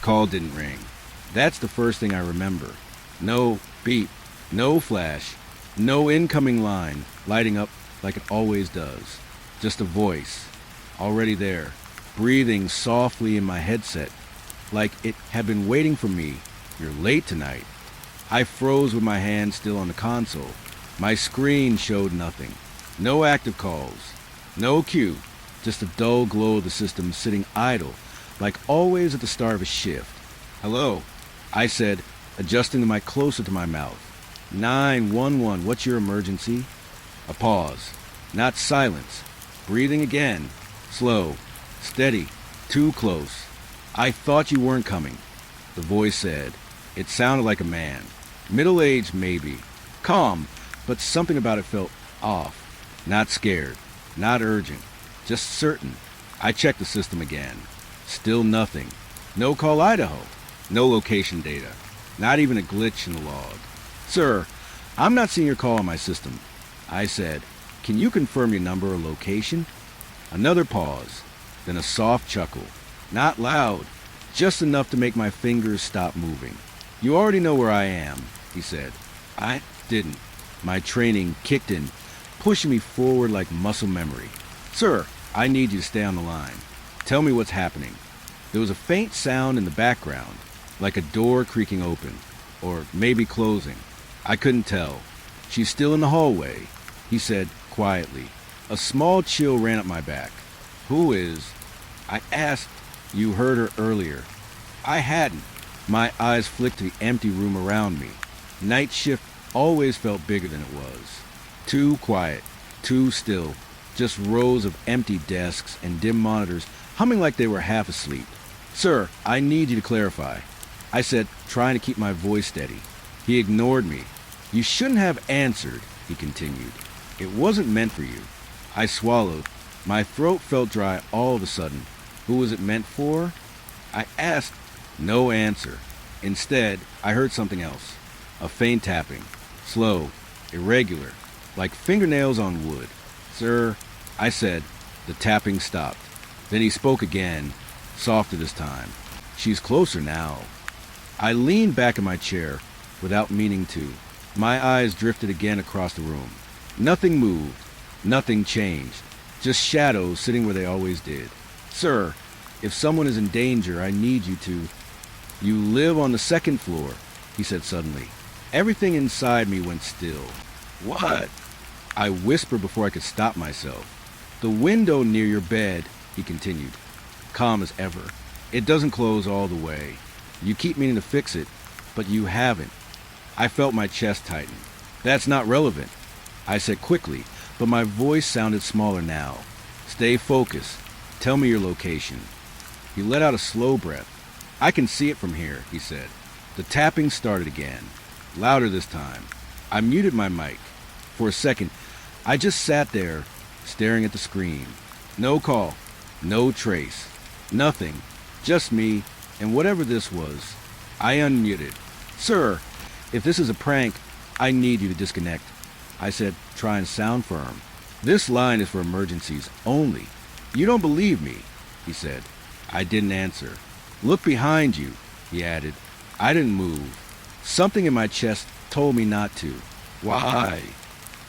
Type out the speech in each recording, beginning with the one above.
call didn't ring. That's the first thing I remember. No beep, no flash, no incoming line lighting up like it always does. Just a voice, already there, breathing softly in my headset, like it had been waiting for me. You're late tonight. I froze with my hand still on the console. My screen showed nothing. No active calls. No cue. Just a dull glow of the system sitting idle, like always at the start of a shift. Hello, I said, adjusting the mic closer to my mouth. 911, what's your emergency? A pause. Not silence. Breathing again. Slow. Steady. Too close. I thought you weren't coming, the voice said. It sounded like a man. Middle-aged, maybe. Calm, but something about it felt off. Not scared. Not urgent. Just certain. I checked the system again. Still nothing. No call Idaho. No location data. Not even a glitch in the log. Sir, I'm not seeing your call on my system. I said, can you confirm your number or location? Another pause. Then a soft chuckle. Not loud. Just enough to make my fingers stop moving. You already know where I am, he said. I didn't. My training kicked in, pushing me forward like muscle memory. Sir, I need you to stay on the line. Tell me what's happening. There was a faint sound in the background, like a door creaking open, or maybe closing. I couldn't tell. She's still in the hallway, he said quietly. A small chill ran up my back. Who is? I asked. You heard her earlier. I hadn't. My eyes flicked to the empty room around me. Night shift always felt bigger than it was. Too quiet, too still. Just rows of empty desks and dim monitors humming like they were half asleep. Sir, I need you to clarify, I said, trying to keep my voice steady. He ignored me. You shouldn't have answered, he continued. It wasn't meant for you. I swallowed. My throat felt dry all of a sudden. Who was it meant for? I asked. No answer. Instead, I heard something else. A faint tapping. Slow. Irregular. Like fingernails on wood. Sir, I said. The tapping stopped. Then he spoke again. Softer this time. She's closer now. I leaned back in my chair without meaning to. My eyes drifted again across the room. Nothing moved. Nothing changed. Just shadows sitting where they always did. Sir, if someone is in danger, I need you to... You live on the second floor, he said suddenly. Everything inside me went still. What? I whispered before I could stop myself. The window near your bed, he continued, calm as ever. It doesn't close all the way. You keep meaning to fix it, but you haven't. I felt my chest tighten. That's not relevant, I said quickly, but my voice sounded smaller now. Stay focused. Tell me your location. He let out a slow breath. I can see it from here, he said. The tapping started again, louder this time. I muted my mic. For a second, I just sat there, staring at the screen. No call, no trace, nothing, just me and whatever this was. I unmuted. Sir, if this is a prank, I need you to disconnect, I said, trying to sound firm. This line is for emergencies only. You don't believe me, he said. I didn't answer. Look behind you, he added. I didn't move. Something in my chest told me not to. Why?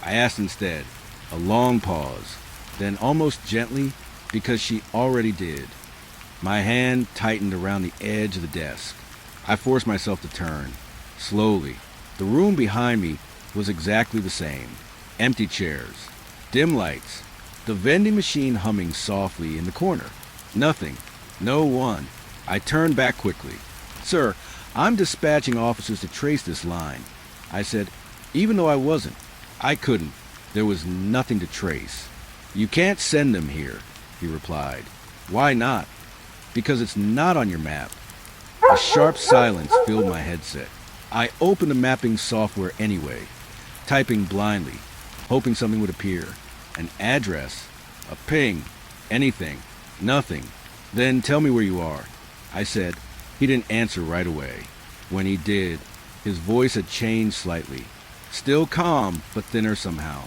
I asked instead. A long pause. Then almost gently, because she already did. My hand tightened around the edge of the desk. I forced myself to turn. Slowly. The room behind me was exactly the same. Empty chairs. Dim lights. The vending machine humming softly in the corner. Nothing. No one. I turned back quickly. Sir, I'm dispatching officers to trace this line, I said, even though I wasn't. I couldn't. There was nothing to trace. You can't send them here, he replied. Why not? Because it's not on your map. A sharp silence filled my headset. I opened the mapping software anyway, typing blindly, hoping something would appear. An address, a ping, anything, nothing. Then tell me where you are, I said. He didn't answer right away. When he did, his voice had changed slightly. Still calm, but thinner somehow.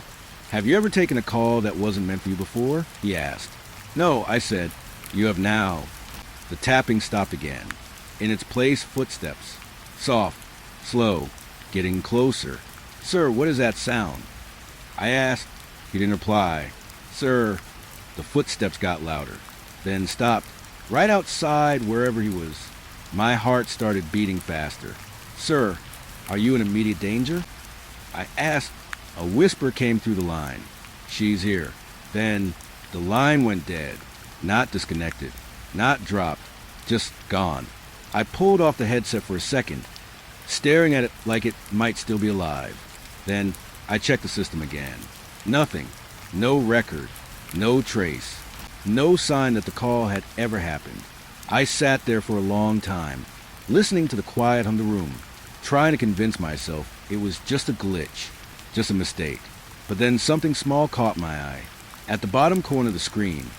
Have you ever taken a call that wasn't meant for you before? He asked. No, I said. You have now. The tapping stopped again. In its place, footsteps. Soft, slow, getting closer. "Sir, what is that sound?" I asked. He didn't reply. "Sir," the footsteps got louder, then stopped, right outside wherever he was. My heart started beating faster. "Sir, are you in immediate danger?" I asked. A whisper came through the line. "She's here." Then the line went dead. Not disconnected, not dropped, just gone. I pulled off the headset for a second, staring at it like it might still be alive. Then I checked the system again. Nothing. No record. No trace. No sign that the call had ever happened. I sat there for a long time, listening to the quiet on the room, trying to convince myself it was just a glitch, just a mistake. But then something small caught my eye. At the bottom corner of the screen,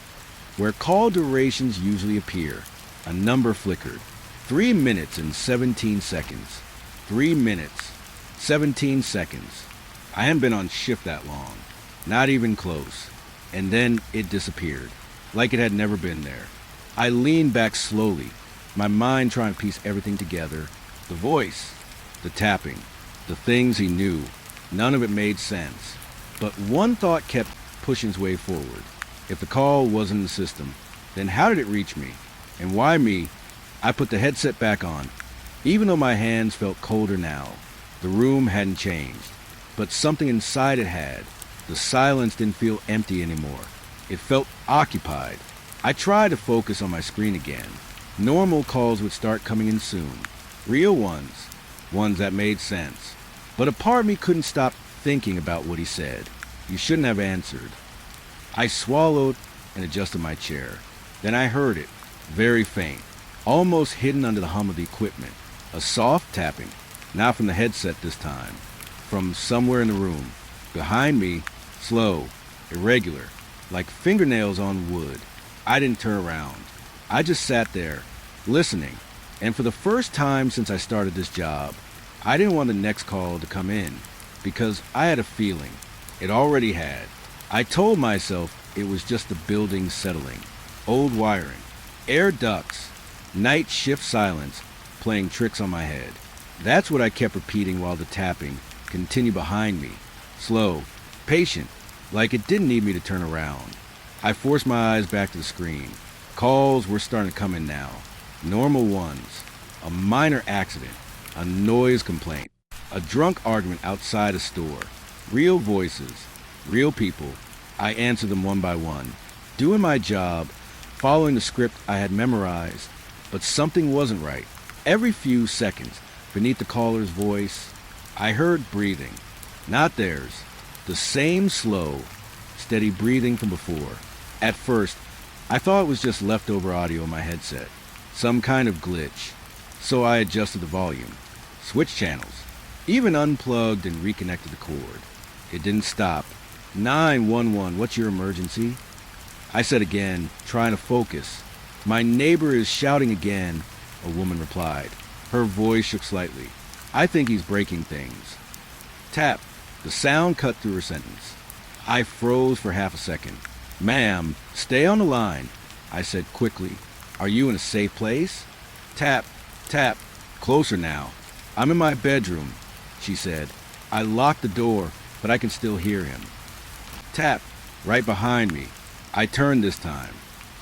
where call durations usually appear, a number flickered. 3 minutes and 17 seconds. 3 minutes, 17 seconds. I hadn't been on shift that long. Not even close. And then it disappeared, like it had never been there. I leaned back slowly, my mind trying to piece everything together. The voice, the tapping, the things he knew. None of it made sense. But one thought kept pushing its way forward. If the call wasn't in the system, then how did it reach me? And why me? I put the headset back on. Even though my hands felt colder now, the room hadn't changed. But something inside it had. The silence didn't feel empty anymore. It felt occupied. I tried to focus on my screen again. Normal calls would start coming in soon. Real ones. Ones that made sense. But a part of me couldn't stop thinking about what he said. "You shouldn't have answered." I swallowed and adjusted my chair. Then I heard it, very faint, almost hidden under the hum of the equipment. A soft tapping, not from the headset this time, from somewhere in the room. Behind me, slow, irregular, like fingernails on wood. I didn't turn around. I just sat there, listening. And for the first time since I started this job, I didn't want the next call to come in, because I had a feeling. It already had. I told myself it was just the building settling. Old wiring, air ducts, night shift silence playing tricks on my head. That's what I kept repeating while the tapping continued behind me. Slow, patient, like it didn't need me to turn around. I forced my eyes back to the screen. Calls were starting to come in now. Normal ones. A minor accident. A noise complaint. A drunk argument outside a store. Real voices. Real people. I answered them one by one, doing my job, following the script I had memorized, but something wasn't right. Every few seconds, beneath the caller's voice, I heard breathing. Not theirs. The same slow, steady breathing from before. At first, I thought it was just leftover audio in my headset, some kind of glitch. So I adjusted the volume, switched channels, even unplugged and reconnected the cord. It didn't stop. 911, what's your emergency? I said again, trying to focus. My neighbor is shouting again, a woman replied. Her voice shook slightly. I think he's breaking things. Tap. The sound cut through her sentence. I froze for half a second. Ma'am, stay on the line, I said quickly. Are you in a safe place? Tap, tap. Closer now. I'm in my bedroom, she said. I locked the door, but I can still hear him. Tap, right behind me. I turned this time.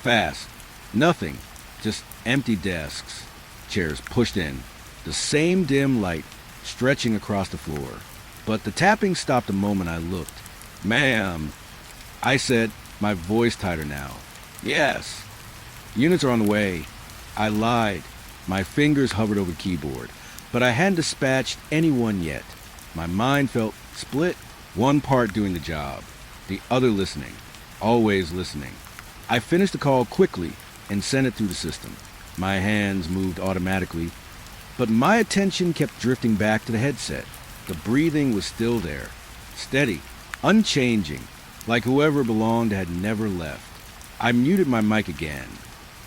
Fast. Nothing. Just empty desks. Chairs pushed in. The same dim light stretching across the floor. But the tapping stopped the moment I looked. Ma'am, I said, my voice tighter now. Yes. Units are on the way. I lied. My fingers hovered over the keyboard, but I hadn't dispatched anyone yet. My mind felt split. One part doing the job, the other listening, always listening. I finished the call quickly and sent it through the system. My hands moved automatically, but my attention kept drifting back to the headset. The breathing was still there, steady, unchanging, like whoever belonged had never left. I muted my mic again.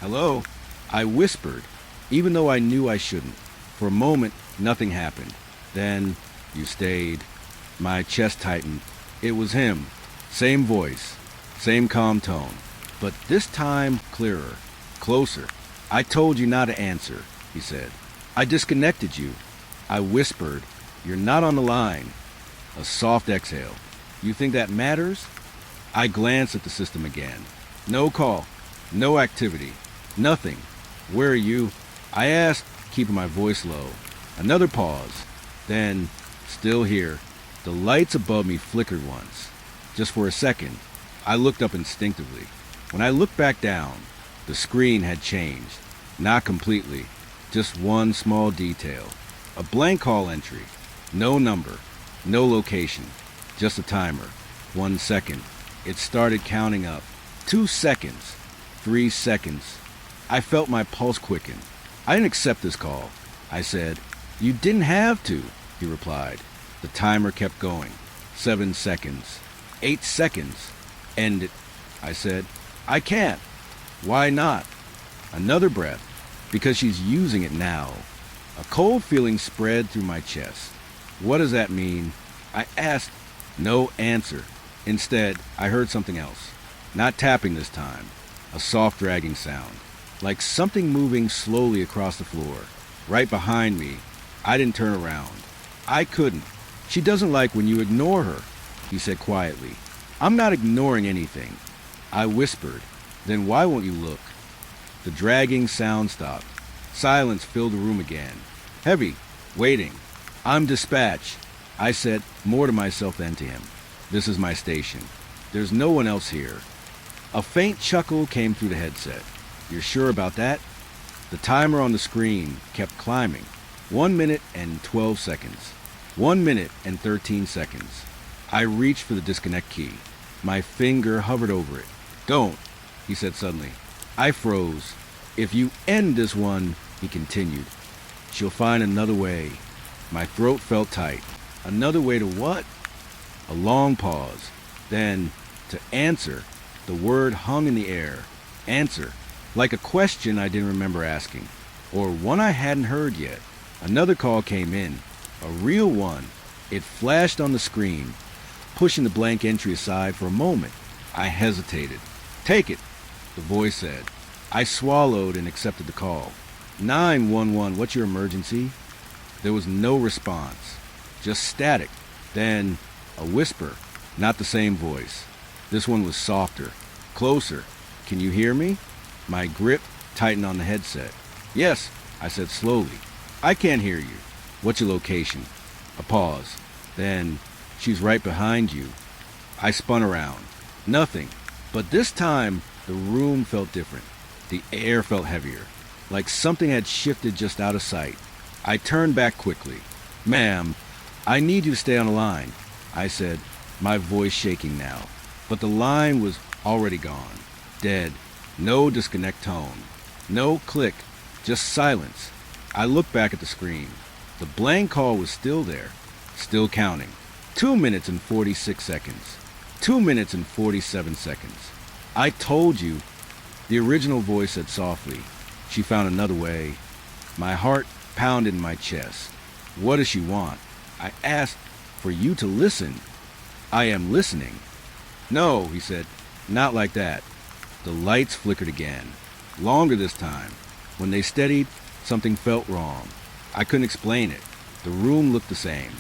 Hello? I whispered, even though I knew I shouldn't. For a moment, nothing happened. Then, you stayed. My chest tightened. It was him. Same voice, same calm tone, but this time clearer, closer. I told you not to answer. he said. I disconnected you. I whispered, you're not on the line. A soft exhale. You think that matters? I glanced at the system again. No call. No activity. Nothing. Where are you? I asked, keeping my voice low. Another pause. Then, still here. The lights above me flickered once. Just for a second. I looked up instinctively. When I looked back down, the screen had changed. Not completely. Just one small detail. A blank call entry. No number. No location. Just a timer. 1 second. It started counting up. 2 seconds. 3 seconds. I felt my pulse quicken. I didn't accept this call. I said, you didn't have to, he replied. The timer kept going. 7 seconds. 8 seconds. End it, I said. I can't. Why not? Another breath. Because she's using it now. A cold feeling spread through my chest. What does that mean? I asked. No answer. Instead, I heard something else. Not tapping this time. A soft dragging sound. Like something moving slowly across the floor. Right behind me. I didn't turn around. I couldn't. She doesn't like when you ignore her, he said quietly. I'm not ignoring anything. I whispered. Then why won't you look? The dragging sound stopped. Silence filled the room again. Heavy. Waiting. I'm dispatch. I said more to myself than to him. This is my station. There's no one else here. A faint chuckle came through the headset. You're sure about that? The timer on the screen kept climbing. 1 minute and 12 seconds. 1 minute and 13 seconds. I reached for the disconnect key. My finger hovered over it. Don't, he said suddenly. I froze. If you end this one, he continued, she'll find another way. My throat felt tight. Another way to what? A long pause. Then, to answer, the word hung in the air. Answer. Like a question I didn't remember asking. Or one I hadn't heard yet. Another call came in. A real one. It flashed on the screen. Pushing the blank entry aside for a moment, I hesitated. Take it, the voice said. I swallowed and accepted the call. 911, what's your emergency? There was no response. Just static. Then a whisper. Not the same voice. This one was softer. Closer. Can you hear me? My grip tightened on the headset. Yes, I said slowly. I can't hear you. What's your location? A pause. Then, she's right behind you. I spun around. Nothing. But this time, the room felt different. The air felt heavier. Like something had shifted just out of sight. I turned back quickly. Ma'am, I need you to stay on the line, I said, my voice shaking now. But the line was already gone. Dead. No disconnect tone. No click. Just silence. I looked back at the screen. The blank call was still there. Still counting. 2 minutes and 46 seconds. 2 minutes and 47 seconds. I told you, the original voice said softly. She found another way. My heart pounded in my chest. What does she want? I asked for you to listen. I am listening. No, he said, not like that. The lights flickered again. Longer this time. When they steadied, something felt wrong. I couldn't explain it. The room looked the same,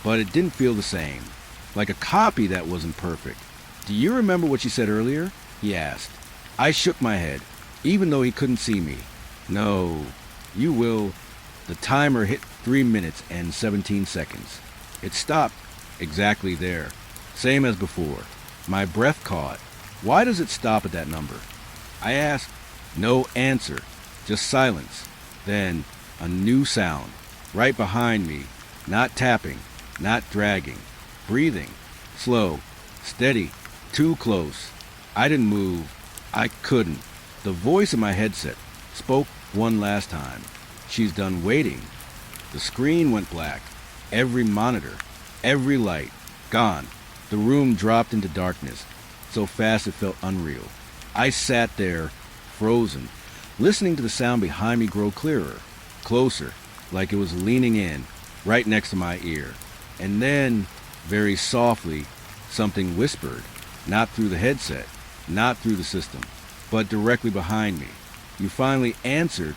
but it didn't feel the same. Like a copy that wasn't perfect. Do you remember what she said earlier? He asked. I shook my head, even though he couldn't see me. No, you will. The timer hit 3 minutes and 17 seconds. It stopped exactly there, same as before. My breath caught. Why does it stop at that number? I asked. No answer, just silence. Then a new sound, right behind me, not tapping, not dragging, breathing, slow, steady, too close. I didn't move. I couldn't. The voice in my headset spoke one last time. She's done waiting. The screen went black. Every monitor, every light, gone. The room dropped into darkness, so fast it felt unreal. I sat there, frozen, listening to the sound behind me grow clearer, closer, like it was leaning in, right next to my ear. And then, very softly, something whispered, not through the headset, not through the system, but directly behind me. You finally answered.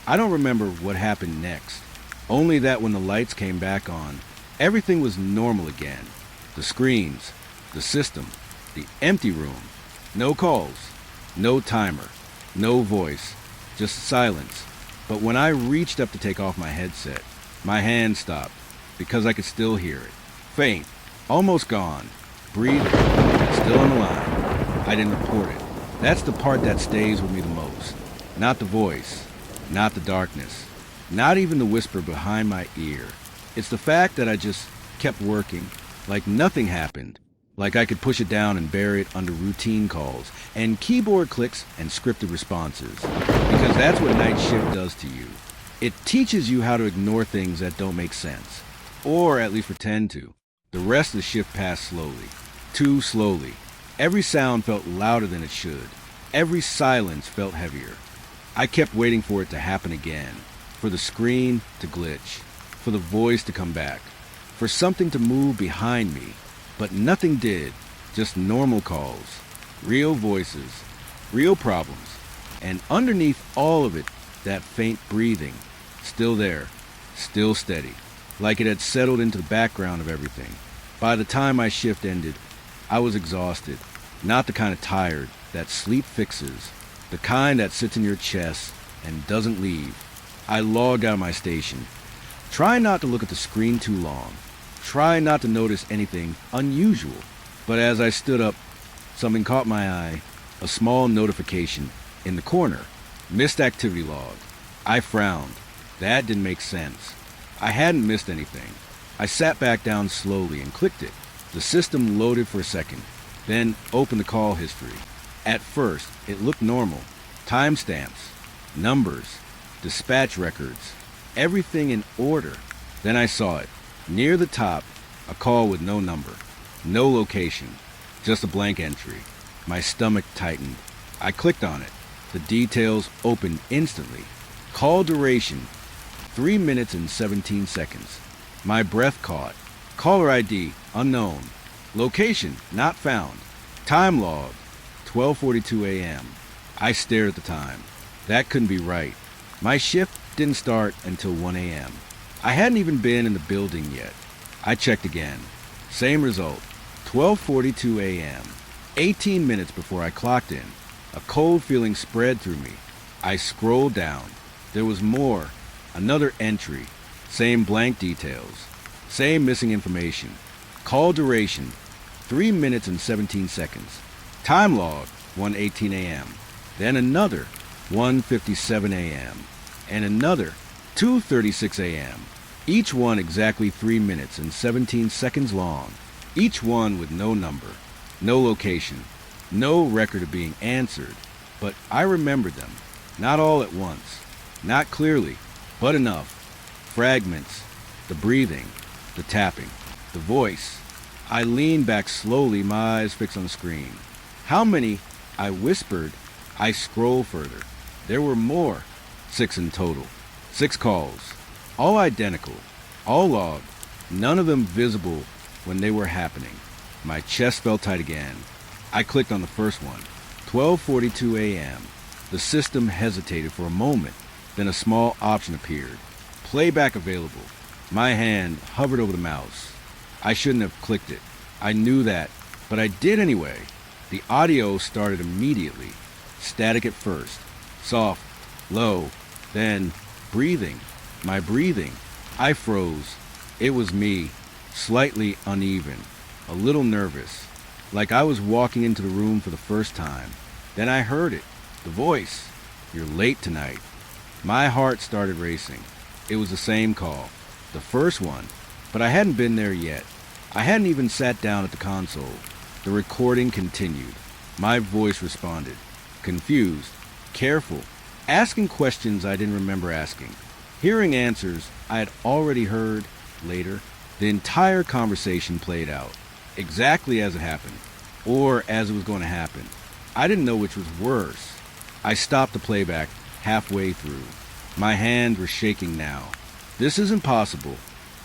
I don't remember what happened next, only that when the lights came back on, everything was normal again. The screens, the system, the empty room, no calls, no timer, no voice, just silence. But when I reached up to take off my headset, my hand stopped because I could still hear it. Faint, almost gone, breathing, still on the line. I didn't report it. That's the part that stays with me the most. Not the voice, not the darkness, not even the whisper behind my ear. It's the fact that I just kept working, like nothing happened, like I could push it down and bury it under routine calls and keyboard clicks and scripted responses. Because that's what night shift does to you. It teaches you how to ignore things that don't make sense, or at least pretend to. The rest of the shift passed slowly, too slowly. Every sound felt louder than it should. Every silence felt heavier. I kept waiting for it to happen again, for the screen to glitch, for the voice to come back, for something to move behind me. But nothing did, just normal calls, real voices, real problems, and underneath all of it, that faint breathing, still there, still steady, like it had settled into the background of everything. By the time my shift ended, I was exhausted, not the kind of tired that sleep fixes, the kind that sits in your chest and doesn't leave. I logged out of my station. Try not to look at the screen too long. Try not to notice anything unusual. But as I stood up, something caught my eye, a small notification in the corner. Missed activity log. I frowned. That didn't make sense. I hadn't missed anything. I sat back down slowly and clicked it. The system loaded for a second, then opened the call history. At first, it looked normal. Timestamps, numbers, dispatch records, everything in order. Then I saw it. Near the top, a call with no number, no location, just a blank entry. My stomach tightened. I clicked on it. The details opened instantly. Call duration, 3 minutes and 17 seconds. My breath caught. Caller ID, unknown. Location, not found. Time log, 12:42 a.m. I stared at the time. That couldn't be right. My shift didn't start until 1 a.m. I hadn't even been in the building yet. I checked again. Same result, 12:42 a.m. 18 minutes before I clocked in. A cold feeling spread through me. I scrolled down. There was more. Another entry. Same blank details. Same missing information. Call duration, 3 minutes and 17 seconds. Time log, 1:18 a.m. Then another, 1:57 a.m. And another, 2:36 a.m. Each one exactly 3 minutes and 17 seconds long. Each one with no number, no location, no record of being answered. But I remembered them. Not all at once. Not clearly, but enough. Fragments. The breathing. The tapping. The voice. I leaned back slowly, my eyes fixed on the screen. How many? I whispered. I scrolled further. There were more. 6 in total. 6 calls. All identical. All logged. None of them visible when they were happening. My chest felt tight again. I clicked on the first one. 12:42 a.m. The system hesitated for a moment. Then a small option appeared. Playback available. My hand hovered over the mouse. I shouldn't have clicked it. I knew that, but I did anyway. The audio started immediately. Static at first. Soft, low, then breathing. My breathing. I froze. It was me, slightly uneven, a little nervous, like I was walking into the room for the first time. Then I heard it, the voice. You're late tonight. My heart started racing. It was the same call, the first one, but I hadn't been there yet. I hadn't even sat down at the console. The recording continued. My voice responded, confused, careful, asking questions I didn't remember asking. Hearing answers I had already heard later. The entire conversation played out, exactly as it happened, or as it was going to happen. I didn't know which was worse. I stopped the playback halfway through. My hands were shaking now. This isn't possible,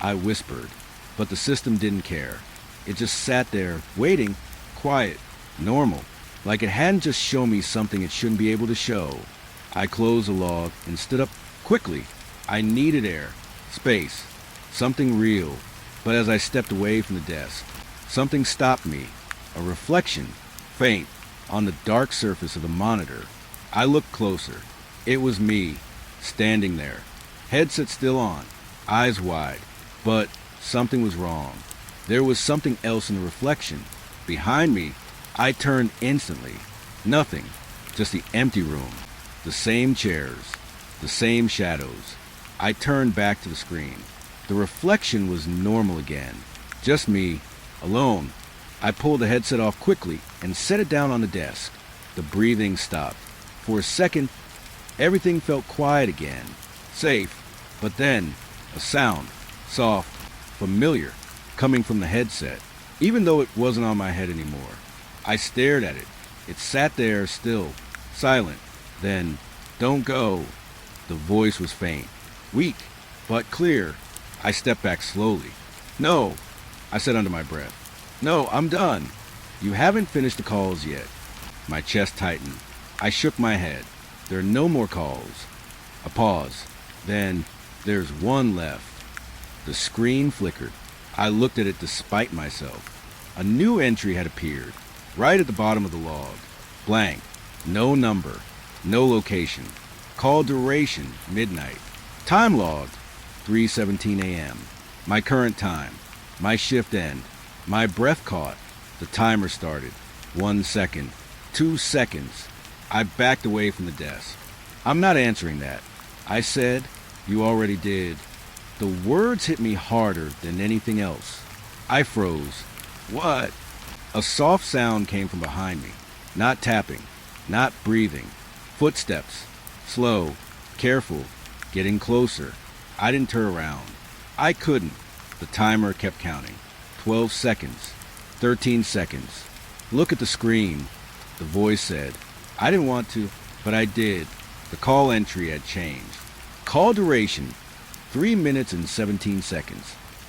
I whispered, but the system didn't care. It just sat there, waiting, quiet, normal, like it hadn't just shown me something it shouldn't be able to show. I closed the log and stood up Quickly, I needed air, space, something real. But as I stepped away from the desk, something stopped me. A reflection, faint, on the dark surface of the monitor. I looked closer. It was me, standing there, headset still on, eyes wide. But something was wrong. There was something else in the reflection. Behind me, I turned instantly. Nothing, just the empty room, the same chairs, the same shadows. I turned back to the screen. The reflection was normal again. Just me, alone. I pulled the headset off quickly and set it down on the desk. The breathing stopped. For a second, everything felt quiet again. Safe. But then, a sound, soft, familiar, coming from the headset, even though it wasn't on my head anymore. I stared at it. It sat there still, silent. Then, "Don't go." The voice was faint, weak, but clear. I stepped back slowly. "No," I said under my breath. "No, I'm done." "You haven't finished the calls yet." My chest tightened. I shook my head. "There are no more calls." A pause. Then, "There's one left." The screen flickered. I looked at it despite myself. A new entry had appeared, right at the bottom of the log. Blank. No number. No location. Call duration, midnight. Time logged, 3:17 a.m. My current time. My shift end. My breath caught. The timer started. 1 second. 2 seconds. I backed away from the desk. "I'm not answering that." I said. "You already did." The words hit me harder than anything else. I froze. "What?" A soft sound came from behind me. Not tapping. Not breathing. Footsteps. Slow. Careful. Getting closer. I didn't turn around. I couldn't. The timer kept counting. 12 seconds. 13 seconds. "Look at the screen," the voice said. I didn't want to, but I did. The call entry had changed. Call duration, 3 minutes and 17 seconds.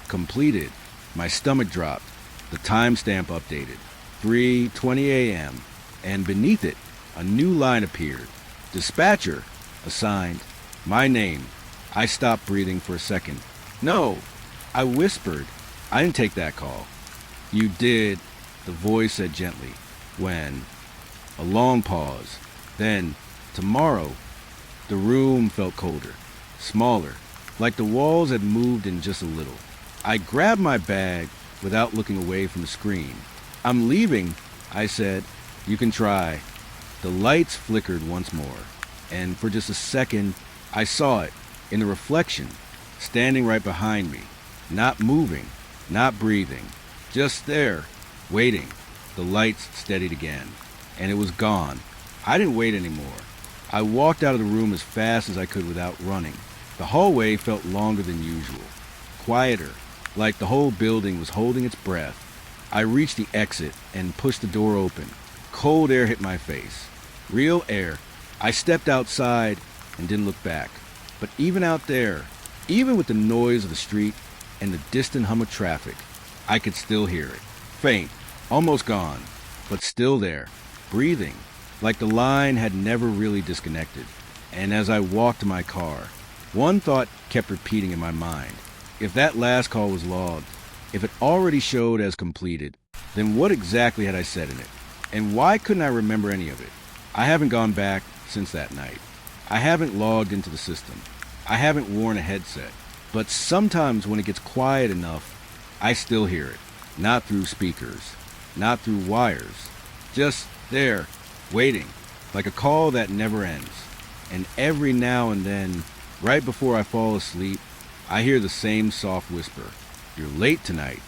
Completed. My stomach dropped. The timestamp updated. 3:20 a.m. And beneath it, a new line appeared. Dispatcher. Assigned. My name. I stopped breathing for a second. "No," I whispered. "I didn't take that call." "You did," the voice said gently. "When?" A long pause. Then, "Tomorrow." The room felt colder, smaller, like the walls had moved in just a little. I grabbed my bag without looking away from the screen. "I'm leaving," I said. "You can try." The lights flickered once more, and for just a second, I saw it, in the reflection, standing right behind me, not moving, not breathing, just there, waiting. The lights steadied again, and it was gone. I didn't wait anymore. I walked out of the room as fast as I could without running. The hallway felt longer than usual, quieter, like the whole building was holding its breath. I reached the exit and pushed the door open. Cold air hit my face. Real air. I stepped outside and didn't look back. But even out there, even with the noise of the street and the distant hum of traffic, I could still hear it. Faint, almost gone, but still there, breathing, like the line had never really disconnected. And as I walked to my car, one thought kept repeating in my mind. If that last call was logged, if it already showed as completed, then what exactly had I said in it? And why couldn't I remember any of it? I haven't gone back since that night. I haven't logged into the system. I haven't worn a headset. But sometimes when it gets quiet enough, I still hear it. Not through speakers, not through wires. Just there, waiting, like a call that never ends. And every now and then, right before I fall asleep, I hear the same soft whisper. "You're late tonight."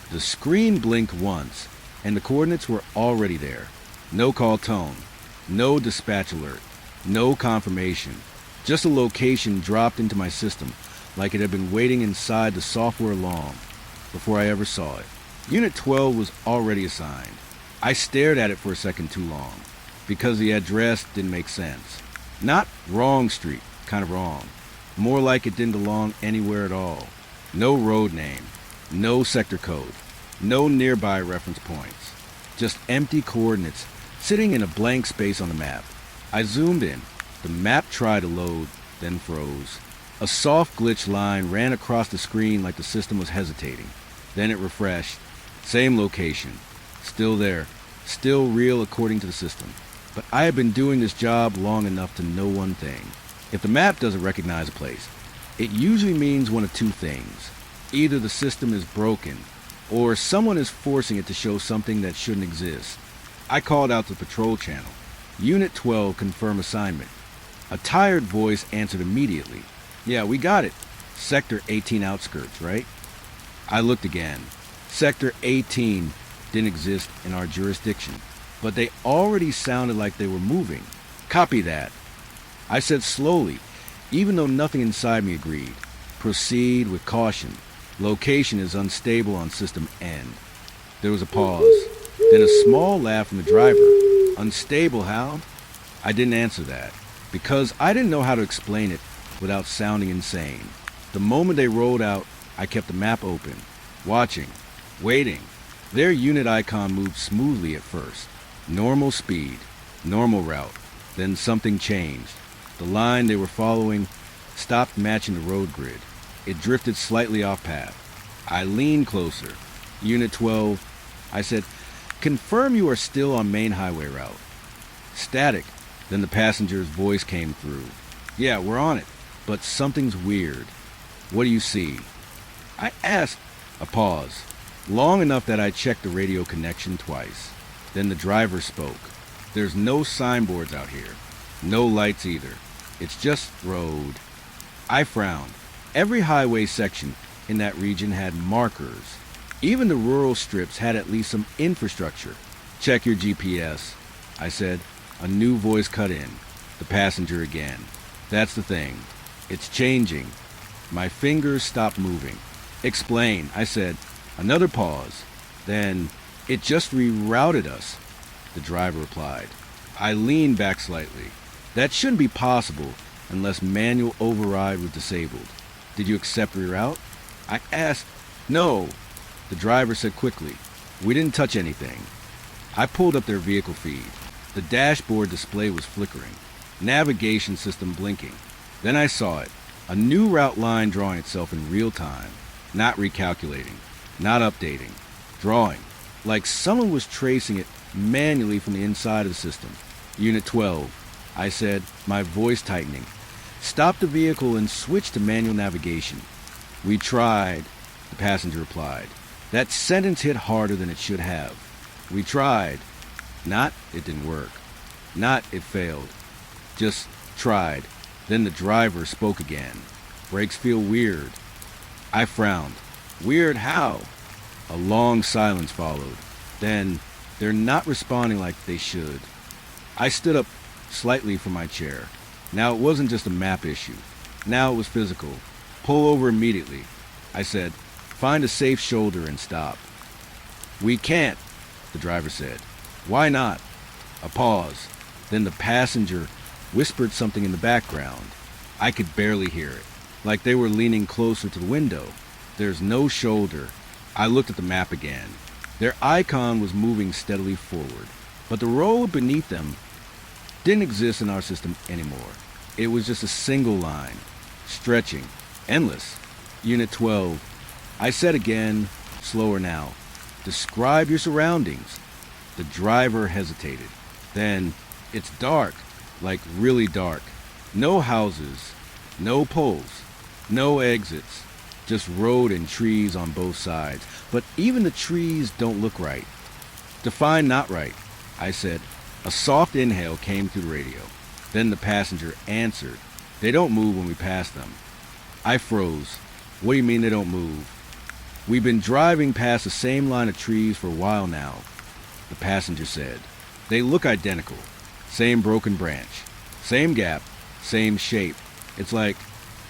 The screen blinked once, and the coordinates were already there. No call tone, no dispatch alert, no confirmation. Just a location dropped into my system, like it had been waiting inside the software long, before I ever saw it. Unit 12 was already assigned. I stared at it for a second too long, because the address didn't make sense. Not wrong street, kind of wrong. More like it didn't belong anywhere at all. No road name, no sector code, no nearby reference points. Just empty coordinates sitting in a blank space on the map. I zoomed in. The map tried to load, then froze. A soft glitch line ran across the screen like the system was hesitating. Then it refreshed. Same location. Still there. Still real according to the system. But I have been doing this job long enough to know one thing. If the map doesn't recognize a place, it usually means one of two things. Either the system is broken, or someone is forcing it to show something that shouldn't exist. I called out the patrol channel. Unit 12 confirm assignment. A tired voice answered immediately. Yeah, we got it. Sector 18 outskirts, right? I looked again. Sector 18 didn't exist in our jurisdiction, but they already sounded like they were moving. Copy that. I said slowly, even though nothing inside me agreed. Proceed with caution. Location is unstable on system N. There was a pause, then a small laugh from the driver. Unstable how? I didn't answer that, because I didn't know how to explain it without sounding insane. The moment they rolled out, I kept the map open, watching, waiting. Their unit icon moved smoothly at first. Normal speed, normal route. Then something changed. The line they were following stopped matching the road grid. It drifted slightly off path. I leaned closer. Unit 12, I said, confirm you are still on main highway route. Static. Then the passenger's voice came through. Yeah, we're on it, but something's weird. What do you see? I asked. A pause. Long enough that I checked the radio connection twice. Then the driver spoke. There's no signboards out here. No lights either. It's just road. I frowned. Every highway section in that region had markers. Even the rural strips had at least some infrastructure. Check your GPS, I said. A new voice cut in. The passenger again. That's the thing. It's changing. My fingers stopped moving. Explain, I said. Another pause. Then, it just rerouted us, the driver replied. I leaned back slightly. That shouldn't be possible unless manual override was disabled. Did you accept reroute? I asked. No, the driver said quickly. We didn't touch anything. I pulled up their vehicle feed. The dashboard display was flickering. Navigation system blinking. Then I saw it. A new route line drawing itself in real time. Not recalculating. Not updating. Drawing. Like someone was tracing it manually from the inside of the system. Unit 12, I said, my voice tightening. Stop the vehicle and switch to manual navigation. We tried, the passenger replied. That sentence hit harder than it should have. We tried. Not, it didn't work. Not, it failed. Just tried. Then the driver spoke again. Brakes feel weird. I frowned. Weird how? A long silence followed. Then, they're not responding like they should. I stood up slightly from my chair. Now it wasn't just a map issue. Now it was physical. Pull over immediately. I said, find a safe shoulder and stop. We can't, the driver said. Why not? A pause. Then the passenger whispered something in the background. I could barely hear it, like they were leaning closer to the window. There's no shoulder. I looked at the map again. Their icon was moving steadily forward, but the road beneath them didn't exist in our system anymore. It was just a single line, stretching, endless. Unit 12. I said again, slower now. Describe your surroundings. The driver hesitated. Then, it's dark, like really dark. No houses, no poles, no exits. Just road and trees on both sides. But even the trees don't look right. Define not right, I said. A soft inhale came through the radio. Then the passenger answered. They don't move when we pass them. I froze. What do you mean they don't move? We've been driving past the same line of trees for a while now, the passenger said. They look identical. Same broken branch. Same gap. Same shape. It's like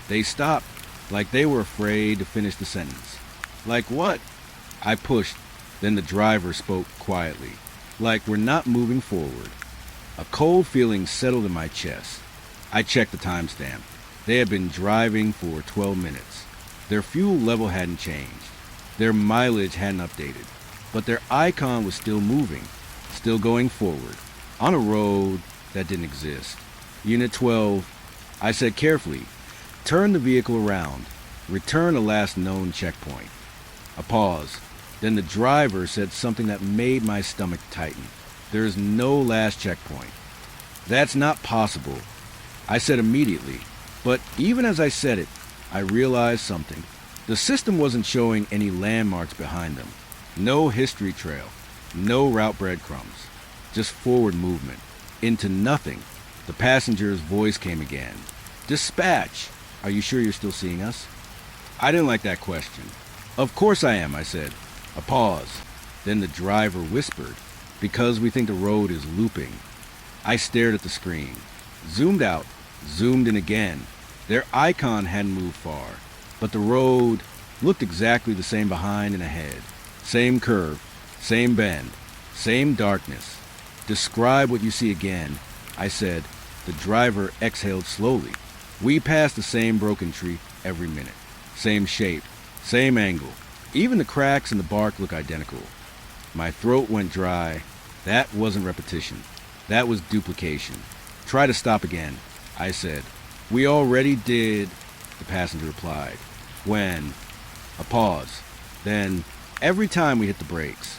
they stopped. Like they were afraid to finish the sentence. Like what? I pushed. Then the driver spoke quietly. Like we're not moving forward. A cold feeling settled in my chest. I checked the timestamp. They had been driving for 12 minutes. Their fuel level hadn't changed. Their mileage hadn't updated. But their icon was still moving. Still going forward. On a road that didn't exist. Unit 12, I said carefully, "Turn the vehicle around. Return to last known checkpoint." A pause. Then the driver said something that made my stomach tighten. "There is no last checkpoint." "That's not possible," I said immediately. But even as I said it, I realized something. The system wasn't showing any landmarks behind them. No history trail. No route breadcrumbs. Just forward movement. Into nothing. The passenger's voice came again. "Dispatch! Are you sure you're still seeing us?" I didn't like that question. "Of course I am," I said. A pause. Then the driver whispered, "Because we think the road is looping." I stared at the screen. Zoomed out. Zoomed in again. Their icon hadn't moved far, but the road looked exactly the same behind and ahead. Same curve, same bend, same darkness. "Describe what you see again," I said. The driver exhaled slowly. "We pass the same broken tree every minute. Same shape, same angle. Even the cracks in the bark look identical." My throat went dry. That wasn't repetition. That was duplication. "Try to stop again," I said. "We already did," the passenger replied. "When?" A pause. Then, "Every time we hit the brakes."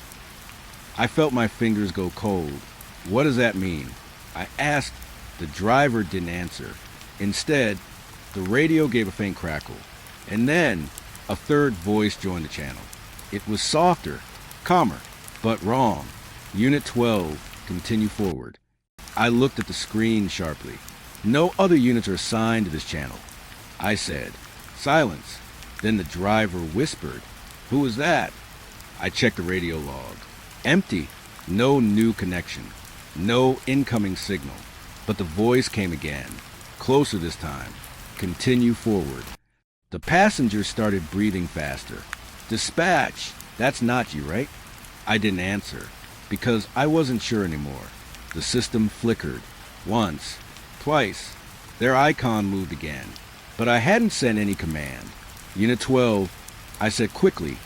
I felt my fingers go cold. "What does that mean?" I asked. The driver didn't answer. Instead, the radio gave a faint crackle. And then, a third voice joined the channel. It was softer, calmer, but wrong. "Unit 12, continue forward." I looked at the screen sharply. No other units are assigned to this channel. I said, "Silence." Then the driver whispered, "Who was that?" I checked the radio log. Empty. No new connection. No incoming signal. But the voice came again. Closer this time. "Continue forward." The passenger started breathing faster. "Dispatch, that's not you, right?" I didn't answer, because I wasn't sure anymore. The system flickered. Once. Twice. Their icon moved again. But I hadn't sent any command. "Unit 12, I said quickly,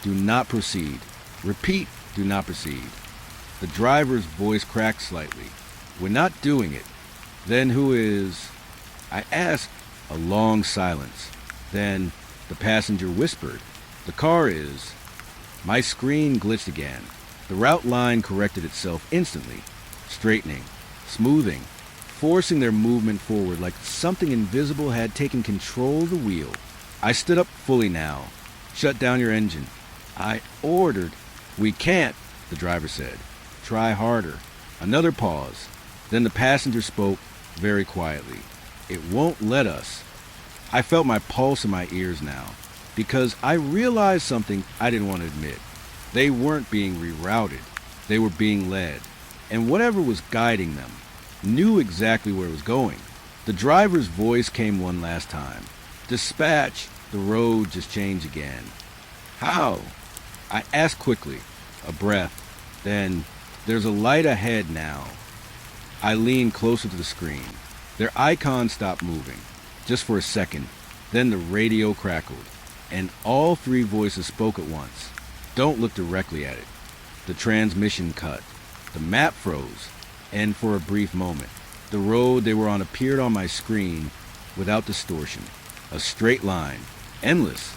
"do not proceed." Repeat, "do not proceed." The driver's voice cracked slightly. "We're not doing it." "Then who is?" I asked. A long silence. Then the passenger whispered, "The car is." My screen glitched again. The route line corrected itself instantly, straightening, smoothing, forcing their movement forward like something invisible had taken control of the wheel. I stood up fully now. "Shut down your engine." I ordered. "We can't," the driver said. "Try harder." Another pause. Then the passenger spoke very quietly. "It won't let us." I felt my pulse in my ears now, because I realized something I didn't want to admit. They weren't being rerouted. They were being led. And whatever was guiding them knew exactly where it was going. The driver's voice came one last time. "Dispatch, the road just changed again." "How?" I asked quickly. A breath. Then, "There's a light ahead now." I leaned closer to the screen. Their icon stopped moving, just for a second. Then the radio crackled, and all three voices spoke at once. "Don't look directly at it." The transmission cut. The map froze, and for a brief moment, the road they were on appeared on my screen without distortion. A straight line, endless,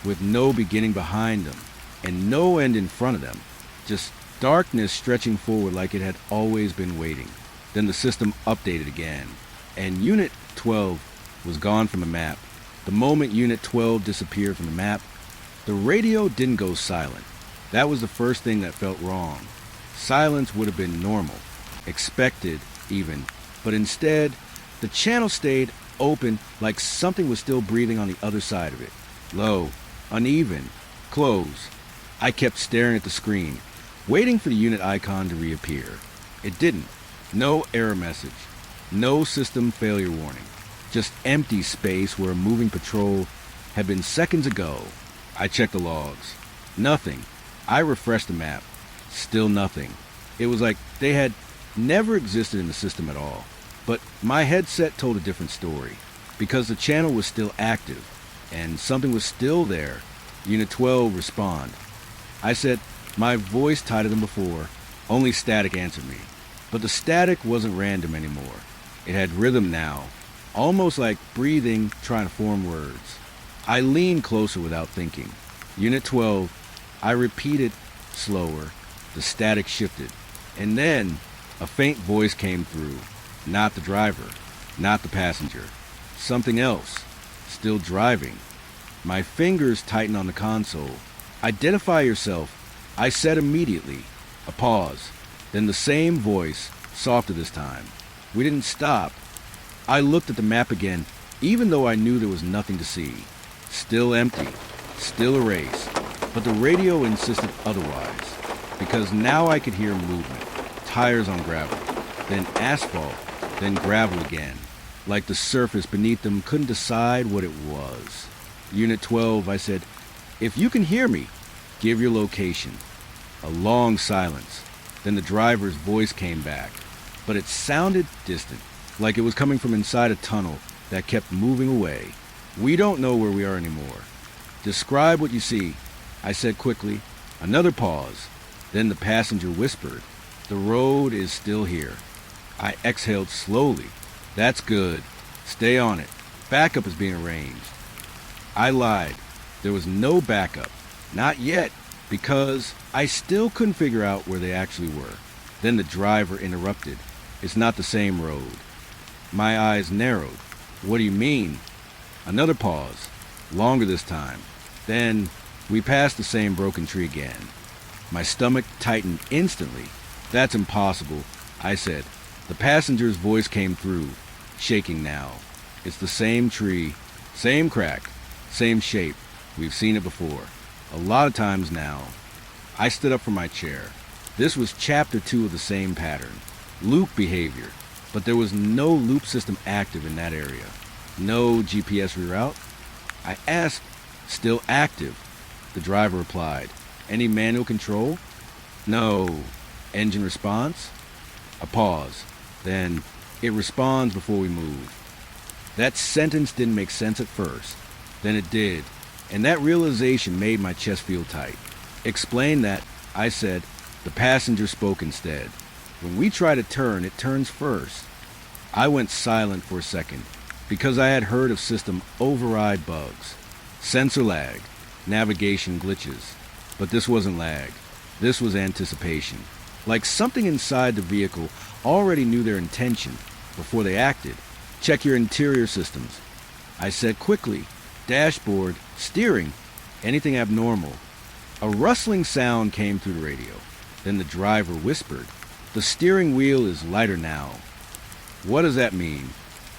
with no beginning behind them, and no end in front of them. Just darkness stretching forward like it had always been waiting. Then the system updated again, and Unit 12 was gone from the map. The moment Unit 12 disappeared from the map, the radio didn't go silent. That was the first thing that felt wrong. Silence would have been normal, expected even, but instead, the channel stayed open like something was still breathing on the other side of it. Low, uneven, close. I kept staring at the screen, waiting for the unit icon to reappear. It didn't. No error message. No system failure warning. Just empty space where a moving patrol had been seconds ago. I checked the logs. Nothing. I refreshed the map. Still nothing. It was like they had never existed in the system at all. But my headset told a different story, because the channel was still active, and something was still there. "Unit 12, respond." I said, my voice tighter than before. Only static answered me. But the static wasn't random anymore. It had rhythm now. almost like breathing, trying to form words. I leaned closer without thinking. Unit 12, I repeated slower. The static shifted. And then a faint voice came through. Not the driver, not the passenger. Something else, still driving. My fingers tightened on the console. Identify yourself, I said immediately. A pause. Then the same voice, softer this time. We didn't stop. I looked at the map again, even though I knew there was nothing to see. Still empty, still erased. But the radio insisted otherwise, because now I could hear movement. Tires on gravel, then asphalt, then gravel again. Like the surface beneath them couldn't decide what it was. Unit 12, I said, if you can hear me, give your location. A long silence. Then the driver's voice came back, but it sounded distant, like it was coming from inside a tunnel that kept moving away. We don't know where we are anymore. Describe what you see, I said quickly. Another pause. Then the passenger whispered, the road is still here. I exhaled slowly. That's good. Stay on it. Backup is being arranged. I lied. There was no backup. Not yet, because I still couldn't figure out where they actually were. Then the driver interrupted. It's not the same road. My eyes narrowed. What do you mean? Another pause. Longer this time. Then we passed the same broken tree again. My stomach tightened instantly. That's impossible, I said. The passenger's voice came through, shaking now. It's the same tree, same crack, same shape. We've seen it before. A lot of times now. I stood up from my chair. This was chapter 2 of the same pattern. Loop behavior. But there was no loop system active in that area. No GPS reroute? I asked. Still active. The driver replied. Any manual control? No. Engine response? A pause. Then, it responds before we move. That sentence didn't make sense at first. Then it did. And that realization made my chest feel tight. Explain that, I said. The passenger spoke instead. When we try to turn, it turns first. I went silent for a second, because I had heard of system override bugs. Sensor lag, navigation glitches. But this wasn't lag. This was anticipation. Like something inside the vehicle already knew their intention before they acted. Check your interior systems, I said quickly. Dashboard, steering, anything abnormal. A rustling sound came through the radio. Then the driver whispered, the steering wheel is lighter now. What does that mean?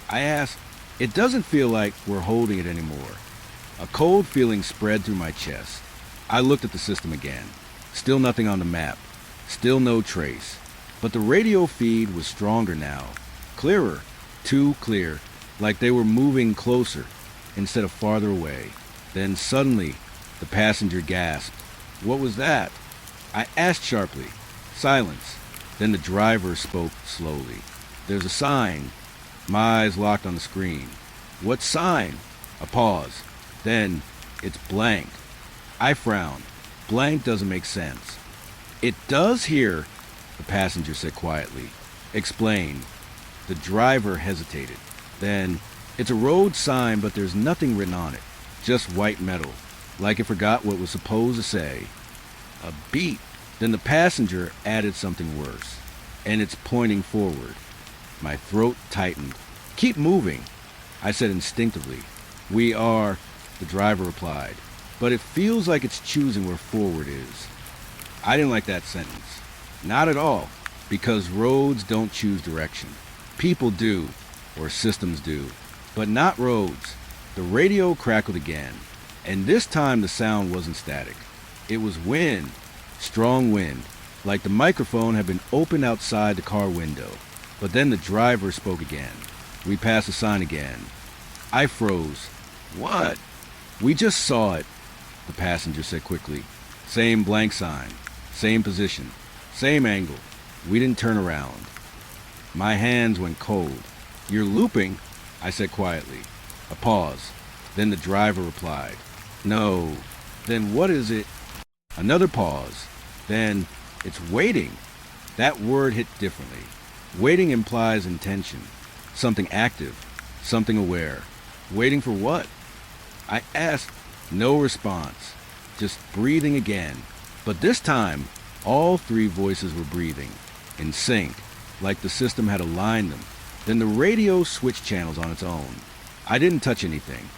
I asked. It doesn't feel like we're holding it anymore. A cold feeling spread through my chest. I looked at the system again. Still nothing on the map. Still no trace. But the radio feed was stronger now. Clearer. Too clear. Like they were moving closer instead of farther away. Then suddenly, the passenger gasped. What was that? I asked sharply. Silence. Then the driver spoke slowly. There's a sign. My eyes locked on the screen. What sign? A pause. Then, it's blank. I frowned. Blank doesn't make sense. It does here, the passenger said quietly. Explain. The driver hesitated. Then, it's a road sign, but there's nothing written on it. Just white metal, like it forgot what it was supposed to say. A beat. Then the passenger added something worse. And it's pointing forward. My throat tightened. Keep moving, I said instinctively. We are, the driver replied. But it feels like it's choosing where forward is. I didn't like that sentence. Not at all, because roads don't choose direction. People do, or systems do, but not roads. The radio crackled again, and this time the sound wasn't static. It was wind, strong wind, like the microphone had been opened outside the car window. But then the driver spoke again. We passed the sign again. I froze. What? We just saw it, the passenger said quickly. Same blank sign, same position, same angle. We didn't turn around. My hands went cold. You're looping, I said quietly. A pause. Then the driver replied. No. Then what is it? Another pause. Then it's waiting. That word hit differently. Waiting implies intention, something active. something aware. Waiting for what? I asked. No response. Just breathing again. But this time, all three voices were breathing, in sync, like the system had aligned them. Then the radio switched channels on its own. I didn't touch anything.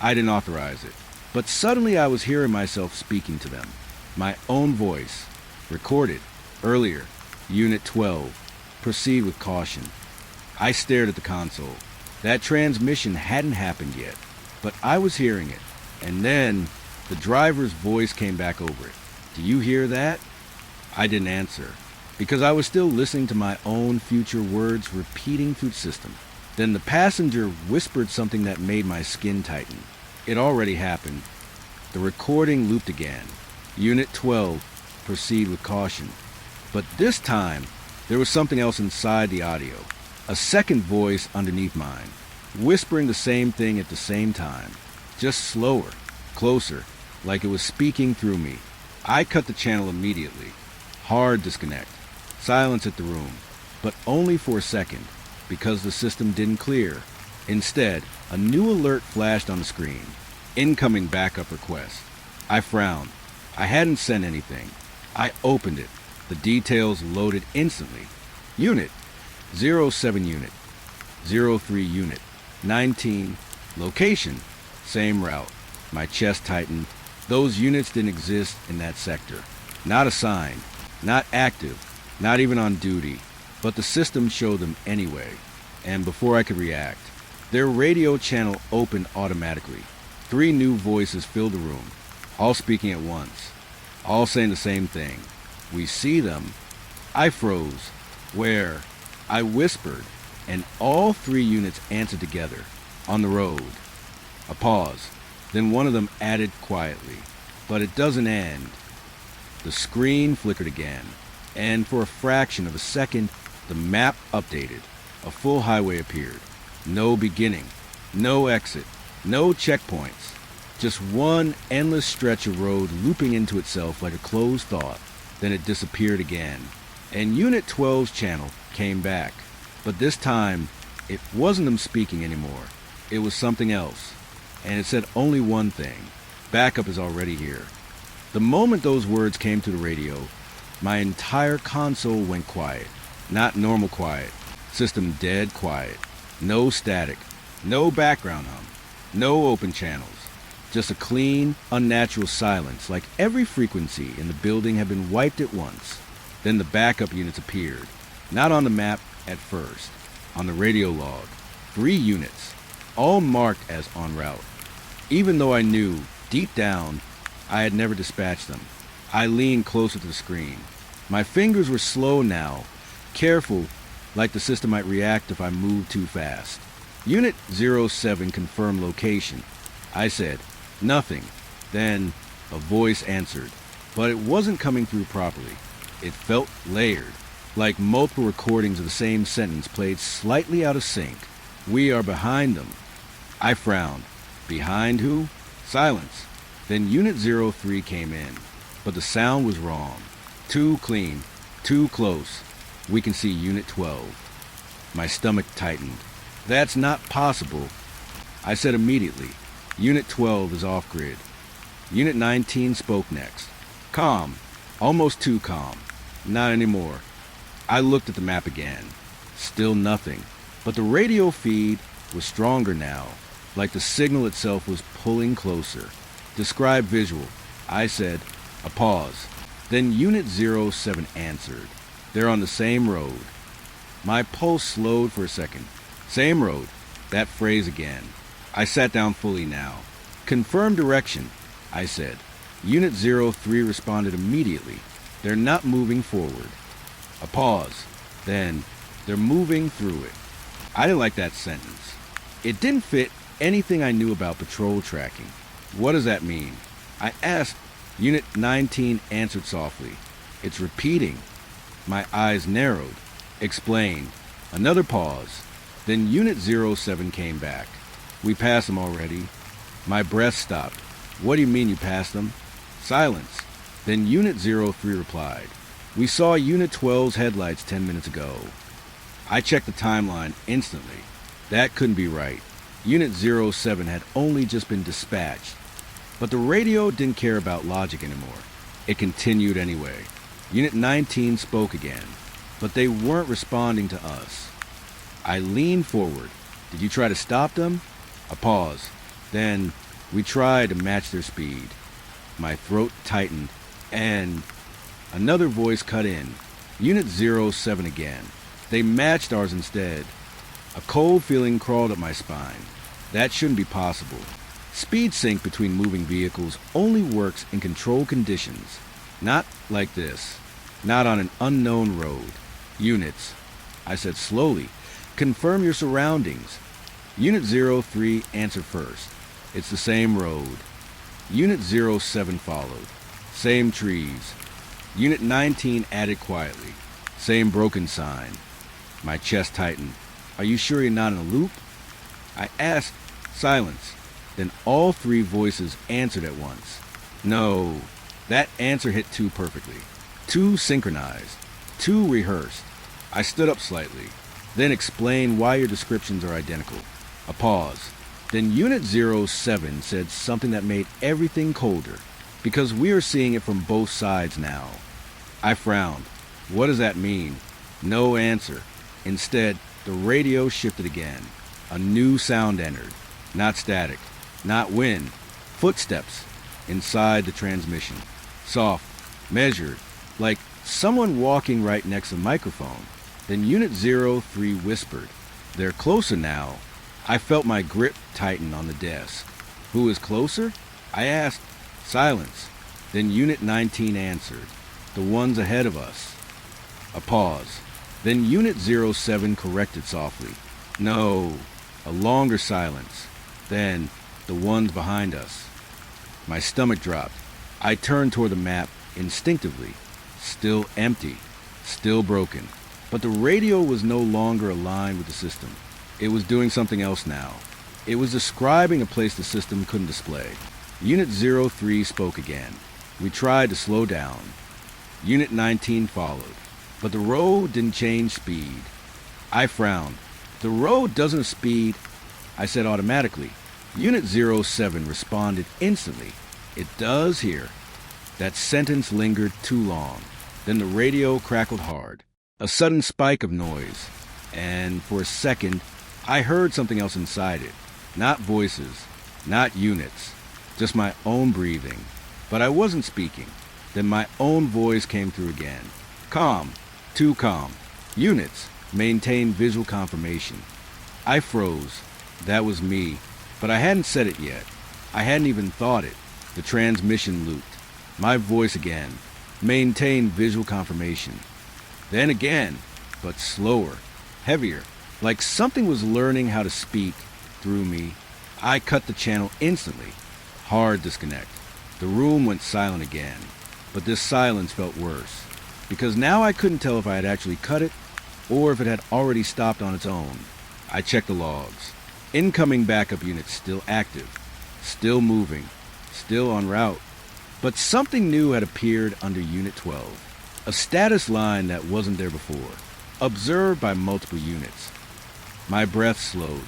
I didn't authorize it. But suddenly I was hearing myself speaking to them. My own voice. Recorded. Earlier. Unit 12. Proceed with caution. I stared at the console. That transmission hadn't happened yet, but I was hearing it. And then the driver's voice came back over it. Do you hear that? I didn't answer, because I was still listening to my own future words repeating through the system. Then the passenger whispered something that made my skin tighten. It already happened. The recording looped again. Unit 12, proceed with caution. But this time, there was something else inside the audio. A second voice underneath mine, whispering the same thing at the same time. Just slower, closer, like it was speaking through me. I cut the channel immediately. Hard disconnect. Silence hit the room, but only for a second, because the system didn't clear. Instead, a new alert flashed on the screen. Incoming backup request. I frowned. I hadn't sent anything. I opened it. The details loaded instantly. Unit. 07 unit. 03 unit. 19. Location. Same route. My chest tightened. Those units didn't exist in that sector. Not assigned. Not active. Not even on duty. But the system showed them anyway. And before I could react, their radio channel opened automatically. 3 new voices filled the room, all speaking at once, all saying the same thing. We see them. I froze. Where? I whispered, and all 3 units answered together. On the road. A pause. Then one of them added quietly, but it doesn't end. The screen flickered again, and for a fraction of a second, the map updated. A full highway appeared. No beginning, no exit, no checkpoints. Just one endless stretch of road looping into itself like a closed thought. Then it disappeared again. And Unit 12's channel came back. But this time, it wasn't them speaking anymore. It was something else. And it said only one thing. Backup is already here. The moment those words came to the radio, my entire console went quiet. Not normal quiet. System dead quiet. No static. No background hum. No open channels. Just a clean, unnatural silence, like every frequency in the building had been wiped at once. Then the backup units appeared. Not on the map at first. On the radio log. 3 units. All marked as en route. Even though I knew, deep down, I had never dispatched them. I leaned closer to the screen. My fingers were slow now, careful, like the system might react if I moved too fast. Unit 07 confirmed location. I said, nothing. Then a voice answered, but it wasn't coming through properly. It felt layered, like multiple recordings of the same sentence played slightly out of sync. We are behind them. I frowned. Behind who? Silence. Then Unit 03 came in, but the sound was wrong. Too clean, too close. We can see Unit 12. My stomach tightened. That's not possible. I said immediately, Unit 12 is off-grid. Unit 19 spoke next. Calm. Almost too calm. Not anymore. I looked at the map again. Still nothing. But the radio feed was stronger now, like the signal itself was pulling closer. Describe visual. I said, a pause. Then Unit 07 answered. They're on the same road. My pulse slowed for a second. Same road. That phrase again. I sat down fully now. Confirm direction, I said. Unit 03 responded immediately. They're not moving forward. A pause. Then, they're moving through it. I didn't like that sentence. It didn't fit anything I knew about patrol tracking. What does that mean? I asked. Unit 19 answered softly. It's repeating. My eyes narrowed. Explain. Another pause. Then Unit 07 came back. We passed them already. My breath stopped. What do you mean you passed them? Silence. Then Unit 03 replied. We saw Unit 12's headlights 10 minutes ago. I checked the timeline instantly. That couldn't be right. Unit 07 had only just been dispatched. But the radio didn't care about logic anymore. It continued anyway. Unit 19 spoke again, but they weren't responding to us. I leaned forward. Did you try to stop them? A pause. Then we tried to match their speed. My throat tightened, and another voice cut in. Unit 07 again. They matched ours instead. A cold feeling crawled up my spine. That shouldn't be possible. Speed sync between moving vehicles only works in controlled conditions. Not like this. Not on an unknown road. Units, I said slowly, confirm your surroundings. Unit 03 answered first. It's the same road. Unit 07 followed. Same trees. Unit 19 added quietly. Same broken sign. My chest tightened. Are you sure you're not in a loop? I asked. Silence. Then all three voices answered at once. No. That answer hit too perfectly. Too synchronized. Too rehearsed. I stood up slightly. Then explained why your descriptions are identical. A pause. Then Unit 07 said something that made everything colder. Because we are seeing it from both sides now. I frowned. What does that mean? No answer. Instead, the radio shifted again. A new sound entered. Not static. Not wind. Footsteps. Inside the transmission. Soft. Measured. Like someone walking right next to the microphone. Then Unit 03 whispered. They're closer now. I felt my grip tighten on the desk. Who is closer? I asked. Silence. Then Unit 19 answered. The ones ahead of us. A pause. Then Unit 07 corrected softly. No. A longer silence. Then, the ones behind us. My stomach dropped. I turned toward the map instinctively. Still empty. Still broken. But the radio was no longer aligned with the system. It was doing something else now. It was describing a place the system couldn't display. Unit 03 spoke again. We tried to slow down. Unit 19 followed. But the road didn't change speed. I frowned. The road doesn't speed, I said automatically. Unit 07 responded instantly. It does here. That sentence lingered too long. Then the radio crackled hard. A sudden spike of noise. And for a second, I heard something else inside it. Not voices, not units, just my own breathing. But I wasn't speaking. Then my own voice came through again. Calm, too calm. Units, maintain visual confirmation. I froze. That was me. But I hadn't said it yet. I hadn't even thought it. The transmission looped. My voice again. Maintain visual confirmation. Then again, but slower, heavier, like something was learning how to speak through me. I cut the channel instantly. Hard disconnect. The room went silent again. But this silence felt worse. Because now I couldn't tell if I had actually cut it or if it had already stopped on its own. I checked the logs. Incoming backup units still active. Still moving. Still en route. But something new had appeared under Unit 12. A status line that wasn't there before. Observed by multiple units. My breath slowed.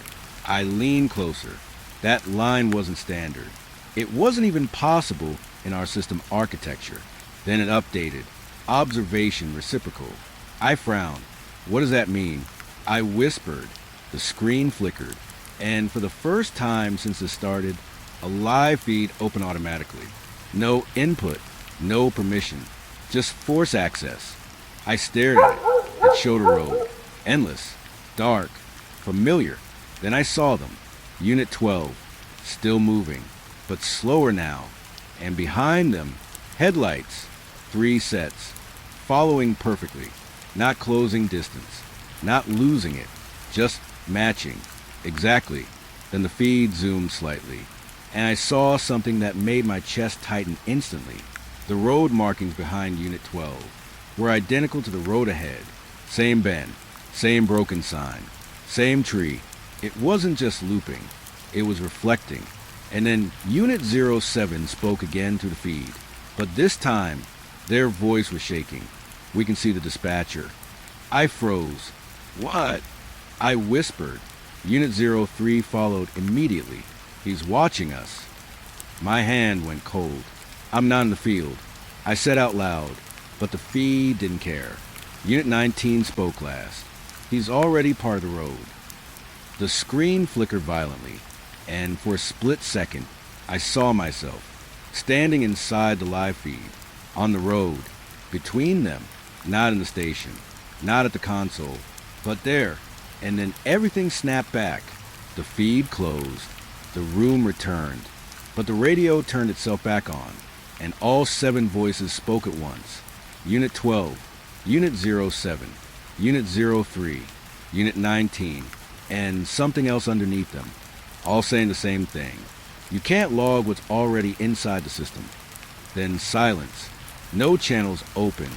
I leaned closer. That line wasn't standard. It wasn't even possible in our system architecture. Then it updated. Observation reciprocal. I frowned. What does that mean? I whispered. The screen flickered. And for the first time since it started, a live feed opened automatically. No input. No permission. Just force access. I stared at it. It showed a road. Endless. Dark. Familiar. Then I saw them. Unit 12. Still moving. But slower now. And behind them, headlights. 3 sets. Following perfectly. Not closing distance. Not losing it. Just matching. Exactly. Then the feed zoomed slightly. And I saw something that made my chest tighten instantly. The road markings behind Unit 12 were identical to the road ahead. Same bend. Same broken sign. Same tree. It wasn't just looping. It was reflecting. And then Unit 07 spoke again to the feed. But this time, their voice was shaking. We can see the dispatcher. I froze. What? I whispered. Unit 03 followed immediately. He's watching us. My hand went cold. I'm not in the field. I said out loud, but the feed didn't care. Unit 19 spoke last. He's already part of the road. The screen flickered violently, and for a split second, I saw myself standing inside the live feed, on the road, between them, not in the station, not at the console, but there. And then everything snapped back. The feed closed. The room returned. But the radio turned itself back on, and all 7 voices spoke at once. Unit 12, Unit 07, Unit 03, Unit 19, and something else underneath them, all saying the same thing. You can't log what's already inside the system. Then silence. No channels open.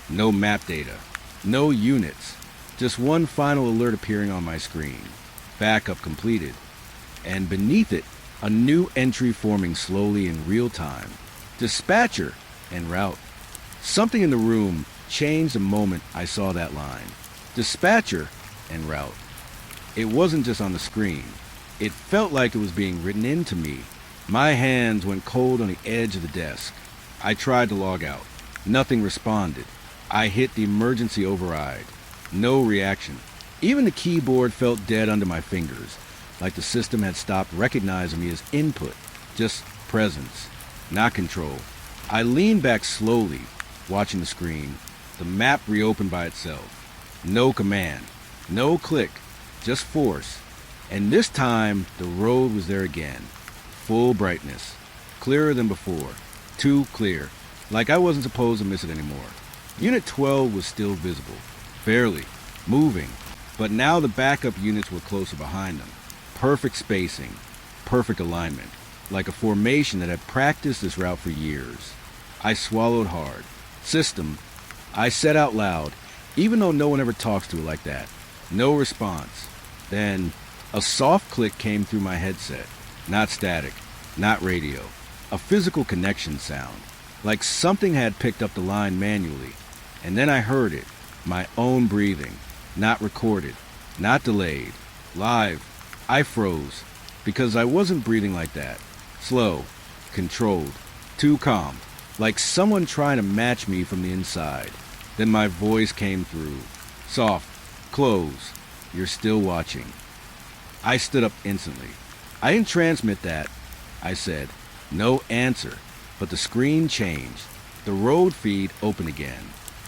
No map data. No units. Just one final alert appearing on my screen. Backup completed. And beneath it, a new entry forming slowly in real time. Dispatcher en route. Something in the room changed the moment I saw that line. Dispatcher en route. It wasn't just on the screen. It felt like it was being written into me. My hands went cold on the edge of the desk. I tried to log out. Nothing responded. I hit the emergency override. No reaction. Even the keyboard felt dead under my fingers, like the system had stopped recognizing me as input, just presence, not control. I leaned back slowly, watching the screen. The map reopened by itself. No command, no click, just force. And this time, the road was there again. Full brightness. Clearer than before. Too clear. Like I wasn't supposed to miss it anymore. Unit 12 was still visible. Barely. Moving. But now the backup units were closer behind them. Perfect spacing. Perfect alignment. Like a formation that had practiced this route for years. I swallowed hard. System. I said out loud, even though no one ever talks to it like that. No response. Then a soft click came through my headset. Not static. Not radio. A physical connection sound. Like something had picked up the line manually. And then I heard it. My own breathing. Not recorded. Not delayed. Live. I froze. Because I wasn't breathing like that. Slow. Controlled. Too calm. Like someone trying to match me from the inside. Then my voice came through. Soft. Close. You're still watching. I stood up instantly. I didn't transmit that. I said. No answer. But the screen changed. The road feed opened again.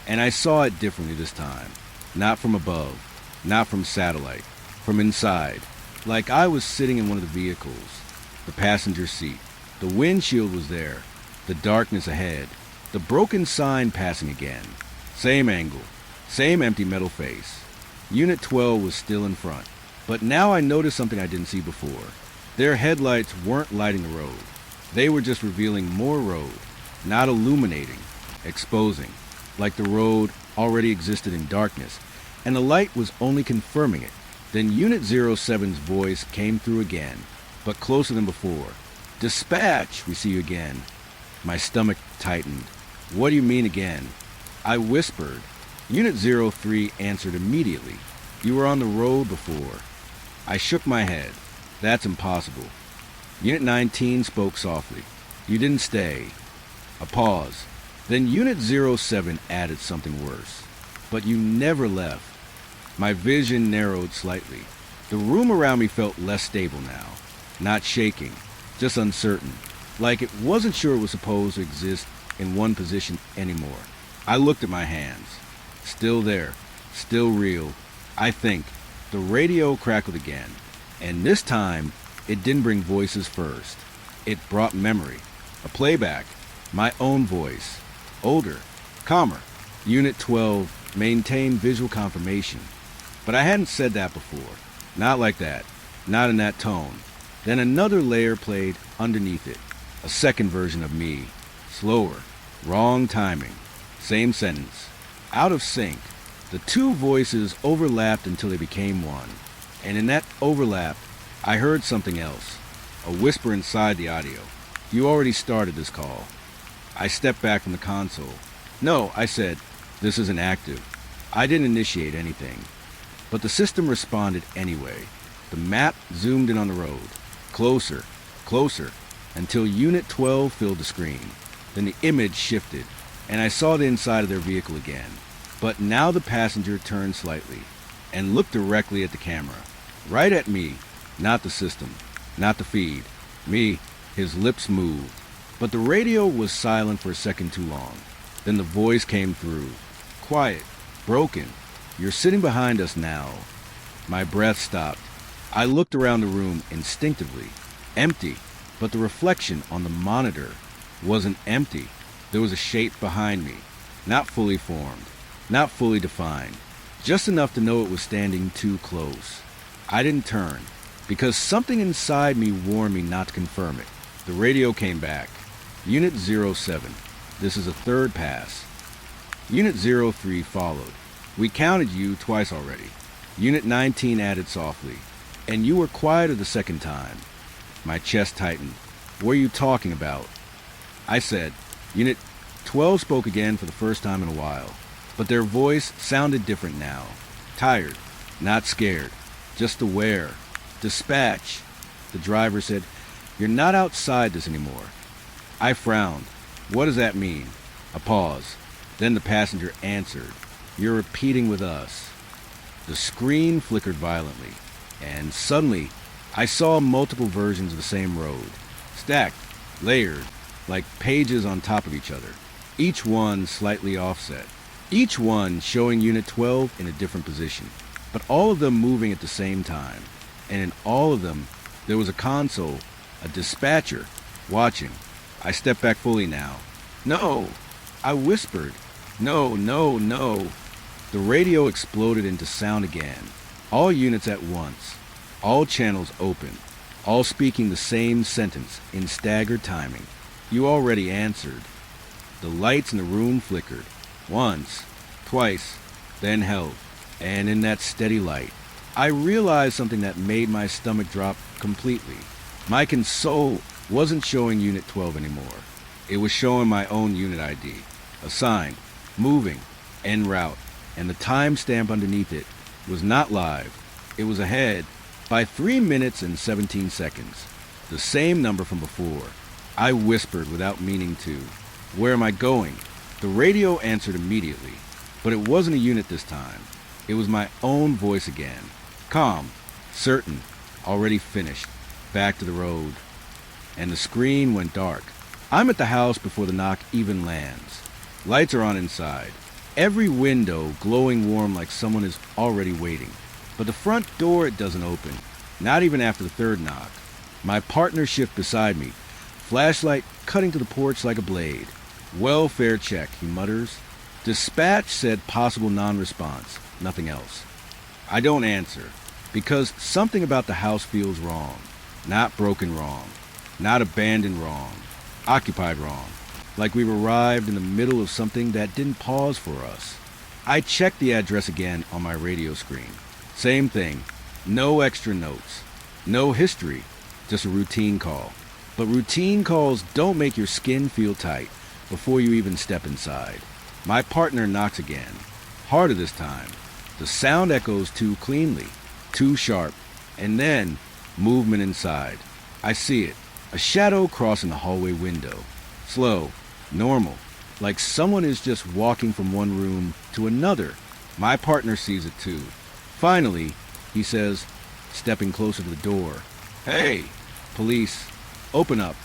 And I saw it differently this time. Not from above. Not from satellite. From inside. Like I was sitting in one of the vehicles. The passenger seat. The windshield was there. The darkness ahead. The broken sign passing again. Same angle. Same empty metal face. Unit 12 was still in front. But now I noticed something I didn't see before. Their headlights weren't lighting the road. They were just revealing more road. Not illuminating. Exposing. Like the road already existed in darkness. And the light was only confirming it. Then Unit 07's voice came through again. But closer than before. Dispatch, we see you again. My stomach tightened. What do you mean again? I whispered. Unit 03 answered immediately. You were on the road before. I shook my head. That's impossible. Unit 19 spoke softly. You didn't stay. A pause. Then Unit 07 added something worse. But you never left. My vision narrowed slightly. The room around me felt less stable now. Not shaking. Just uncertain. Like it wasn't sure it was supposed to exist in one position anymore. I looked at my hands. Still there. Still real. I think. The radio crackled again. And this time, it didn't bring voices first. It brought memory. A playback. My own voice. Older. Calmer. Unit 12 maintained visual confirmation. But I hadn't said that before. Not like that. Not in that tone. Then another layer played underneath it. A second version of me. Slower. Wrong timing. Same sentence. Out of sync. The two voices overlapped until they became one. And in that overlap, I heard something else. A whisper inside the audio. You already started this call. I stepped back from the console. No, I said, this isn't active. I didn't initiate anything. But the system responded anyway. The map zoomed in on the road. Closer, closer, until Unit 12 filled the screen. Then the image shifted, and I saw the inside of their vehicle again. But now the passenger turned slightly and looked directly at the camera. Right at me, not the system, not the feed. Me. His lips moved. But the radio was silent for a second too long. Then the voice came through. Quiet, broken. You're sitting behind us now. My breath stopped. I looked around the room instinctively. Empty. But the reflection on the monitor wasn't empty. There was a shape behind me. Not fully formed. Not fully defined. Just enough to know it was standing too close. I didn't turn, because something inside me warned me not to confirm it. The radio came back. Unit 07. This is a third pass. Unit 03 followed. We counted you twice already. Unit 19 added softly. And you were quieter the second time. My chest tightened. What are you talking about? I said. Unit 12 spoke again for the first time in a while. But their voice sounded different now. Tired. Not scared. Just aware. Dispatch. The driver said, "You're not outside this anymore." I frowned. What does that mean? A pause. Then the passenger answered, "You're repeating with us." The screen flickered violently, and suddenly I saw multiple versions of the same road, stacked, layered, like pages on top of each other, each one slightly offset, each one showing Unit 12 in a different position, but all of them moving at the same time. And in all of them, there was a console, a dispatcher, watching. I stepped back fully now. "No!" I whispered. "No, no, no!" The radio exploded into sound again. All units at once. All channels open. All speaking the same sentence in staggered timing. "You already answered." The lights in the room flickered. Once, twice, then held. And in that steady light, I realized something that made my stomach drop completely. My console wasn't showing Unit 12 anymore. It was showing my own unit ID, assigned, moving, en route, and the timestamp underneath it was not live. It was ahead by 3 minutes and 17 seconds, the same number from before. I whispered without meaning to, "Where am I going?" The radio answered immediately, but it wasn't a unit this time. It was my own voice again. Calm, certain, already finished, back to the road. And the screen went dark. I'm at the house before the knock even lands. Lights are on inside. Every window glowing warm like someone is already waiting. But the front door, it doesn't open. Not even after the third knock. My partner shift beside me. Flashlight cutting to the porch like a blade. "Welfare check," he mutters. Dispatch said possible non-response. Nothing else. I don't answer. Because something about the house feels wrong. Not broken wrong. Not abandoned wrong. Occupied wrong. Like we've arrived in the middle of something that didn't pause for us. I checked the address again on my radio screen. Same thing. No extra notes. No history. Just a routine call. But routine calls don't make your skin feel tight before you even step inside. My partner knocks again. Harder this time. The sound echoes too cleanly. Too sharp. And then, movement inside. I see it. A shadow crossing the hallway window. Slow. Normal. Like someone is just walking from one room to another. My partner sees it too. Finally, he says, stepping closer to the door, "Hey!" Police. Open up.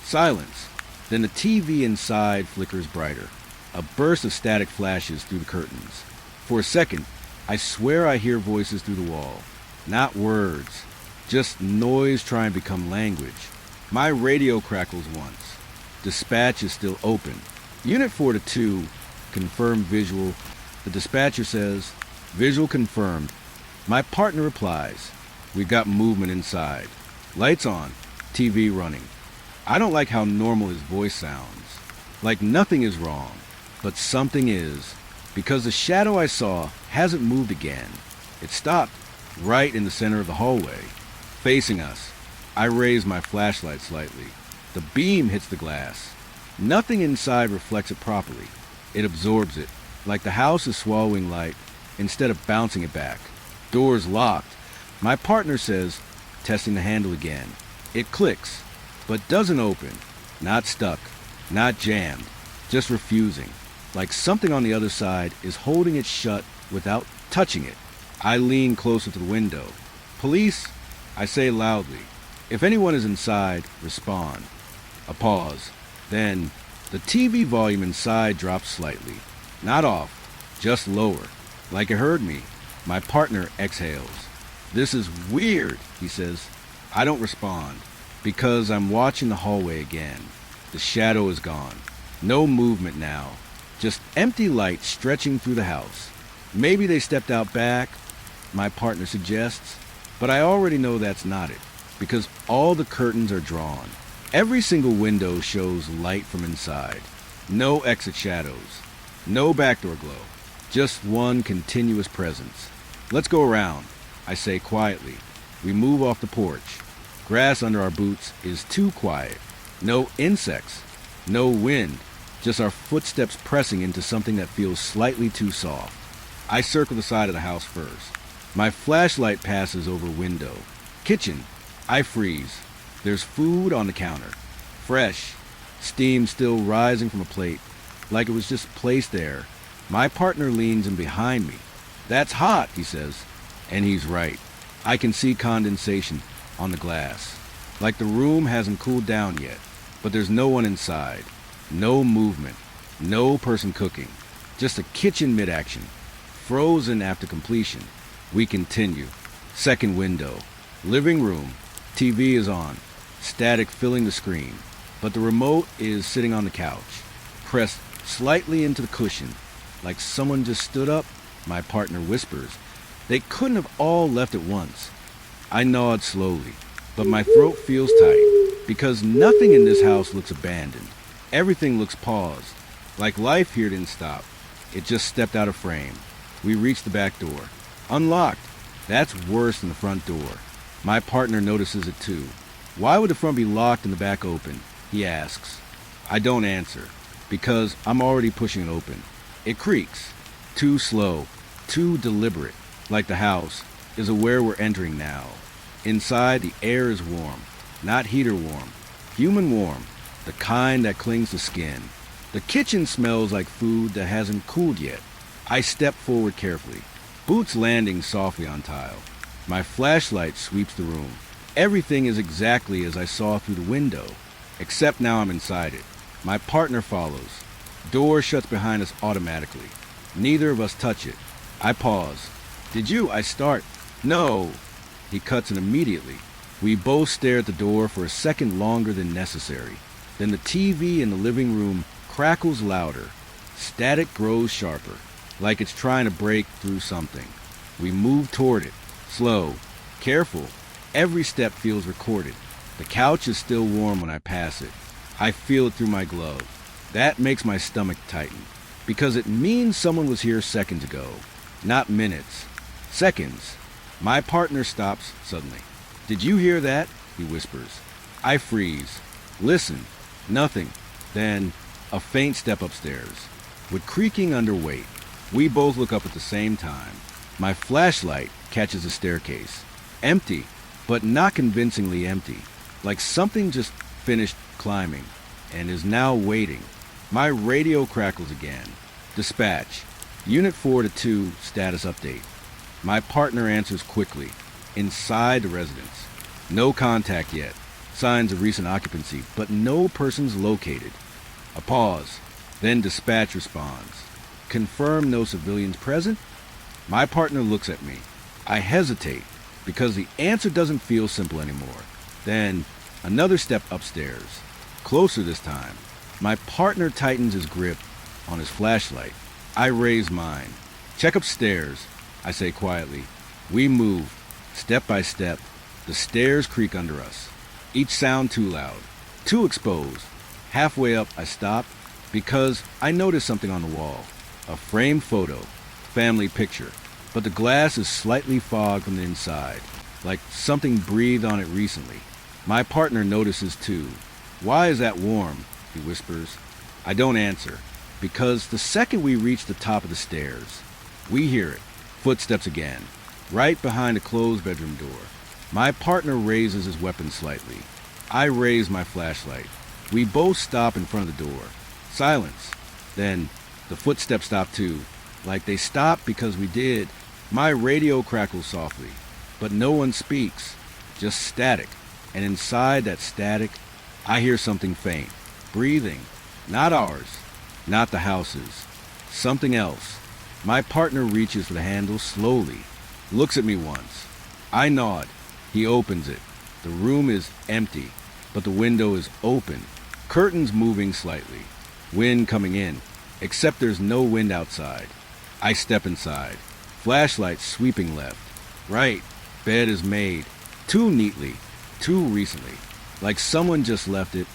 Silence. Then the TV inside flickers brighter. A burst of static flashes through the curtains. For a second, I swear I hear voices through the wall. Not words. Just noise trying to become language. My radio crackles once. Dispatch is still open. Unit 4-2, confirmed visual. The dispatcher says, "Visual confirmed." My partner replies, "We've got movement inside. Lights on, TV running." I don't like how normal his voice sounds. Like nothing is wrong, but something is. Because the shadow I saw hasn't moved again. It stopped right in the center of the hallway, facing us. I raise my flashlight slightly. The beam hits the glass. Nothing inside reflects it properly. It absorbs it, like the house is swallowing light instead of bouncing it back. Doors locked, My partner says, testing the handle again. It clicks, but doesn't open. Not stuck, not jammed, just refusing. Like something on the other side is holding it shut without touching it. I lean closer to the window. Police? I say loudly. If anyone is inside, respond. A pause. Then, the TV volume inside drops slightly. Not off, just lower. Like it heard me. My partner exhales. This is weird, he says. I don't respond, because I'm watching the hallway again. The shadow is gone. No movement now. Just empty light stretching through the house. Maybe they stepped out back, my partner suggests, but I already know that's not it, because all the curtains are drawn. Every single window shows light from inside. No exit shadows. No backdoor glow. Just one continuous presence. Let's go around, I say quietly. We move off the porch. Grass under our boots is too quiet. No insects. No wind. Just our footsteps pressing into something that feels slightly too soft. I circle the side of the house first. My flashlight passes over window. Kitchen. I freeze. There's food on the counter. Fresh. Steam still rising from a plate, like it was just placed there. My partner leans in behind me. That's hot, he says. And he's right. I can see condensation on the glass. Like the room hasn't cooled down yet. But there's no one inside. No movement. No person cooking. Just a kitchen mid-action. Frozen after completion. We continue. Second window. Living room. TV is on. Static filling the screen. But the remote is sitting on the couch. Pressed slightly into the cushion. Like someone just stood up, my partner whispers. They couldn't have all left at once. I nod slowly, but my throat feels tight, because nothing in this house looks abandoned. Everything looks paused, like life here didn't stop. It just stepped out of frame. We reach the back door. Unlocked. That's worse than the front door. My partner notices it too. Why would the front be locked and the back open? He asks. I don't answer, because I'm already pushing it open. It creaks. Too slow, too deliberate, like the house is aware we're entering now. Inside, the air is warm, not heater warm, human warm, the kind that clings to skin. The kitchen smells like food that hasn't cooled yet. I step forward carefully, boots landing softly on tile. My flashlight sweeps the room. Everything is exactly as I saw through the window, except now I'm inside it. My partner follows. Door shuts behind us automatically. Neither of us touch it. I pause. Did you? I start. No. He cuts in immediately. We both stare at the door for a second longer than necessary. Then the TV in the living room crackles louder. Static grows sharper, like it's trying to break through something. We move toward it. Slow. Careful. Every step feels recorded. The couch is still warm when I pass it. I feel it through my glove. That makes my stomach tighten, because it means someone was here seconds ago. Not minutes. Seconds. My partner stops suddenly. Did you hear that? He whispers. I freeze. Listen. Nothing. Then, a faint step upstairs. With creaking under weight, we both look up at the same time. My flashlight catches the staircase. Empty, but not convincingly empty. Like something just finished climbing and is now waiting. My radio crackles again. Dispatch. Unit 4 to 2, status update. My partner answers quickly. Inside the residence. No contact yet. Signs of recent occupancy, but no persons located. A pause. Then dispatch responds. Confirm no civilians present? My partner looks at me. I hesitate, because the answer doesn't feel simple anymore. Then, another step upstairs. Closer this time. My partner tightens his grip on his flashlight. I raise mine. Check upstairs, I say quietly. We move, step by step. The stairs creak under us. Each sound too loud, too exposed. Halfway up, I stop, because I notice something on the wall. A framed photo, family picture, but the glass is slightly fogged from the inside, like something breathed on it recently. My partner notices too. Why is that warm? He whispers. I don't answer, because the second we reach the top of the stairs, we hear it. Footsteps again. right behind a closed bedroom door. My partner raises his weapon slightly. I raise my flashlight. We both stop in front of the door. Silence. Then the footsteps stop too, like they stopped because we did. My radio crackles softly, but no one speaks, just static. And inside that static, I hear something faint, breathing. Not ours, not the house's. Something else. My partner reaches for the handle slowly, looks at me once. I nod. He opens it. The room is empty, but the window is open. Curtains moving slightly. Wind coming in, except there's no wind outside. I step inside. Flashlight sweeping left. Right. Bed is made. Too neatly. Too recently. Like someone just left it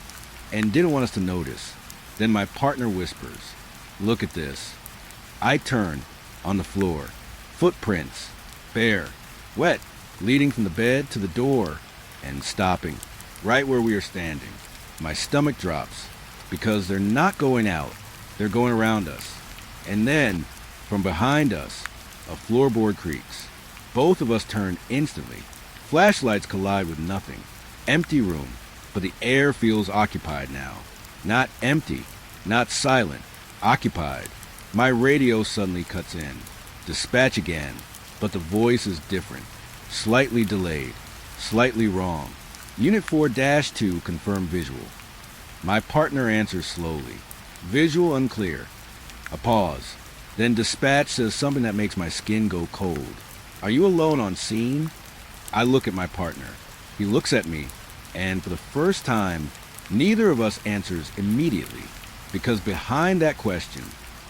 and didn't want us to notice. Then my partner whispers, "Look at this." I turn. On the floor. Footprints. Bare. Wet. Leading from the bed to the door. And stopping. Right where we are standing. My stomach drops. Because they're not going out. They're going around us. And then, from behind us, a floorboard creaks. Both of us turn instantly. Flashlights collide with nothing. Empty room. But the air feels occupied now. Not empty. Not silent. Occupied. My radio suddenly cuts in. Dispatch again. But the voice is different. Slightly delayed. Slightly wrong. Unit 4-2 confirmed visual. My partner answers slowly. Visual unclear. A pause. Then dispatch says something that makes my skin go cold. "Are you alone on scene?" I look at my partner. He looks at me, and for the first time, neither of us answers immediately, because behind that question,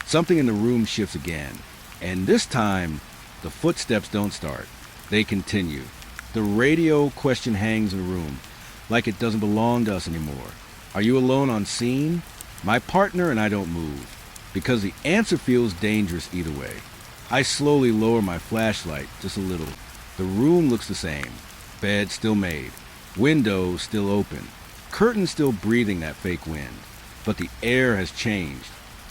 something in the room shifts again, and this time, the footsteps don't start. They continue. The radio question hangs in the room, like it doesn't belong to us anymore. "Are you alone on scene?" My partner and I don't move, because the answer feels dangerous either way. I slowly lower my flashlight just a little. The room looks the same. Bed still made. Window still open. Curtain still breathing that fake wind. But the air has changed.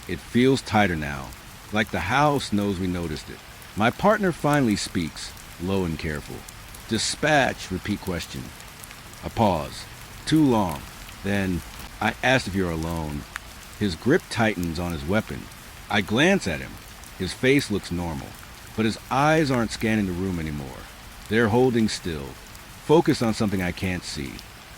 It feels tighter now, like the house knows we noticed it. My partner finally speaks, low and careful. "Dispatch," repeat question. A pause. Too long. Then, I asked if you're alone. His grip tightens on his weapon. I glance at him. His face looks normal, but his eyes aren't scanning the room anymore. They're holding still, focused on something I can't see.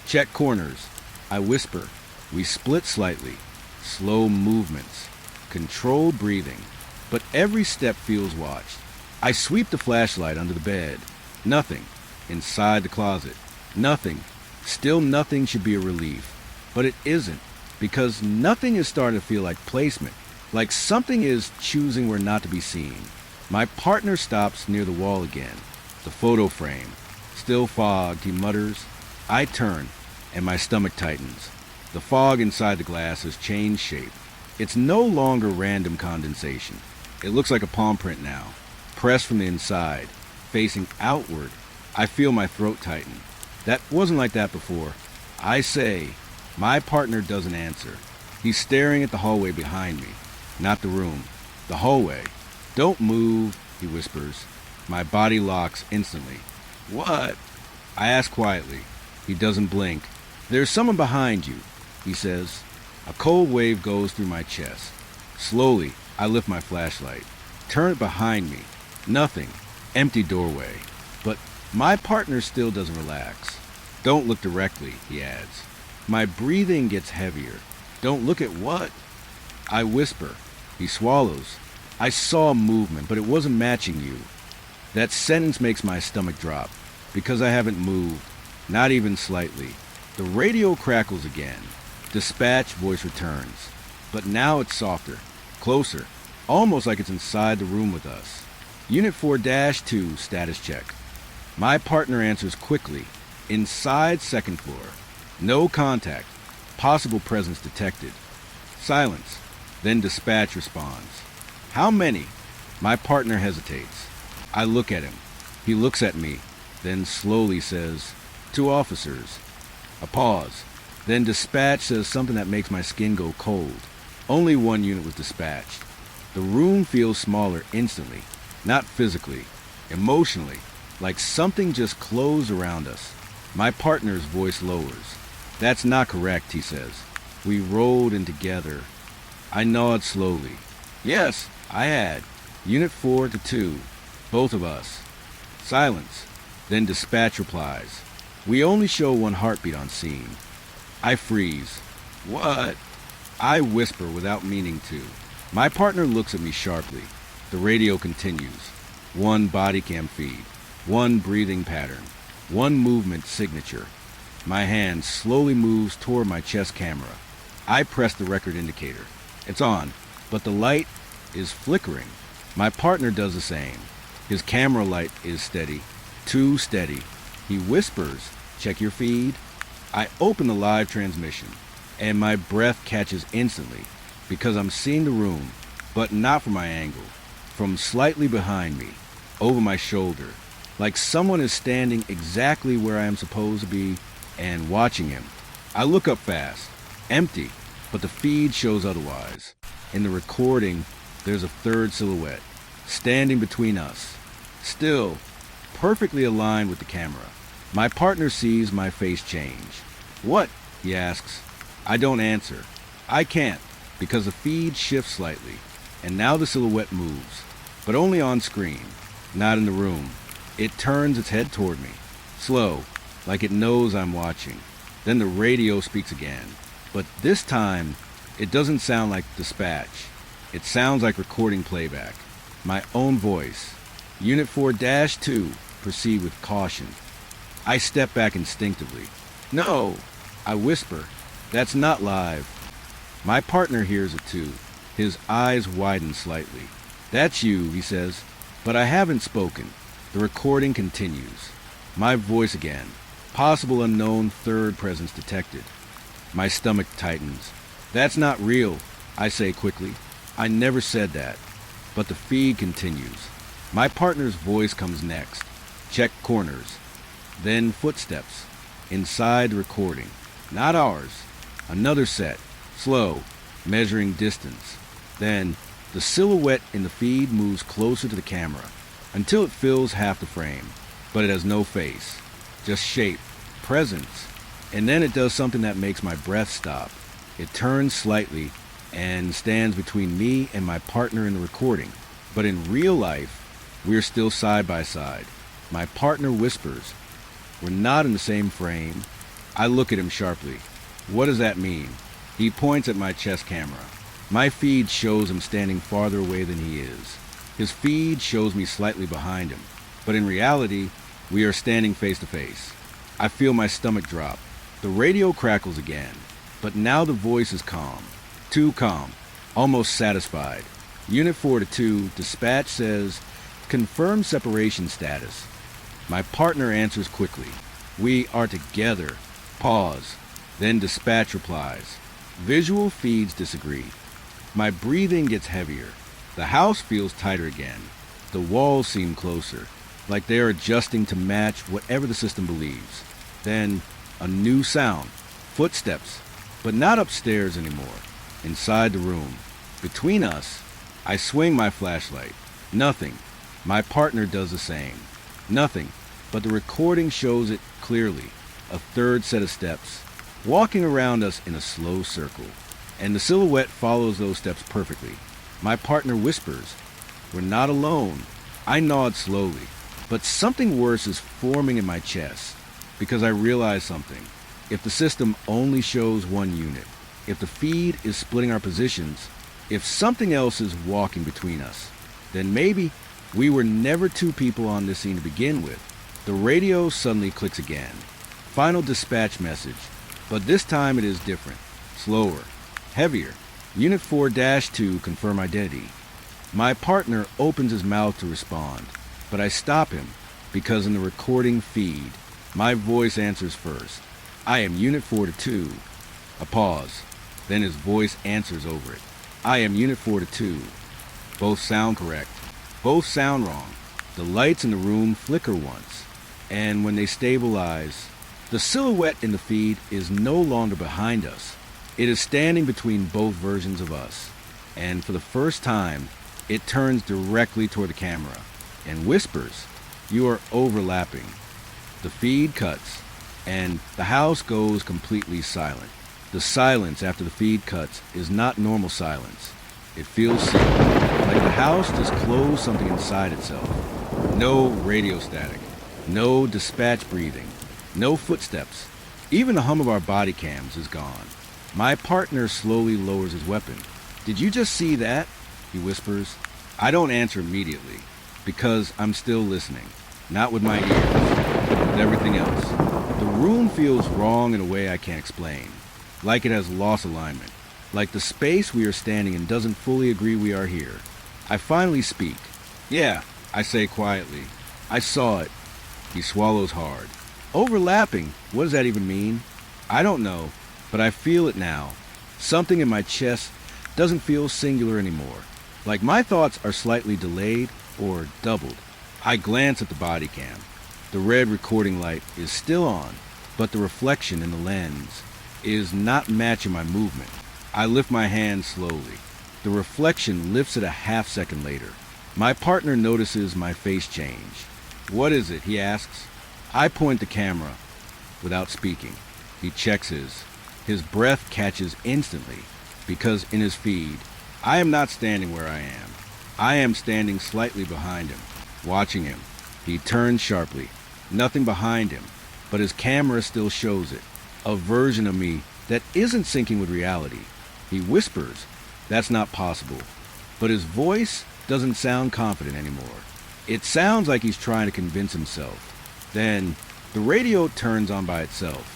Check corners. I whisper. We split slightly. Slow movements. Controlled breathing. But every step feels watched. I sweep the flashlight under the bed. Nothing. Inside the closet. Nothing. Still nothing should be a relief. But it isn't, because nothing is starting to feel like placement. Like something is choosing where not to be seen. My partner stops near the wall again. The photo frame. Still fogged, he mutters. I turn, and my stomach tightens. The fog inside the glass has changed shape. It's no longer random condensation. It looks like a palm print now, pressed from the inside, facing outward. I feel my throat tighten. That wasn't like that before. I say. My partner doesn't answer. He's staring at the hallway behind me, not the room. The hallway. "Don't move," he whispers. My body locks instantly. "What?" I ask quietly. He doesn't blink. "There's someone behind you," he says. A cold wave goes through my chest. Slowly, I lift my flashlight. Turn it behind me. Nothing. Empty doorway. But my partner still doesn't relax. "Don't look directly," he adds. My breathing gets heavier. "Don't look at what?" I whisper. He swallows. "I saw movement, but it wasn't matching you." That sentence makes my stomach drop, because I haven't moved, not even slightly. The radio crackles again. Dispatch voice returns. But now it's softer, closer, almost like it's inside the room with us. Unit 4-2 status check. My partner answers quickly. Inside second floor. No contact. Possible presence detected. Silence. Then dispatch responds. "How many?" My partner hesitates. I look at him. He looks at me, then slowly says, "2 officers." A pause. Then dispatch says something that makes my skin go cold. Only 1 unit was dispatched. The room feels smaller instantly. Not physically. Emotionally. like something just closed around us. My partner's voice lowers. That's not correct, he says. We rolled in together. I nod slowly. Yes, I had. Unit 4 to 2. Both of us. Silence. Then dispatch replies. We only show one heartbeat on scene. I freeze. What? I whisper without meaning to. My partner looks at me sharply. The radio continues. One body cam feed. One breathing pattern. One movement signature. My hand slowly moves toward my chest camera. I press the record indicator. It's on, but the light is flickering. My partner does the same. His camera light is steady. Too steady. He whispers, check your feed. I open the live transmission, and my breath catches instantly because I'm seeing the room, but not from my angle, from slightly behind me, over my shoulder, like someone is standing exactly where I am supposed to be and watching him. I look up fast. Empty, but the feed shows otherwise. In the recording, there's a third silhouette, standing between us. Still, perfectly aligned with the camera. My partner sees my face change. What? He asks. I don't answer. I can't, because the feed shifts slightly, and now the silhouette moves, but only on screen, not in the room. It turns its head toward me, slow, like it knows I'm watching. Then the radio speaks again, but this time, it doesn't sound like dispatch. It sounds like recording playback. My own voice. Unit 4-2, proceed with caution. I step back instinctively. No, I whisper. That's not live. My partner hears it too. His eyes widen slightly. That's you, he says, but I haven't spoken. The recording continues. My voice again. Possible unknown third presence detected. My stomach tightens. That's not real, I say quickly. I never said that. But the feed continues. My partner's voice comes next. Check corners. Then footsteps. Inside the recording. Not ours. Another set. Slow. Measuring distance. Then, the silhouette in the feed moves closer to the camera until it fills half the frame. But it has no face. Just shape. Presence. And then it does something that makes my breath stop. It turns slightly and stands between me and my partner in the recording. But in real life, we're still side by side. My partner whispers, we're not in the same frame. I look at him sharply. What does that mean? He points at my chest camera. My feed shows him standing farther away than he is. His feed shows me slightly behind him. But in reality, we are standing face to face. I feel my stomach drop. The radio crackles again, but now the voice is calm. Too calm, almost satisfied. Unit 4-2, dispatch says, confirm separation status. My partner answers quickly. We are together. Pause. Then dispatch replies. Visual feeds disagree. My breathing gets heavier. The house feels tighter again. The walls seem closer, like they are adjusting to match whatever the system believes. Then, a new sound. Footsteps, but not upstairs anymore. Inside the room. Between us, I swing my flashlight. Nothing. My partner does the same. Nothing, but the recording shows it clearly. A third set of steps, walking around us in a slow circle. And the silhouette follows those steps perfectly. My partner whispers, we're not alone. I nod slowly, but something worse is forming in my chest, because I realize something. If the system only shows one unit, if the feed is splitting our positions, if something else is walking between us, then maybe we were never two people on this scene to begin with. The radio suddenly clicks again. Final dispatch message, but this time it is different, slower, heavier. Unit 4-2, confirm identity. My partner opens his mouth to respond, but I stop him because in the recording feed, my voice answers first. I am Unit 4-2. A pause. Then his voice answers over it. I am Unit 4-2. Both sound correct. Both sound wrong. The lights in the room flicker once, and when they stabilize, the silhouette in the feed is no longer behind us. It is standing between both versions of us, and for the first time, it turns directly toward the camera and whispers, You are overlapping. The feed cuts, and the house goes completely silent. The silence after the feed cuts is not normal silence. It feels sealed, like the house just closed something inside itself. No radio static, no dispatch breathing, no footsteps. Even the hum of our body cams is gone. My partner slowly lowers his weapon. "Did you just see that?" he whispers. I don't answer immediately, because I'm still listening. Not with my ears, but with everything else. The room feels wrong in a way I can't explain. Like it has lost alignment. Like the space we are standing in doesn't fully agree we are here. I finally speak. "Yeah," I say quietly. "I saw it." He swallows hard. "Overlapping? What does that even mean?" I don't know, but I feel it now. Something in my chest doesn't feel singular anymore. Like my thoughts are slightly delayed or doubled. I glance at the body cam. The red recording light is still on, but the reflection in the lens is not matching my movement. I lift my hand slowly. The reflection lifts it a half second later. My partner notices my face change. "What is it?" he asks. I point the camera without speaking. He checks his. His breath catches instantly, because in his feed, I am not standing where I am. I am standing slightly behind him, watching him. He turns sharply. Nothing behind him, but his camera still shows it. A version of me that isn't syncing with reality. He whispers, "That's not possible." But his voice doesn't sound confident anymore. It sounds like he's trying to convince himself. Then, the radio turns on by itself.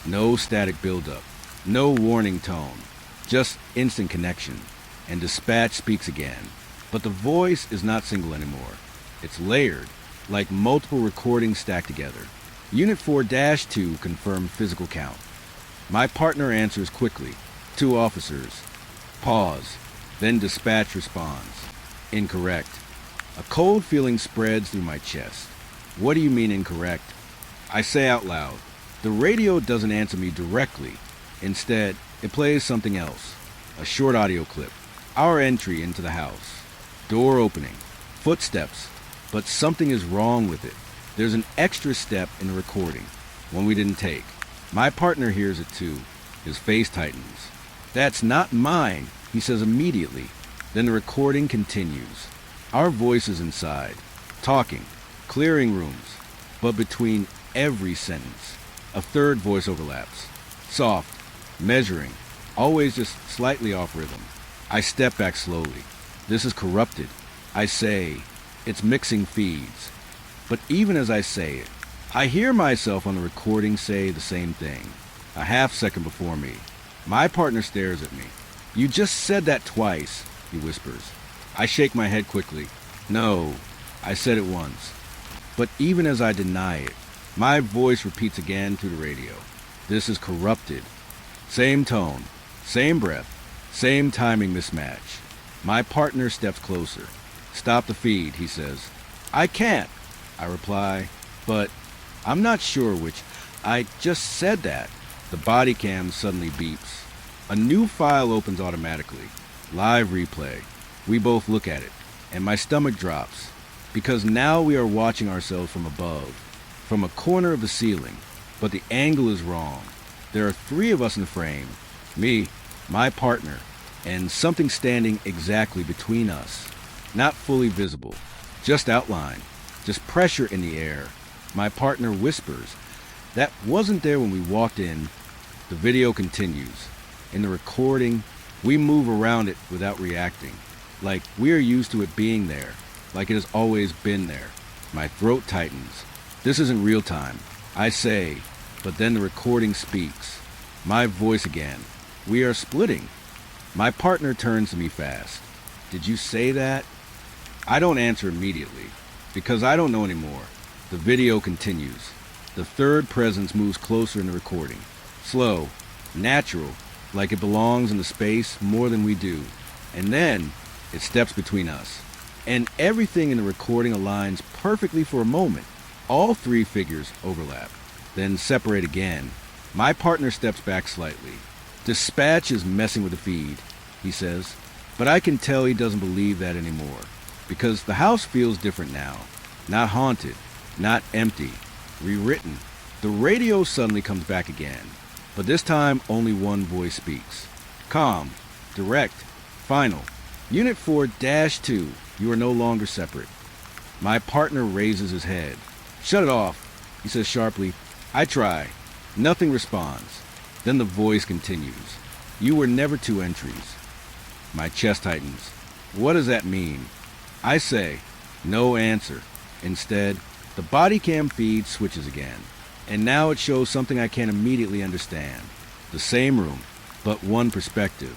No static buildup. No warning tone. Just instant connection. And dispatch speaks again. But the voice is not single anymore. It's layered, like multiple recordings stacked together. Unit 4-2 confirmed physical count. My partner answers quickly. 2 officers. Pause. Then dispatch responds. Incorrect. A cold feeling spreads through my chest. "What do you mean incorrect?" I say out loud. The radio doesn't answer me directly. Instead, it plays something else. A short audio clip. Our entry into the house. Door opening. Footsteps. But something is wrong with it. There's an extra step in the recording. One we didn't take. My partner hears it too. His face tightens. "That's not mine," he says immediately. Then the recording continues. Our voices inside. Talking. Clearing rooms. But between every sentence, a third voice overlaps. Soft. Measuring. Always just slightly off rhythm. I step back slowly. This is corrupted. I say, it's mixing feeds. But even as I say it, I hear myself on the recording say the same thing. A half second before me. My partner stares at me. "You just said that twice," he whispers. I shake my head quickly. "No, I said it once." But even as I deny it, my voice repeats again through the radio. This is corrupted. Same tone, same breath, same timing mismatch. My partner steps closer. "Stop the feed," he says. "I can't," I reply, but I'm not sure which. I just said that. The body cam suddenly beeps. A new file opens automatically. Live replay. We both look at it, and my stomach drops, because now we are watching ourselves from above, from a corner of the ceiling, but the angle is wrong. There are 3 of us in the frame, me, my partner, and something standing exactly between us. Not fully visible, just outline, just pressure in the air. My partner whispers, "That wasn't there when we walked in." The video continues. In the recording, we move around it without reacting, like we are used to it being there, like it has always been there. My throat tightens. This isn't real time, I say, but then the recording speaks. My voice again. We are splitting. My partner turns to me fast. "Did you say that?" I don't answer immediately, because I don't know anymore. The video continues. The third presence moves closer in the recording. Slow, natural, like it belongs in the space more than we do. And then it steps between us. And everything in the recording aligns perfectly for a moment. All 3 figures overlap, then separate again. My partner steps back slightly. "Dispatch is messing with the feed," he says. But I can tell he doesn't believe that anymore, because the house feels different now. Not haunted, not empty, rewritten. The radio suddenly comes back again, but this time only one voice speaks. Calm, direct, final. Unit 4-2, you are no longer separate. My partner raises his head. Shut it off, he says sharply. I try. Nothing responds. Then the voice continues. You were never 2 entries. My chest tightens. What does that mean? I say, no answer. Instead, the body cam feed switches again, and now it shows something I can't immediately understand. The same room, but one perspective,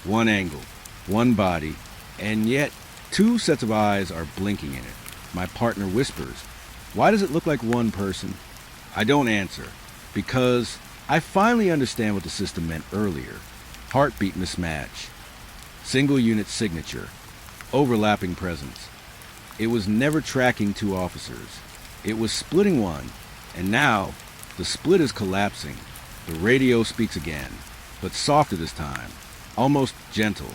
one angle, one body, and yet 2 sets of eyes are blinking in it. My partner whispers, why does it look like one person? I don't answer, because I finally understand what the system meant earlier. Heartbeat mismatch. Single unit signature. Overlapping presence. It was never tracking 2 officers. It was splitting one, and now the split is collapsing. The radio speaks again, but softer this time, almost gentle.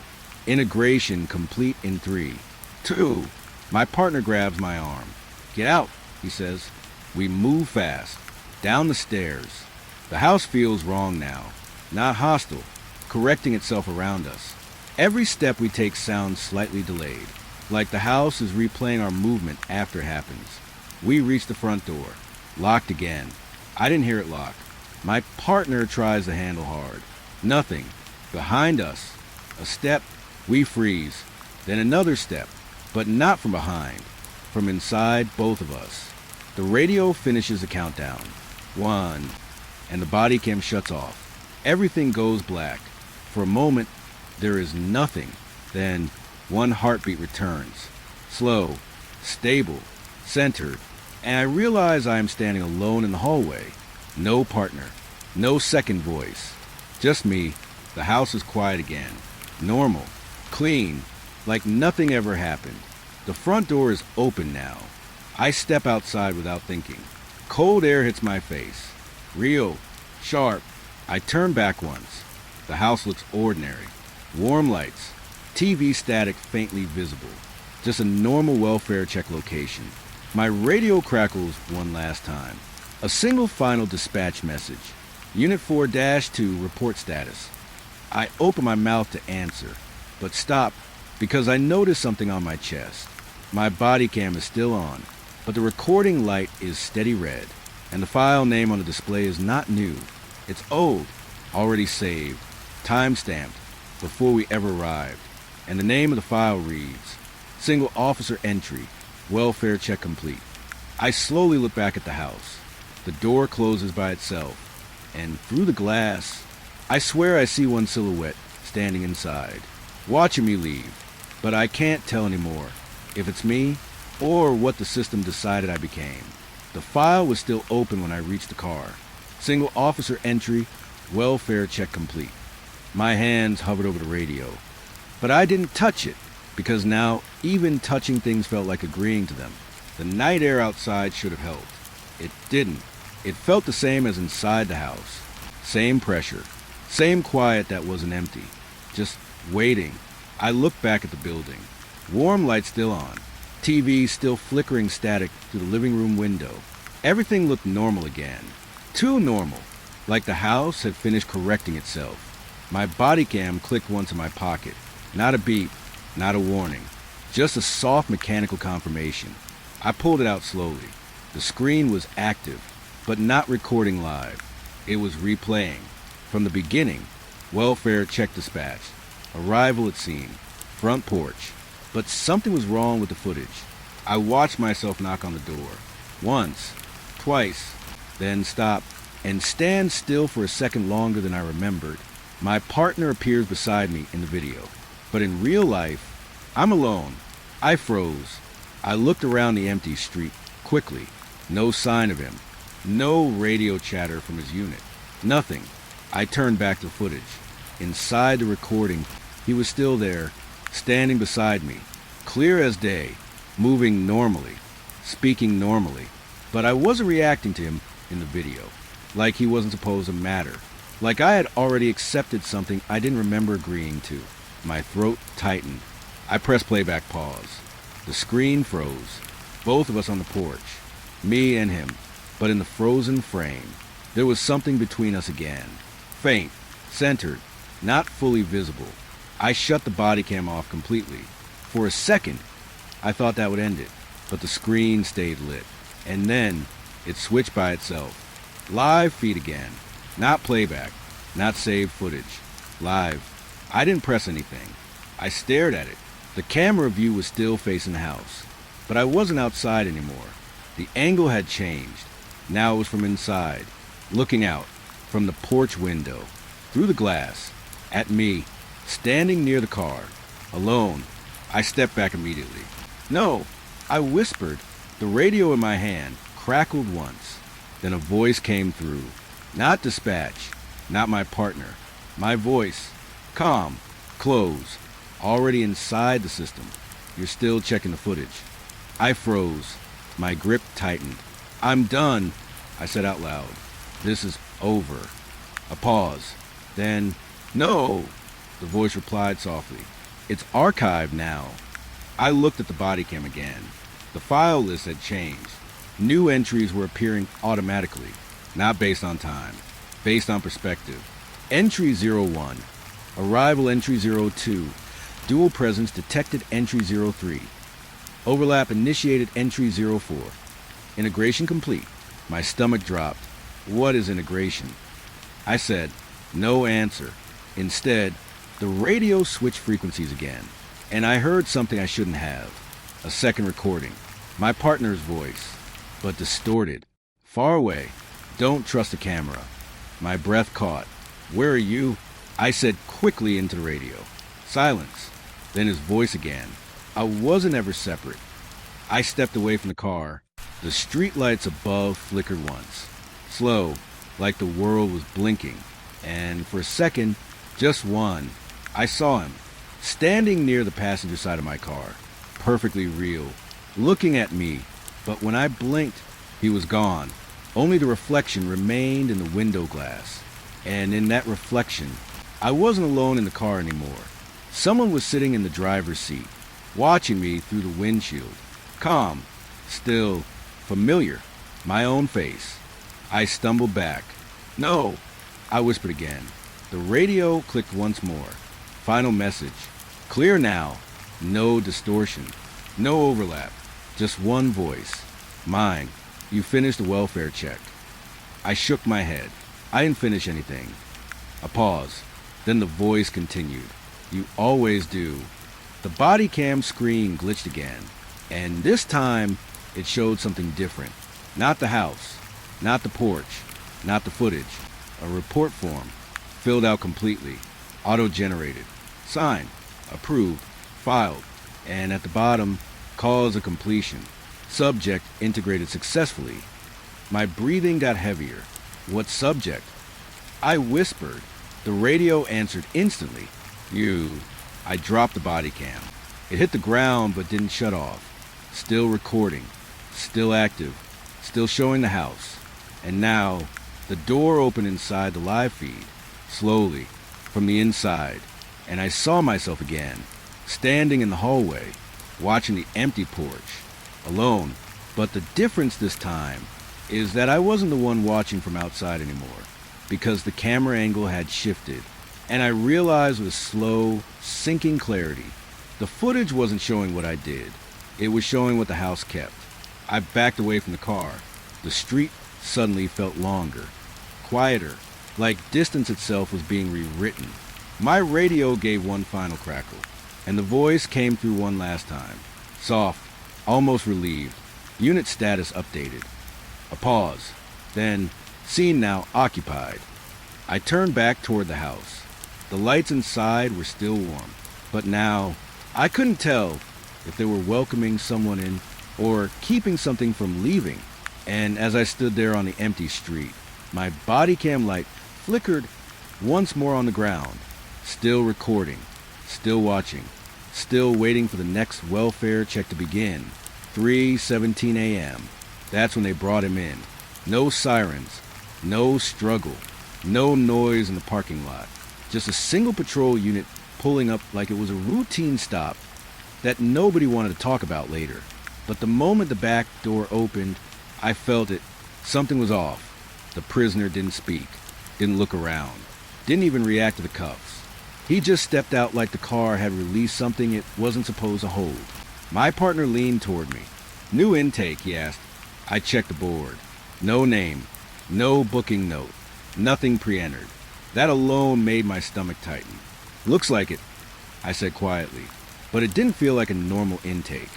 Integration complete in 3, 2. My partner grabs my arm. Get out, he says. We move fast, down the stairs. The house feels wrong now, not hostile, correcting itself around us. Every step we take sounds slightly delayed, like the house is replaying our movement after it happens. We reach the front door, locked again. I didn't hear it lock. My partner tries the handle hard. Nothing. Behind us, a step, we freeze. Then another step, but not from behind. From inside, both of us. The radio finishes the countdown. 1, and the body cam shuts off. Everything goes black. For a moment, there is nothing. Then, one heartbeat returns. Slow, stable, centered, and I realize I am standing alone in the hallway. No partner, no second voice. Just me. The house is quiet again. Normal, clean, like nothing ever happened. The front door is open now. I step outside without thinking. Cold air hits my face. Real, sharp. I turn back once. The house looks ordinary. Warm lights. TV static faintly visible. Just a normal welfare check location. My radio crackles one last time. A single final dispatch message. Unit 4-2 report status. I open my mouth to answer, but stop because I notice something on my chest. My body cam is still on, but the recording light is steady red, and the file name on the display is not new. It's old, already saved, time-stamped, before we ever arrived. And the name of the file reads, Single Officer Entry, Welfare Check Complete. I slowly look back at the house. The door closes by itself, and through the glass, I swear I see one silhouette standing inside, watching me leave, but I can't tell anymore if it's me or what the system decided I became. The file was still open when I reached the car. Single Officer Entry, Welfare Check Complete. My hands hovered over the radio, but I didn't touch it, because now even touching things felt like agreeing to them. The night air outside should have helped. It didn't. It felt the same as inside the house. Same pressure. Same quiet that wasn't empty. Just waiting. I looked back at the building. Warm light still on. TV still flickering static through the living room window. Everything looked normal again. Too normal. Like the house had finished correcting itself. My body cam clicked once in my pocket. Not a beep. Not a warning. Just a soft mechanical confirmation. I pulled it out slowly. The screen was active, but not recording live. It was replaying. From the beginning, welfare check dispatch, arrival at scene, front porch. But something was wrong with the footage. I watched myself knock on the door. Once, twice, then stop, and stand still for a second longer than I remembered. My partner appears beside me in the video. But in real life, I'm alone. I froze. I looked around the empty street quickly. No sign of him. No radio chatter from his unit. Nothing. I turned back the footage. Inside the recording, he was still there, standing beside me, clear as day, moving normally, speaking normally. But I wasn't reacting to him in the video, like he wasn't supposed to matter, like I had already accepted something I didn't remember agreeing to. My throat tightened. I pressed playback pause. The screen froze. Both of us on the porch. Me and him. But in the frozen frame, there was something between us again. Faint, centered, not fully visible. I shut the body cam off completely. For a second, I thought that would end it, but the screen stayed lit. And then, it switched by itself. Live feed again. Not playback, not saved footage. Live. I didn't press anything. I stared at it. The camera view was still facing the house, but I wasn't outside anymore. The angle had changed. Now it was from inside, looking out, from the porch window, through the glass, at me, standing near the car, alone. I stepped back immediately. No, I whispered. The radio in my hand crackled once. Then a voice came through. Not dispatch, not my partner. My voice, calm, close, already inside the system. You're still checking the footage. I froze. My grip tightened. I'm done, I said out loud. This is over. A pause. Then, no, the voice replied softly. It's archived now. I looked at the body cam again. The file list had changed. New entries were appearing automatically, not based on time, based on perspective. Entry 01, arrival entry 02, dual presence detected entry 03, overlap initiated entry 04. Integration complete. My stomach dropped. What is integration? I said, no answer. Instead, the radio switched frequencies again, and I heard something I shouldn't have. A second recording. My partner's voice, but distorted. Far away. Don't trust the camera. My breath caught. Where are you? I said quickly into the radio. Silence. Then his voice again. I wasn't ever separate. I stepped away from the car. The streetlights above flickered once. Slow, like the world was blinking. And for a second, just one, I saw him, standing near the passenger side of my car, perfectly real, looking at me. But when I blinked, he was gone. Only the reflection remained in the window glass. And in that reflection, I wasn't alone in the car anymore. Someone was sitting in the driver's seat, watching me through the windshield. Calm, still, familiar, my own face. I stumbled back. No, I whispered again. The radio clicked once more. Final message. Clear now. No distortion. No overlap. Just one voice. Mine. You finished the welfare check. I shook my head. I didn't finish anything. A pause. Then the voice continued. You always do. The body cam screen glitched again. And this time, it showed something different. Not the house. Not the porch. Not the footage. A report form. Filled out completely. Auto-generated. Signed. Approved. Filed. And at the bottom, cause of completion. Subject integrated successfully. My breathing got heavier. What subject? I whispered. The radio answered instantly. You. I dropped the body cam. It hit the ground but didn't shut off. Still recording. Still active. Still showing the house. And now, the door opened inside the live feed. Slowly. From the inside. And I saw myself again. Standing in the hallway. Watching the empty porch. Alone. But the difference this time is that I wasn't the one watching from outside anymore, because the camera angle had shifted, and I realized with slow, sinking clarity, the footage wasn't showing what I did. It was showing what the house kept. I backed away from the car. The street suddenly felt longer, quieter, like distance itself was being rewritten. My radio gave one final crackle, and the voice came through one last time. Soft, almost relieved. Unit status updated. A pause. Then, scene now occupied. I turned back toward the house. The lights inside were still warm, but now I couldn't tell if they were welcoming someone in or keeping something from leaving. And as I stood there on the empty street, my body cam light flickered once more on the ground. Still recording, still watching, still waiting for the next welfare check to begin. 3:17 a.m. That's when they brought him in. No sirens, no struggle, no noise in the parking lot. Just a single patrol unit pulling up like it was a routine stop that nobody wanted to talk about later. But the moment the back door opened, I felt it. Something was off. The prisoner didn't speak, didn't look around, didn't even react to the cuffs. He just stepped out like the car had released something it wasn't supposed to hold. My partner leaned toward me. "New intake," he asked. I checked the board. No name, no booking note, nothing pre-entered. That alone made my stomach tighten. "Looks like it," I said quietly, but it didn't feel like a normal intake.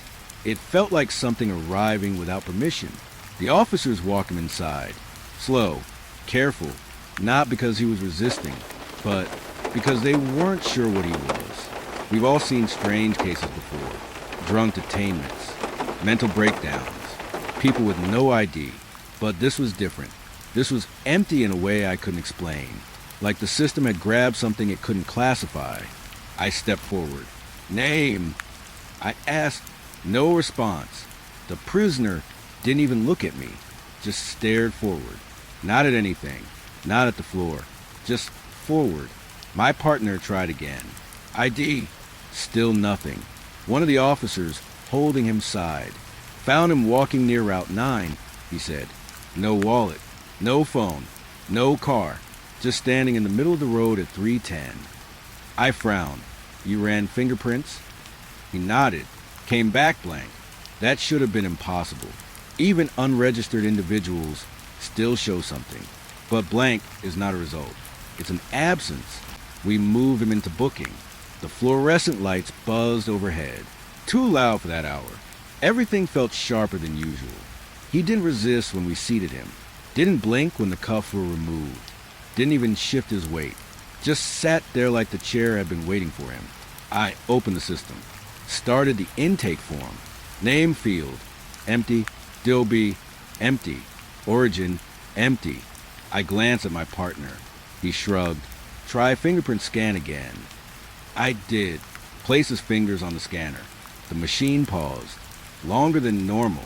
It felt like something arriving without permission. The officers walked him inside. Slow, careful, not because he was resisting, but because they weren't sure what he was. We've all seen strange cases before. Drunk detainments, mental breakdowns, people with no ID. But this was different. This was empty in a way I couldn't explain. Like the system had grabbed something it couldn't classify. I stepped forward. "Name?" I asked. No response. The prisoner didn't even look at me, just stared forward. Not at anything, not at the floor, just forward. My partner tried again. "ID." Still nothing. One of the officers, holding him side, found him walking near Route 9, he said. No wallet, no phone, no car, just standing in the middle of the road at 310. I frowned. "You ran fingerprints?" He nodded, came back blank. That should have been impossible. Even unregistered individuals still show something. But blank is not a result. It's an absence. We moved him into booking. The fluorescent lights buzzed overhead. Too loud for that hour. Everything felt sharper than usual. He didn't resist when we seated him. Didn't blink when the cuffs were removed. Didn't even shift his weight. Just sat there like the chair had been waiting for him. I opened the system. Started the intake form. Name field. Empty. Dilby. Empty. Origin. Empty. I glanced at my partner. He shrugged. "Try fingerprint scan again." I did. Placed his fingers on the scanner. The machine paused. Longer than normal.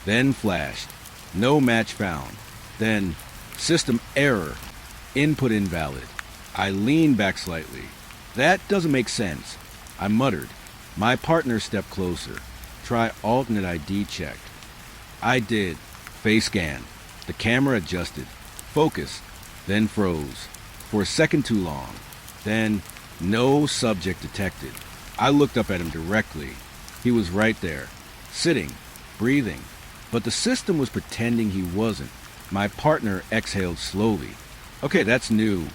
Then flashed. No match found. Then, system error. Input invalid. I leaned back slightly. "That doesn't make sense," I muttered. My partner stepped closer. "Try alternate ID checked." I did. Face scan. The camera adjusted. Focused. Then froze. For a second too long. Then, no subject detected. I looked up at him directly. He was right there. Sitting. Breathing. But the system was pretending he wasn't. My partner exhaled slowly. "Okay, that's new."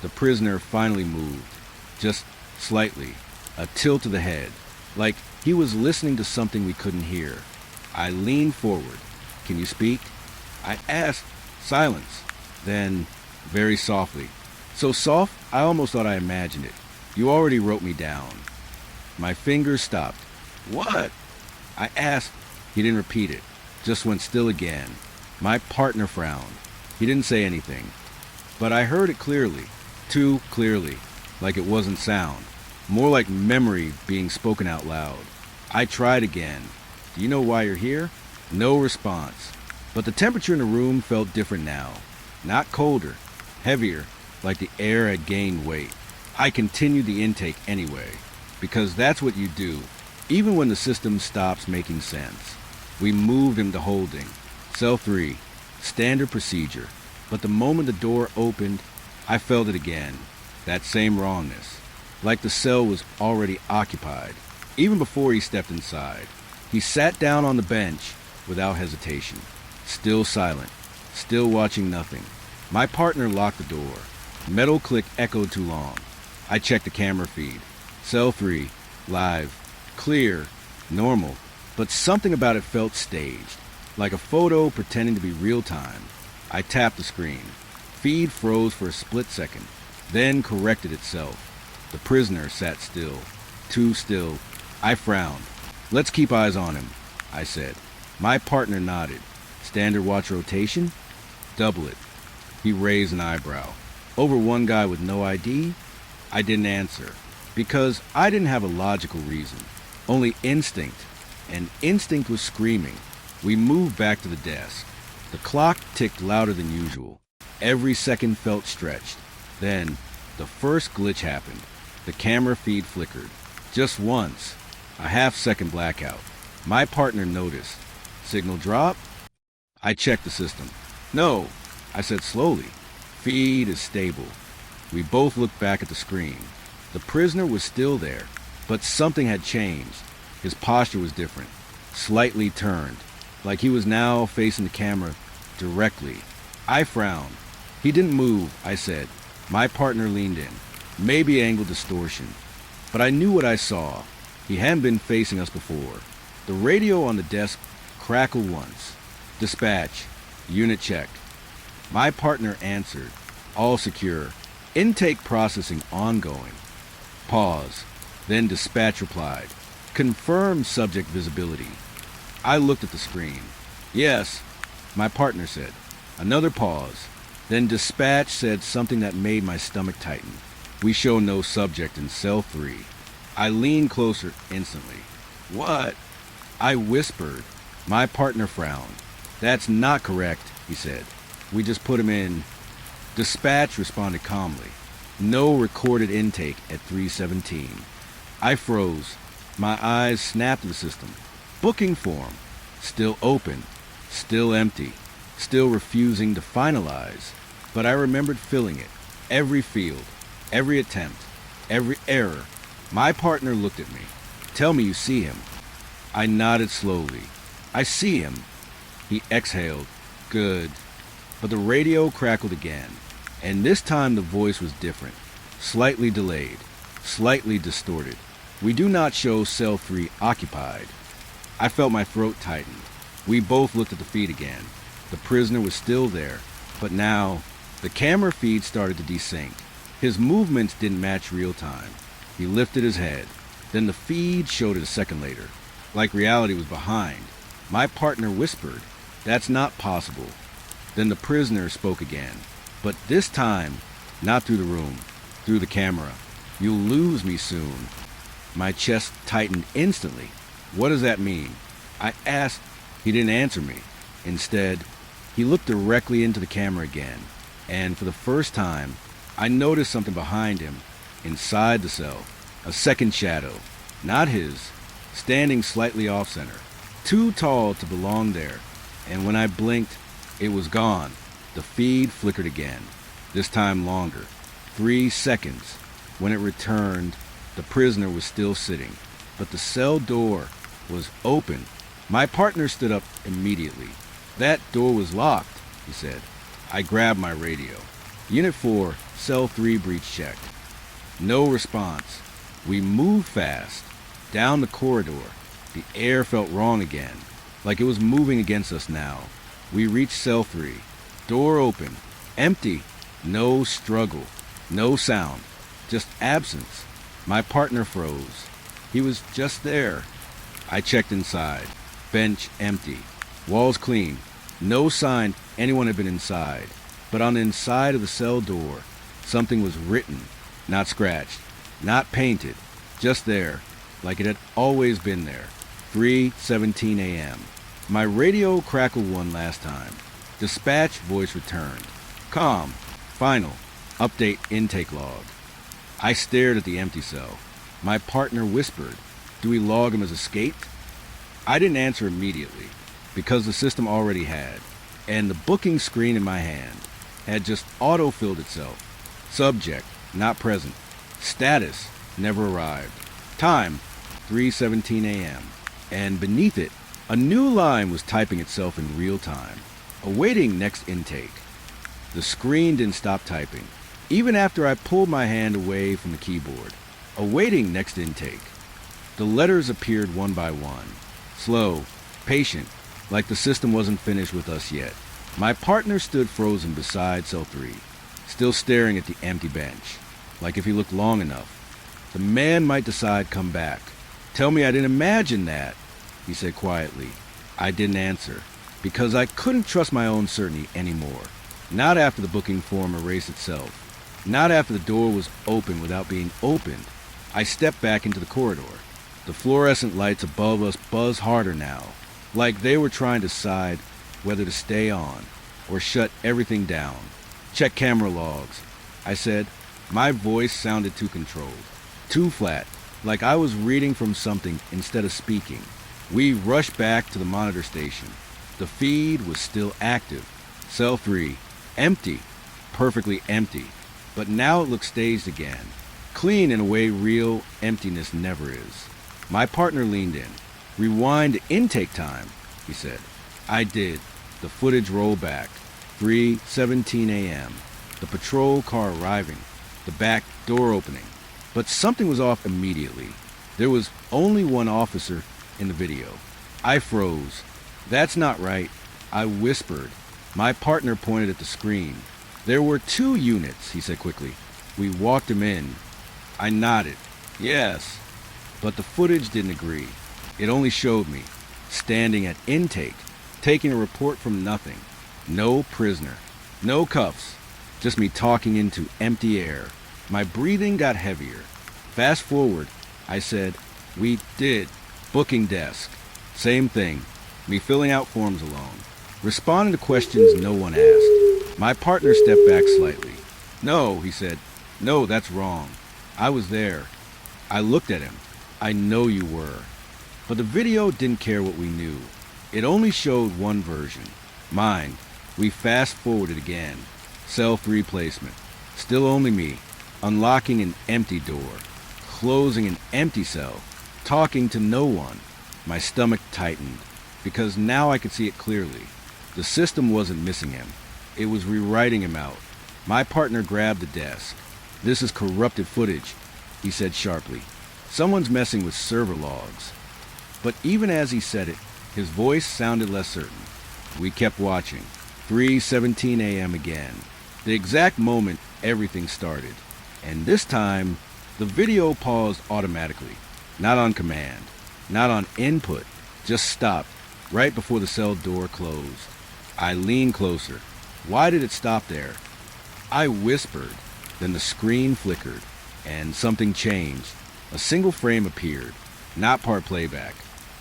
The prisoner finally moved. Just slightly. A tilt of the head. Like he was listening to something we couldn't hear. I leaned forward. "Can you speak?" I asked. Silence. Then, very softly. So soft, I almost thought I imagined it. "You already wrote me down." My fingers stopped. "What?" I asked. He didn't repeat it. Just went still again. My partner frowned. He didn't say anything. But I heard it clearly. Too clearly. Like it wasn't sound. More like memory being spoken out loud. I tried again. "Do you know why you're here?" No response. But the temperature in the room felt different now. Not colder. Heavier. Like the air had gained weight. I continued the intake anyway. Because that's what you do. Even when the system stops making sense. We moved him to holding. Cell 3. Standard procedure. But the moment the door opened, I felt it again. That same wrongness. Like the cell was already occupied. Even before he stepped inside. He sat down on the bench without hesitation. Still silent. Still watching nothing. My partner locked the door. Metal click echoed too long. I checked the camera feed. Cell 3. Live. Clear. Normal. But something about it felt staged. Like a photo pretending to be real time. I tapped the screen. Feed froze for a split second. Then corrected itself. The prisoner sat still. Too still. I frowned. "Let's keep eyes on him," I said. My partner nodded. "Standard watch rotation?" "Double it." He raised an eyebrow. "Over one guy with no ID?" I didn't answer. Because I didn't have a logical reason. Only instinct. And instinct was screaming. We moved back to the desk. The clock ticked louder than usual. Every second felt stretched. Then, the first glitch happened. The camera feed flickered. Just once. A half-second blackout. My partner noticed. "Signal drop?" I checked the system. No, I said slowly. Feed is stable. We both looked back at the screen. The prisoner was still there, but something had changed. His posture was different, slightly turned, like he was now facing the camera directly. I frowned. He didn't move, I said. My partner leaned in. Maybe angle distortion. But I knew what I saw. He hadn't been facing us before. The radio on the desk crackled once. Dispatch. Unit checked. My partner answered. All secure. Intake processing ongoing. Pause. Then dispatch replied. Confirm subject visibility. I looked at the screen. Yes, my partner said. Another pause. Then dispatch said something that made my stomach tighten. We show no subject in cell 3. I leaned closer instantly. What? I whispered. My partner frowned. That's not correct, he said. We just put him in. Dispatch responded calmly. No recorded intake at 3:17. I froze. My eyes snapped to the system. Booking form. Still open. Still empty. Still refusing to finalize. But I remembered filling it. Every field. Every attempt. Every error. My partner looked at me. Tell me you see him. I nodded slowly. I see him. He exhaled. Good. But the radio crackled again. And this time the voice was different. Slightly delayed. Slightly distorted. We do not show cell 3 occupied. I felt my throat tighten. We both looked at the feed again. The prisoner was still there, but now the camera feed started to desync. His movements didn't match real time. He lifted his head. Then the feed showed it a second later, like reality was behind. My partner whispered, "That's not possible." Then the prisoner spoke again, but this time, not through the room, through the camera. "You'll lose me soon." My chest tightened instantly. What does that mean? I asked. He didn't answer me. Instead, he looked directly into the camera again, and for the first time, I noticed something behind him, inside the cell. A second shadow, not his, standing slightly off-center, too tall to belong there, and when I blinked, it was gone. The feed flickered again, this time longer, 3 seconds. When it returned, the prisoner was still sitting, but the cell door was open. My partner stood up immediately. "That door was locked," he said. I grabbed my radio. "Unit 4, cell 3 breach checked." No response. We moved fast. Down the corridor. The air felt wrong again, like it was moving against us now. We reached cell 3. Door open. Empty. No struggle. No sound. Just absence. My partner froze. He was just there. I checked inside. Bench empty. Walls clean. No sign anyone had been inside. But on the inside of the cell door, something was written. Not scratched. Not painted. Just there. Like it had always been there. 3:17 a.m. My radio crackled one last time. Dispatch voice returned. Calm. Final. Update intake log. I stared at the empty cell. My partner whispered, "Do we log him as escaped?" I didn't answer immediately, because the system already had, and the booking screen in my hand had just auto-filled itself. Subject, not present. Status, never arrived. Time, 3:17 a.m. And beneath it, a new line was typing itself in real time, awaiting next intake. The screen didn't stop typing, even after I pulled my hand away from the keyboard, awaiting next intake. The letters appeared one by one, slow, patient, like the system wasn't finished with us yet. My partner stood frozen beside cell 3, still staring at the empty bench, like if he looked long enough, the man might decide come back. "Tell me I didn't imagine that," he said quietly. I didn't answer, because I couldn't trust my own certainty anymore. Not after the booking form erased itself. Not after the door was open without being opened. I stepped back into the corridor. The fluorescent lights above us buzzed harder now, like they were trying to decide whether to stay on or shut everything down. "Check camera logs," I said. My voice sounded too controlled, too flat, like I was reading from something instead of speaking. We rushed back to the monitor station. The feed was still active. Cell 3, empty, perfectly empty. But now it looked staged again, clean in a way real emptiness never is. My partner leaned in. "Rewind to intake time," he said. I did. The footage rolled back. 3:17 a.m. The patrol car arriving. The back door opening. But something was off immediately. There was only one officer in the video. I froze. "That's not right," I whispered. My partner pointed at the screen. "There were 2 units," he said quickly. "We walked him in." I nodded. "Yes." But the footage didn't agree. It only showed me, standing at intake, taking a report from nothing. No prisoner. No cuffs. Just me talking into empty air. My breathing got heavier. Fast forward, I said, "We did. Booking desk." Same thing. Me filling out forms alone. Responding to questions no one asked. My partner stepped back slightly. "No," he said. "No, that's wrong. I was there." I looked at him. "I know you were." But the video didn't care what we knew. It only showed one version. Mine. We fast forwarded again. Cell 3 placement. Still only me. Unlocking an empty door. Closing an empty cell. Talking to no one. My stomach tightened, because now I could see it clearly. The system wasn't missing him. It was rewriting him out. My partner grabbed the desk. "This is corrupted footage," he said sharply. "Someone's messing with server logs." But even as he said it, his voice sounded less certain. We kept watching. 3:17 a.m. again. The exact moment everything started. And this time, the video paused automatically. Not on command. Not on input. Just stopped, right before the cell door closed. I leaned closer. Why did it stop there? I whispered. Then the screen flickered, and something changed. A single frame appeared. Not part playback.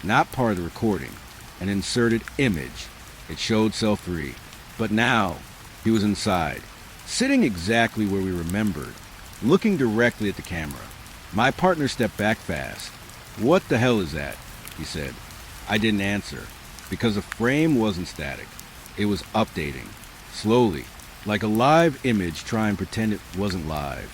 Not part of the recording. An inserted image. It showed Cell 3. But now, he was inside. Sitting exactly where we remembered. Looking directly at the camera. My partner stepped back fast. "What the hell is that?" he said. I didn't answer, because the frame wasn't static. It was updating. Slowly. Like a live image trying to pretend it wasn't live.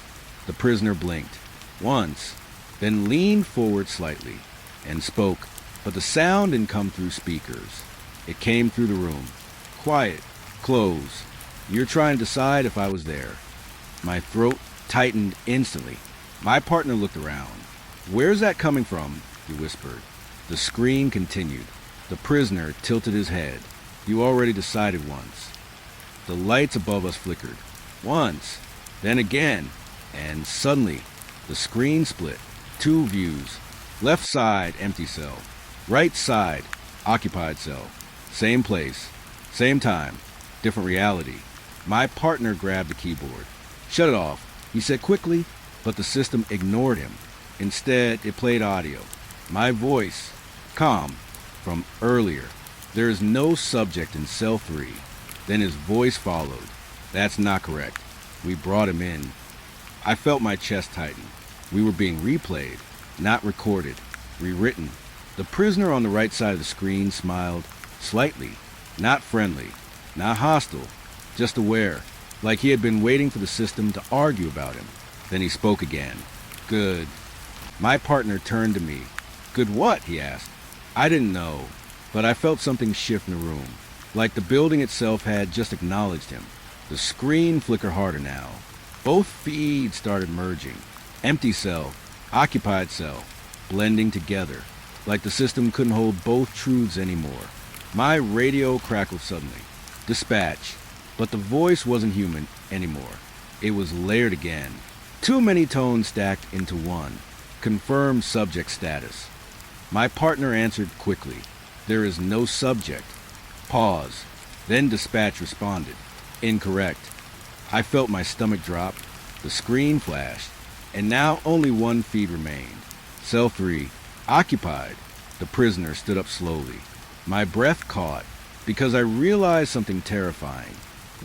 The prisoner blinked. Once. Then leaned forward slightly. And spoke. But the sound didn't come through speakers. It came through the room. "Quiet. Close. You're trying to decide if I was there." My throat tightened instantly. My partner looked around. "Where's that coming from?" he whispered. The screen continued. The prisoner tilted his head. "You already decided once." The lights above us flickered. Once. Then again. And suddenly, the screen split. 2 views. Left side, empty cell. Right side, occupied cell. Same place. Same time. Different reality. My partner grabbed the keyboard. "Shut it off," he said quickly, but the system ignored him. Instead, it played audio. My voice. Calm. From earlier. "There is no subject in Cell 3. Then his voice followed. "That's not correct. We brought him in." I felt my chest tighten. We were being replayed, not recorded, rewritten. The prisoner on the right side of the screen smiled, slightly, not friendly, not hostile, just aware, like he had been waiting for the system to argue about him. Then he spoke again. "Good." My partner turned to me. "Good what?" he asked. I didn't know, but I felt something shift in the room, like the building itself had just acknowledged him. The screen flickered harder now. Both feeds started merging. Empty cell, occupied cell, blending together, like the system couldn't hold both truths anymore. My radio crackled suddenly. "Dispatch." But the voice wasn't human anymore. It was layered again. Too many tones stacked into one. Confirmed subject status. My partner answered quickly. "There is no subject." Pause. Then dispatch responded. "Incorrect." I felt my stomach drop. The screen flashed. And now only one feed remained. Cell 3. Occupied. The prisoner stood up slowly. My breath caught, because I realized something terrifying.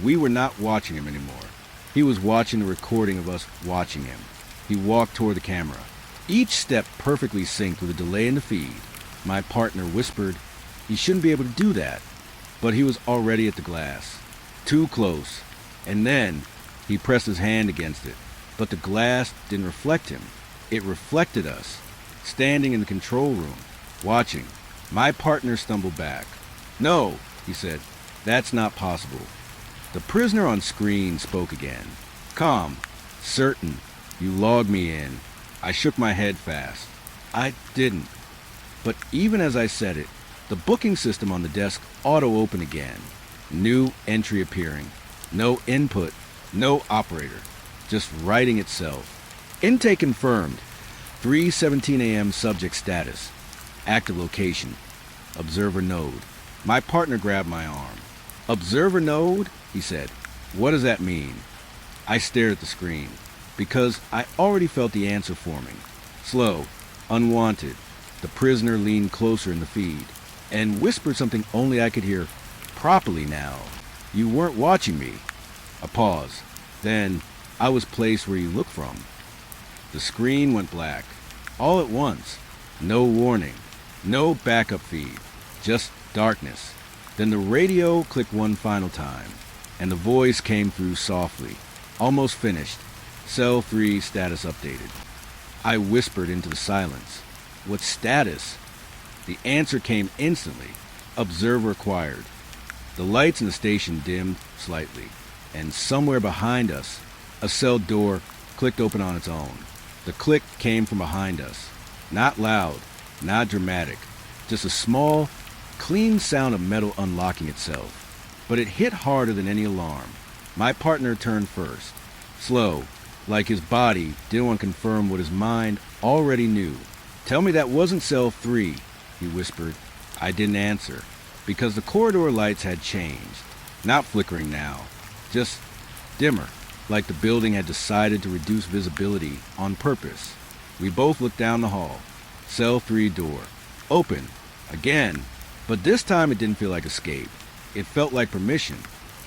We were not watching him anymore. He was watching the recording of us watching him. He walked toward the camera. Each step perfectly synced with a delay in the feed. My partner whispered, "He shouldn't be able to do that." but he was already at the glass. Too close. And then he pressed his hand against it. But the glass didn't reflect him. It reflected us, standing in the control room, watching. My partner stumbled back. "No," he said. "That's not possible." The prisoner on screen spoke again. "Calm. Certain. You logged me in." I shook my head fast. "I didn't." But even as I said it, the booking system on the desk auto-opened again. New entry appearing. No input. No operator. Just writing itself. Intake confirmed. 3:17 a.m. subject status. Active location. Observer node. My partner grabbed my arm. "Observer node?" he said. "What does that mean?" I stared at the screen, because I already felt the answer forming. Slow. Unwanted. The prisoner leaned closer in the feed, and whispered something only I could hear properly now. "You weren't watching me." A pause. Then I was placed where you look from. The screen went black. All at once. No warning. No backup feed. Just darkness. Then the radio clicked one final time, and the voice came through softly. "Almost finished. Cell 3 status updated." I whispered into the silence. "What status?" The answer came instantly. "Observer acquired." The lights in the station dimmed slightly, and somewhere behind us, a cell door clicked open on its own. The click came from behind us. Not loud, not dramatic, just a small, clean sound of metal unlocking itself. But it hit harder than any alarm. My partner turned first. Slow, like his body didn't want to confirm what his mind already knew. "Tell me that wasn't cell 3, he whispered. I didn't answer, because the corridor lights had changed. Not flickering now, just dimmer, like the building had decided to reduce visibility on purpose. We both looked down the hall. Cell 3 door. Open. Again. But this time it didn't feel like escape. It felt like permission.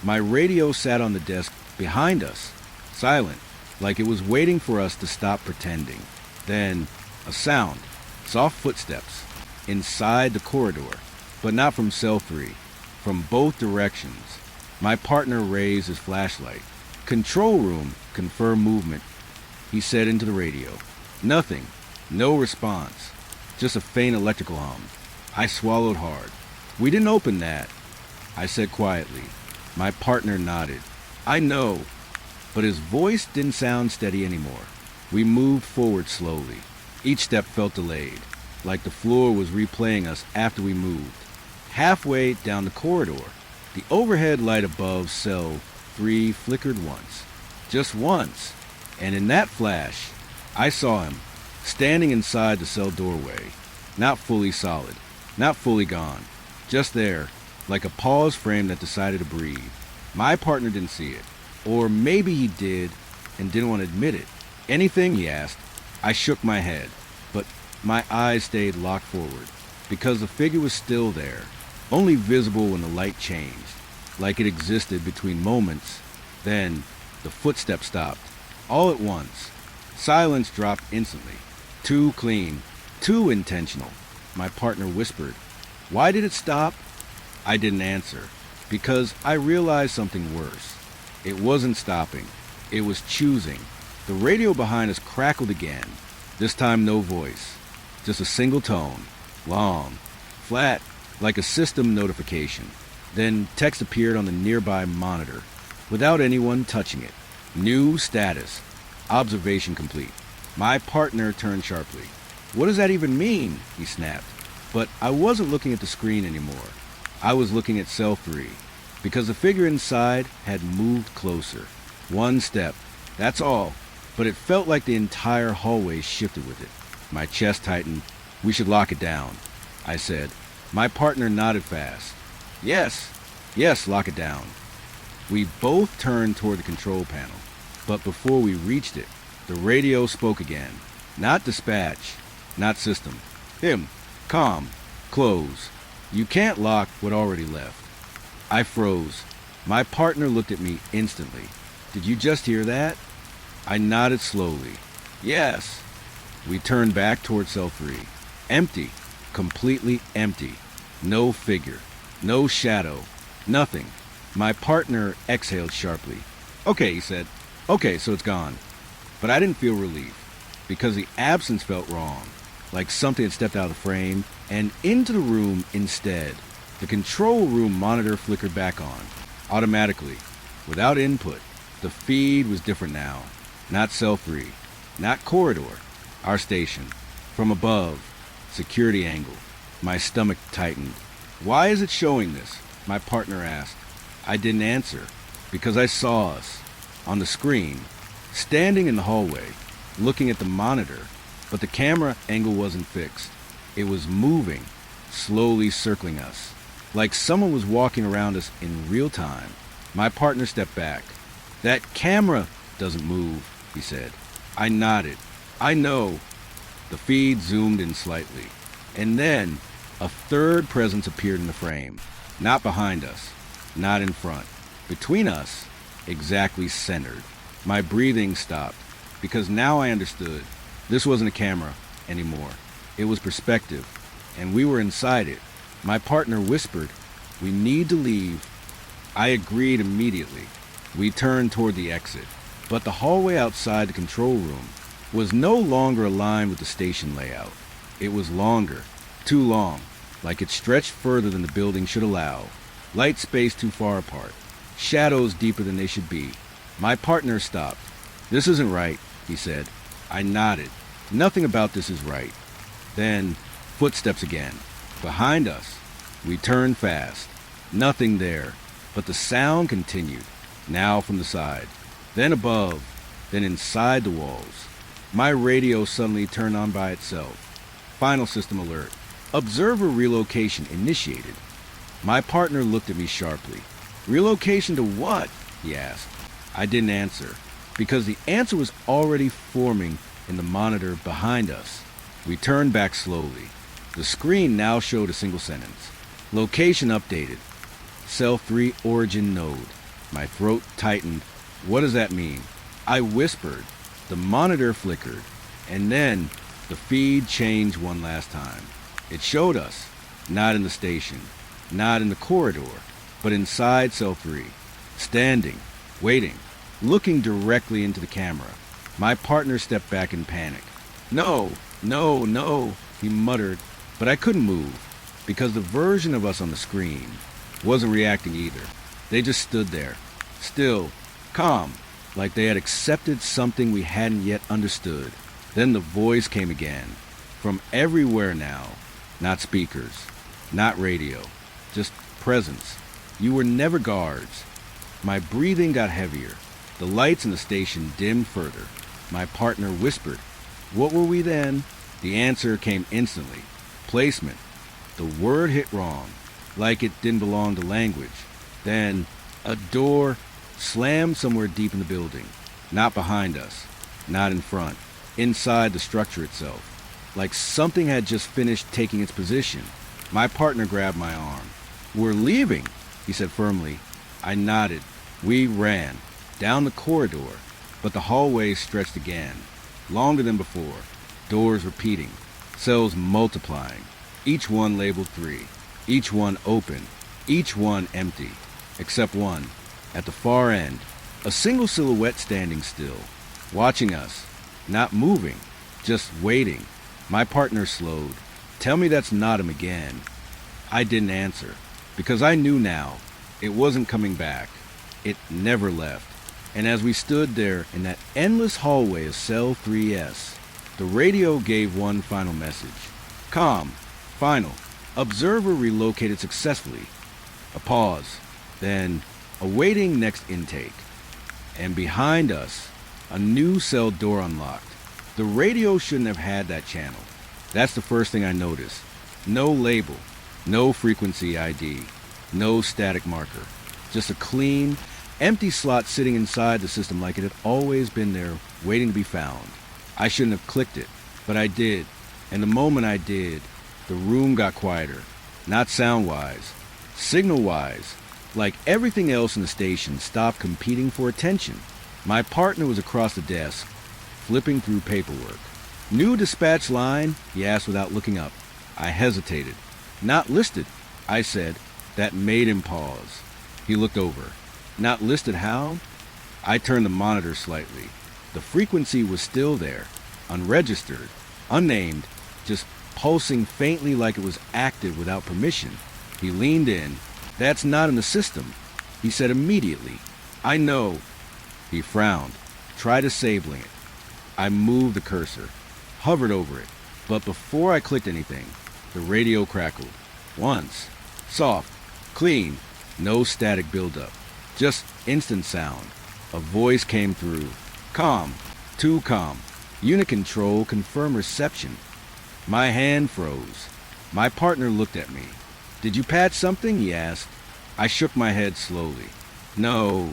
My radio sat on the desk behind us, silent, like it was waiting for us to stop pretending. Then, a sound. Soft footsteps. Inside the corridor. But not from cell 3. From both directions. My partner raised his flashlight. "Control room, confirm movement," he said into the radio. Nothing. No response. Just a faint electrical hum. I swallowed hard. "We didn't open that," I said quietly. My partner nodded. "I know." But his voice didn't sound steady anymore. We moved forward slowly. Each step felt delayed, like the floor was replaying us after we moved. Halfway down the corridor, the overhead light above cell 3 flickered once. Just once. And in that flash, I saw him, standing inside the cell doorway. Not fully solid. Not fully gone. Just there, like a pause frame that decided to breathe. My partner didn't see it. Or maybe he did and didn't want to admit it. "Anything?" he asked. I shook my head, but my eyes stayed locked forward, because the figure was still there, only visible when the light changed, like it existed between moments. Then the footsteps stopped, all at once. Silence dropped instantly. Too clean, too intentional. My partner whispered, "Why did it stop?" I didn't answer, because I realized something worse. It wasn't stopping. It was choosing. The radio behind us crackled again. This time no voice. Just a single tone. Long. Flat, like a system notification. Then text appeared on the nearby monitor, without anyone touching it. New status. Observation complete. My partner turned sharply. "What does that even mean?" he snapped. But I wasn't looking at the screen anymore. I was looking at cell 3, because the figure inside had moved closer. One step. That's all. But it felt like the entire hallway shifted with it. My chest tightened. "We should lock it down," I said. My partner nodded fast. Yes, lock it down." We both turned toward the control panel. But before we reached it, the radio spoke again. Not dispatch, not system. "Him. Calm. Close. You can't lock what already left." I froze. My partner looked at me instantly. "Did you just hear that?" I nodded slowly. "Yes." We turned back toward cell 3. Empty. Completely empty. No figure. No shadow. Nothing. My partner exhaled sharply. Okay, he said. Okay, so it's gone. But I didn't feel relief, because the absence felt wrong, like something had stepped out of the frame and into the room instead. The control room monitor flickered back on, automatically, without input. The feed was different now. Not cell 3, not corridor, our station. From above, security angle. My stomach tightened. Why is it showing this? My partner asked. I didn't answer, because I saw us, on the screen, standing in the hallway, looking at the monitor, but the camera angle wasn't fixed. It was moving, slowly circling us, like someone was walking around us in real time. My partner stepped back. That camera doesn't move, he said. I nodded. I know. The feed zoomed in slightly, and then a third presence appeared in the frame. Not behind us, not in front. Between us, exactly centered. My breathing stopped, because now I understood. This wasn't a camera anymore. It was perspective, and we were inside it. My partner whispered, "We need to leave." I agreed immediately. We turned toward the exit, but the hallway outside the control room was no longer aligned with the station layout. It was longer, too long, like it stretched further than the building should allow. Light space too far apart, shadows deeper than they should be. My partner stopped. "This isn't right," he said. I nodded. Nothing about this is right. Then, footsteps again. Behind us. We turned fast. Nothing there, but the sound continued, now from the side, then above, then inside the walls. My radio suddenly turned on by itself. Final system alert. Observer relocation initiated. My partner looked at me sharply. "Relocation to what?" he asked. I didn't answer, because the answer was already forming in the monitor behind us. We turned back slowly. The screen now showed a single sentence. Location updated. Cell 3 origin node. My throat tightened. What does that mean? I whispered. The monitor flickered, and then the feed changed one last time. It showed us, not in the station, not in the corridor, but inside Cell 3, standing, waiting, looking directly into the camera. My partner stepped back in panic. "No, no, no," he muttered, but I couldn't move, because the version of us on the screen wasn't reacting either. They just stood there, still, calm, like they had accepted something we hadn't yet understood. Then the voice came again, from everywhere now. Not speakers, not radio, just presence. You were never guards. My breathing got heavier. The lights in the station dimmed further. My partner whispered. What were we then? The answer came instantly. Placement. The word hit wrong, like it didn't belong to language. Then a door slammed somewhere deep in the building. Not behind us, not in front, inside the structure itself. Like something had just finished taking its position. My partner grabbed my arm. "We're leaving," he said firmly. I nodded. We ran, down the corridor, but the hallway stretched again, longer than before, doors repeating, cells multiplying, each one labeled 3, each one open, each one empty, except one, at the far end, a single silhouette standing still, watching us, not moving, just waiting. My partner slowed. "Tell me that's not him again." I didn't answer, because I knew now it wasn't coming back. It never left. And as we stood there in that endless hallway of Cell 3S, the radio gave one final message. Calm. Final. Observer relocated successfully. A pause. Then, awaiting next intake. And behind us, a new cell door unlocked. The radio shouldn't have had that channel. That's the first thing I noticed. No label. No frequency ID. No static marker. Just a clean, empty slot sitting inside the system like it had always been there, waiting to be found. I shouldn't have clicked it, but I did. And the moment I did, the room got quieter. Not sound-wise, signal-wise. Like everything else in the station stopped competing for attention. My partner was across the desk, flipping through paperwork. "New dispatch line?" he asked without looking up. I hesitated. "Not listed," I said. That made him pause. He looked over. Not listed how? I turned the monitor slightly. The frequency was still there, unregistered, unnamed, just pulsing faintly like it was active without permission. He leaned in. That's not in the system, he said immediately. I know. He frowned. Try disabling it. I moved the cursor, hovered over it, but before I clicked anything, the radio crackled. Once. Soft, clean, no static buildup. Just instant sound. A voice came through. Calm. Too calm. Unit control, confirm reception. My hand froze. My partner looked at me. Did you patch something? He asked. I shook my head slowly. No,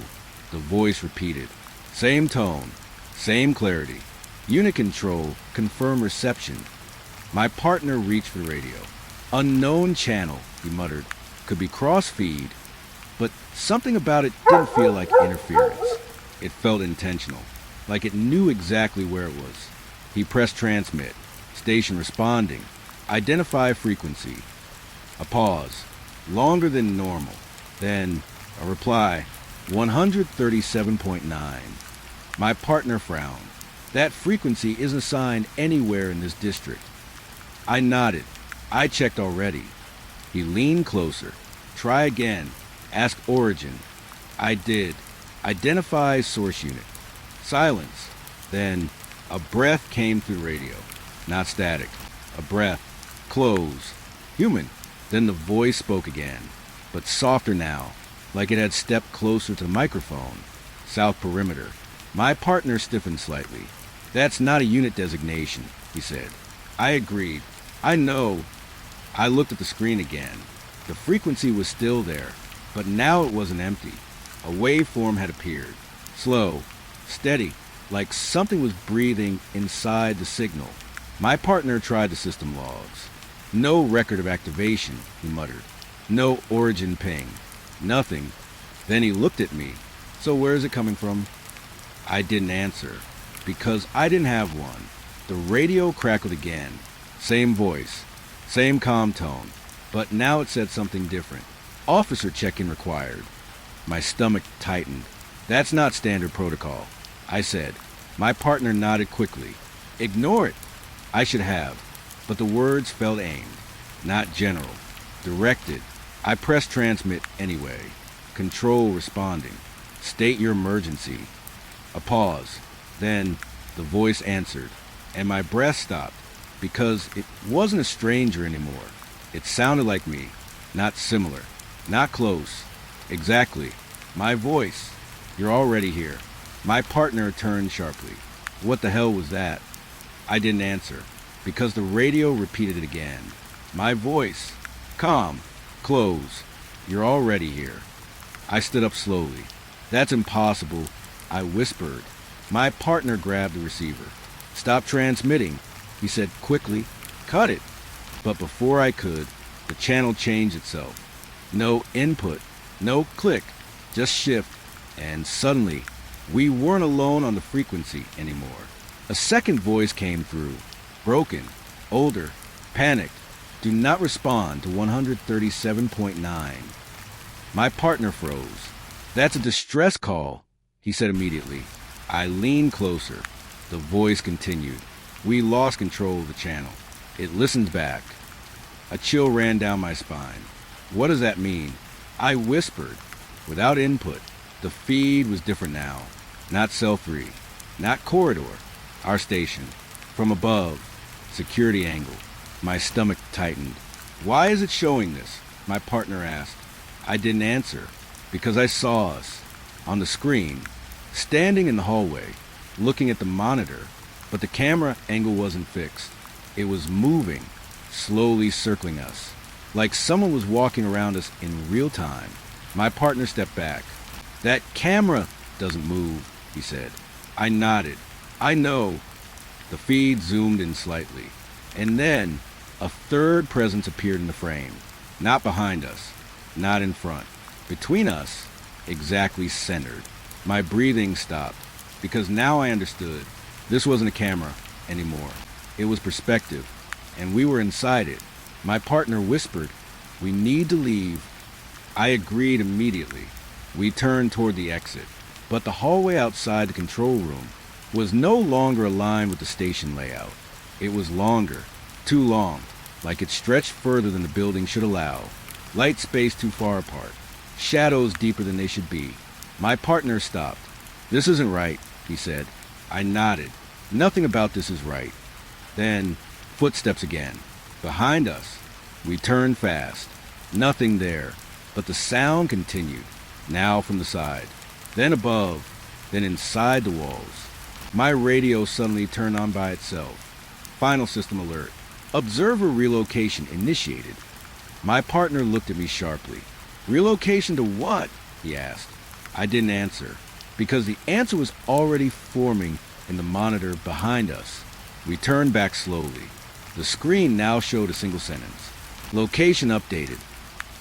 the voice repeated. Same tone, same clarity. Unit control, confirm reception. My partner reached for the radio. Unknown channel, he muttered. Could be cross-feed, but something about it didn't feel like interference. It felt intentional, like it knew exactly where it was. He pressed transmit. Station responding. Identify frequency. A pause, longer than normal. Then a reply, 137.9. My partner frowned. That frequency isn't assigned anywhere in this district. I nodded. I checked already. He leaned closer. Try again. Ask origin. I did. Identify source unit. Silence. Then a breath came through radio. Not static. A breath. Close. Human. Then the voice spoke again, but softer now, like it had stepped closer to the microphone. South perimeter. My partner stiffened slightly. That's not a unit designation, he said. I agreed. I know. I looked at the screen again. The frequency was still there, but now it wasn't empty. A waveform had appeared. Slow, steady, like something was breathing inside the signal. My partner tried the system logs. No record of activation, he muttered. No origin ping. Nothing. Then he looked at me. So where is it coming from? I didn't answer, because I didn't have one. The radio crackled again. Same voice, same calm tone, but now it said something different. Officer check-in required. My stomach tightened. That's not standard protocol, I said. My partner nodded quickly. Ignore it. I should have, but the words felt aimed. Not general. Directed. I pressed transmit anyway. Control responding. State your emergency. A pause. Then the voice answered, and my breath stopped, because it wasn't a stranger anymore. It sounded like me. Not similar. Not close. Exactly. My voice. You're already here. My partner turned sharply. What the hell was that? I didn't answer, because the radio repeated it again. My voice. Calm. Close. You're already here. I stood up slowly. That's impossible, I whispered. My partner grabbed the receiver. Stop transmitting, he said quickly. Cut it. But before I could, the channel changed itself. No input, no click, just shift, and suddenly, we weren't alone on the frequency anymore. A second voice came through, broken, older, panicked. Do not respond to 137.9. My partner froze. That's a distress call, he said immediately. I leaned closer. The voice continued. We lost control of the channel. It listened back. A chill ran down my spine. What does that mean? I whispered. Without input. The feed was different now. Not cell 3. Not corridor. Our station. From above. Security angle. My stomach tightened. Why is it showing this? My partner asked. I didn't answer. Because I saw us. On the screen. Standing in the hallway. Looking at the monitor. But the camera angle wasn't fixed. It was moving. Slowly circling us. Like someone was walking around us in real time. My partner stepped back. That camera doesn't move, he said. I nodded. I know. The feed zoomed in slightly. And then, a third presence appeared in the frame. Not behind us. Not in front. Between us, exactly centered. My breathing stopped, because now I understood. This wasn't a camera anymore. It was perspective, and we were inside it. My partner whispered, "We need to leave." I agreed immediately. We turned toward the exit, but the hallway outside the control room was no longer aligned with the station layout. It was longer, too long, like it stretched further than the building should allow. Light spaced too far apart, shadows deeper than they should be. My partner stopped. "This isn't right," he said. I nodded. Nothing about this is right. Then, footsteps again. Behind us. We turned fast. Nothing there, but the sound continued, now from the side, then above, then inside the walls. My radio suddenly turned on by itself. Final system alert. Observer relocation initiated. My partner looked at me sharply. "Relocation to what?" he asked. I didn't answer, because the answer was already forming in the monitor behind us. We turned back slowly. The screen now showed a single sentence. "Location updated.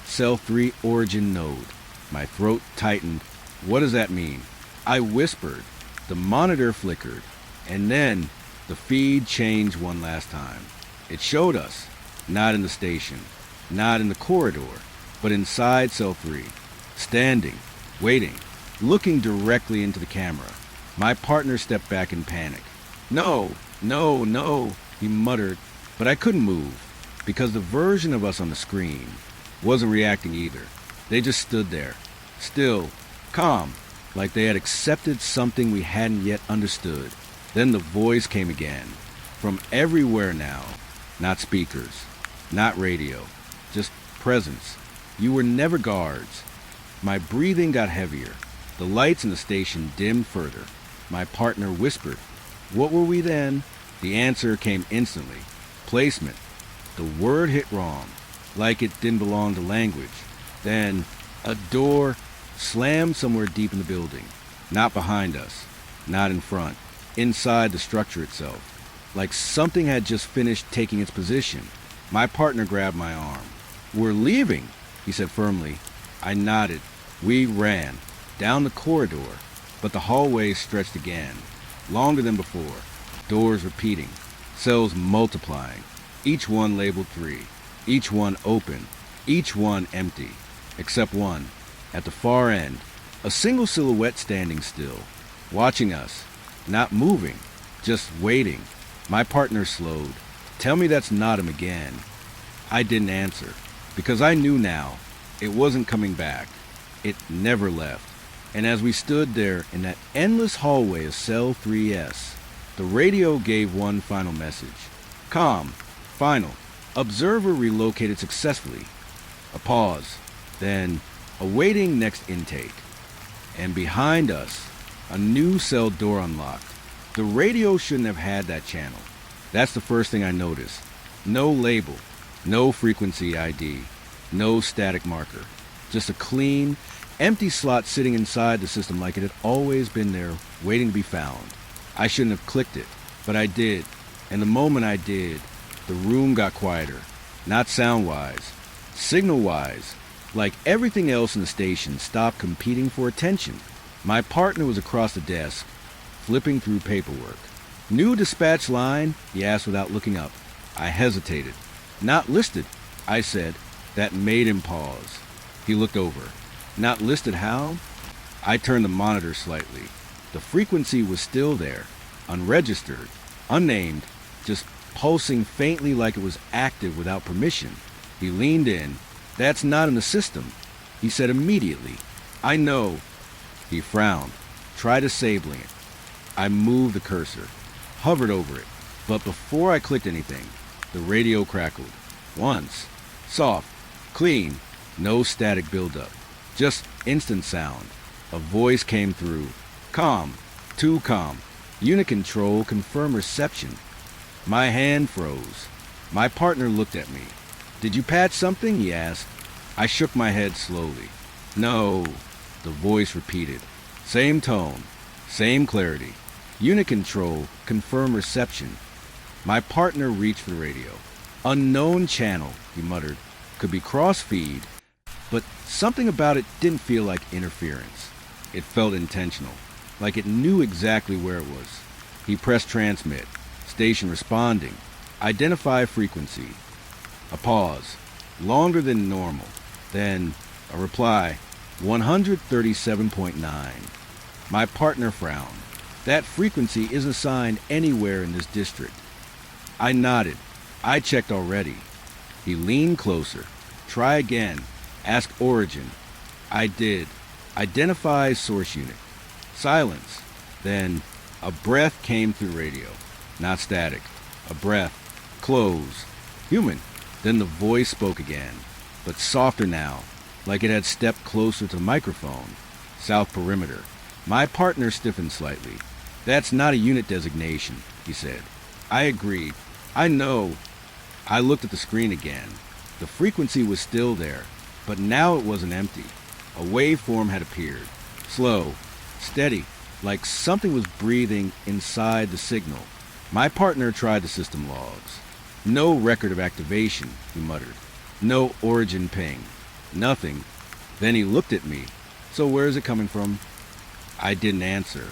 Cell 3 origin node." My throat tightened. What does that mean? I whispered. The monitor flickered, and then the feed changed one last time. It showed us, not in the station, not in the corridor, but inside Cell 3, standing, waiting, looking directly into the camera. My partner stepped back in panic. "No, no, no," he muttered, but I couldn't move, because the version of us on the screen wasn't reacting either. They just stood there, still, calm, like they had accepted something we hadn't yet understood. Then the voice came again, from everywhere now. Not speakers, not radio, just presence. You were never guards. My breathing got heavier. The lights in the station dimmed further. My partner whispered. What were we then? The answer came instantly. Placement. The word hit wrong, like it didn't belong to language. Then, a door slammed somewhere deep in the building. Not behind us, not in front, inside the structure itself. Like something had just finished taking its position. My partner grabbed my arm. "We're leaving," he said firmly. I nodded. We ran, down the corridor, but the hallway stretched again, longer than before. Doors repeating, cells multiplying, each one labeled 3, each one open, each one empty, except one, at the far end, a single silhouette standing still, watching us, not moving, just waiting. My partner slowed. "Tell me that's not him again." I didn't answer, because I knew now it wasn't coming back. It never left. And as we stood there in that endless hallway of Cell 3S, the radio gave one final message. Calm. Final. Observer relocated successfully. A pause. Then, awaiting next intake. And behind us, a new cell door unlocked. The radio shouldn't have had that channel. That's the first thing I noticed. No label. No frequency ID. No static marker. Just a clean, empty slot sitting inside the system like it had always been there, waiting to be found. I shouldn't have clicked it, but I did. And the moment I did, the room got quieter. Not sound-wise, signal-wise. Like everything else in the station stopped competing for attention. My partner was across the desk, flipping through paperwork. "New dispatch line?" he asked without looking up. I hesitated. "Not listed," I said. That made him pause. He looked over. "Not listed how?" I turned the monitor slightly. The frequency was still there, unregistered, unnamed, just pulsing faintly like it was active without permission. He leaned in. "That's not in the system," he said immediately. "I know." He frowned, tried disabling it. I moved the cursor, hovered over it, but before I clicked anything, the radio crackled. Once. Soft, clean, no static buildup, just instant sound. A voice came through. "Calm, too calm. Unit control, confirm reception." My hand froze. My partner looked at me. "Did you patch something?" he asked. I shook my head slowly. "No," the voice repeated. Same tone, same clarity. "Unit control, confirm reception." My partner reached for the radio. "Unknown channel," he muttered. "Could be cross-feed, but something about it didn't feel like interference. It felt intentional, like it knew exactly where it was." He pressed transmit. Station responding. "Identify frequency." A pause, longer than normal. Then a reply. 137.9. My partner frowned. That frequency isn't assigned anywhere in this district. I nodded. I checked already. He leaned closer. Try again. Ask origin. I did. Identify source unit. Silence. Then a breath came through radio. Not static. A breath. Close. Human. Then the voice spoke again, but softer now, like it had stepped closer to the microphone. South perimeter. My partner stiffened slightly. That's not a unit designation, he said. I agreed. I know. I looked at the screen again. The frequency was still there, but now it wasn't empty. A waveform had appeared. Slow, steady, like something was breathing inside the signal. My partner tried the system logs. No record of activation, he muttered. No origin ping. Nothing. Then he looked at me. So where is it coming from? I didn't answer,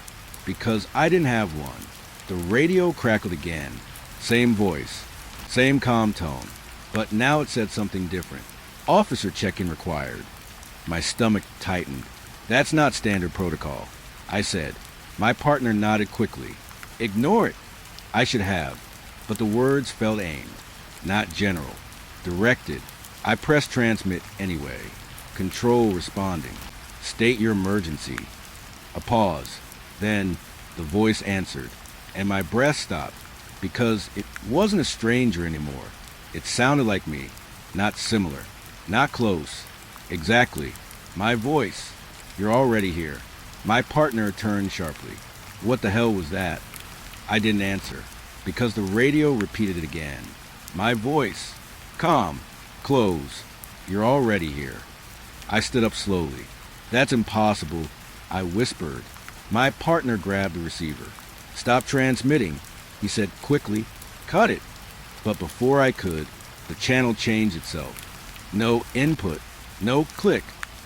because I didn't have one. The radio crackled again. Same voice, same calm tone, but now it said something different. Officer check-in required. My stomach tightened. That's not standard protocol, I said. My partner nodded quickly. Ignore it. I should have, but the words felt aimed. Not general. Directed. I pressed transmit anyway. Control responding. State your emergency. A pause. Then the voice answered, and my breath stopped, because it wasn't a stranger anymore. It sounded like me. Not similar. Not close. Exactly. My voice. You're already here. My partner turned sharply. What the hell was that? I didn't answer, because the radio repeated it again. My voice. Calm. Close. You're already here. I stood up slowly. That's impossible, I whispered. My partner grabbed the receiver. Stop transmitting, he said quickly. Cut it. But before I could, the channel changed itself. No input, no click,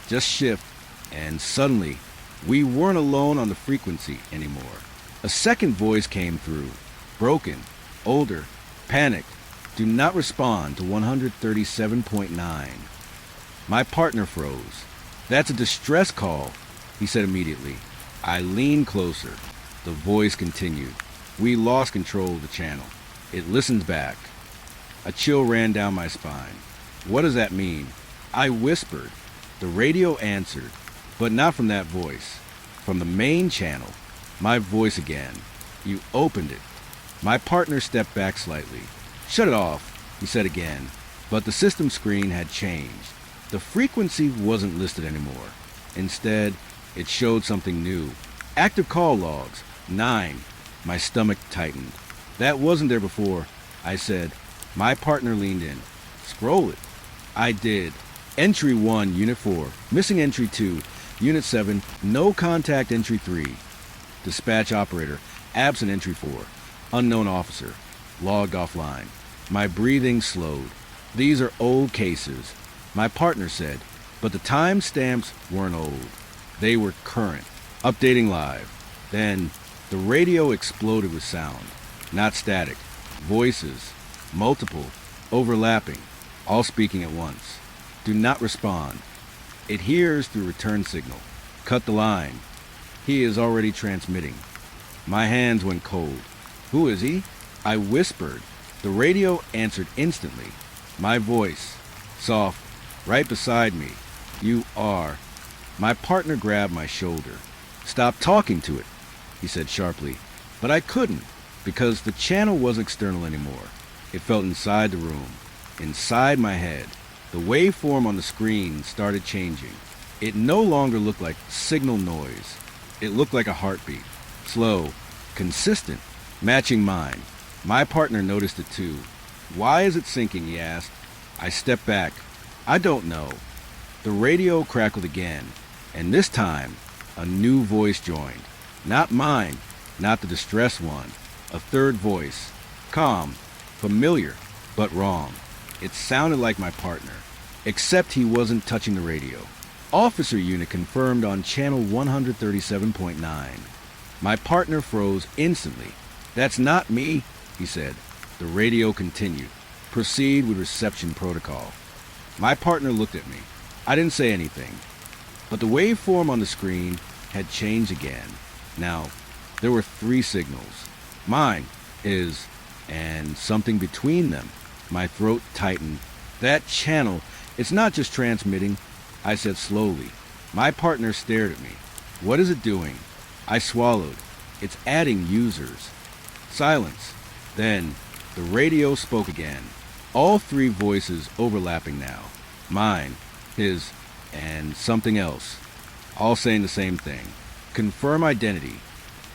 just shift, and suddenly, we weren't alone on the frequency anymore. A second voice came through, broken, older, panicked. Do not respond to 137.9. My partner froze. That's a distress call, he said immediately. I leaned closer. The voice continued. We lost control of the channel. It listened back. A chill ran down my spine. What does that mean? I whispered. The radio answered, but not from that voice. From the main channel. My voice again. You opened it. My partner stepped back slightly. Shut it off, he said again, but the system screen had changed. The frequency wasn't listed anymore. Instead, it showed something new. Active call logs, 9. My stomach tightened. That wasn't there before, I said. My partner leaned in. Scroll it. I did. Entry 1, Unit 4. Missing Entry 2. Unit 7. No contact Entry 3. Dispatch operator. Absent Entry 4. Unknown officer. Logged offline. My breathing slowed. These are old cases, my partner said, but the time stamps weren't old. They were current. Updating live. Then the radio exploded with sound. Not static. Voices. Multiple. Overlapping. All speaking at once. Do not respond. It hears through return signal. Cut the line. He is already transmitting. My hands went cold. Who is he? I whispered. The radio answered instantly. My voice. Soft. Right beside me. You are. My partner grabbed my shoulder. Stop talking to it, he said sharply. But I couldn't, because the channel wasn't external anymore. It felt inside the room. Inside my head. The waveform on the screen started changing. It no longer looked like signal noise. It looked like a heartbeat. Slow. Consistent. Matching mine. My partner noticed it too. Why is it sinking, he asked. I stepped back. I don't know. The radio crackled again, and this time, a new voice joined. Not mine, not the distressed one. A third voice. Calm, familiar, but wrong. It sounded like my partner, except he wasn't touching the radio. Officer unit confirmed on channel 137.9. My partner froze instantly. That's not me, he said. The radio continued. Proceed with reception protocol. My partner looked at me. I didn't say anything. But the waveform on the screen had changed again. Now, there were 3 signals. Mine, his, and something between them. My throat tightened. That channel, it's not just transmitting, I said slowly. My partner stared at me. What is it doing? I swallowed. It's adding users. Silence. Then, the radio spoke again. All 3 voices overlapping now. Mine, his, and something else. All saying the same thing. Confirm identity.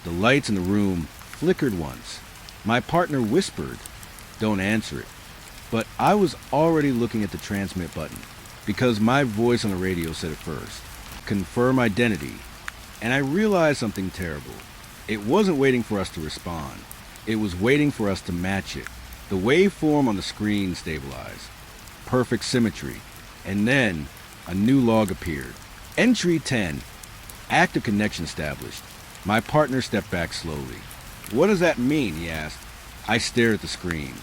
The lights in the room flickered once. My partner whispered, "Don't answer it." But I was already looking at the transmit button, because my voice on the radio said it first. Confirm identity. And I realized something terrible. It wasn't waiting for us to respond. It was waiting for us to match it. The waveform on the screen stabilized. Perfect symmetry. And then a new log appeared. Entry 10. Active connection established. My partner stepped back slowly. "What does that mean?" he asked. I stared at the screen.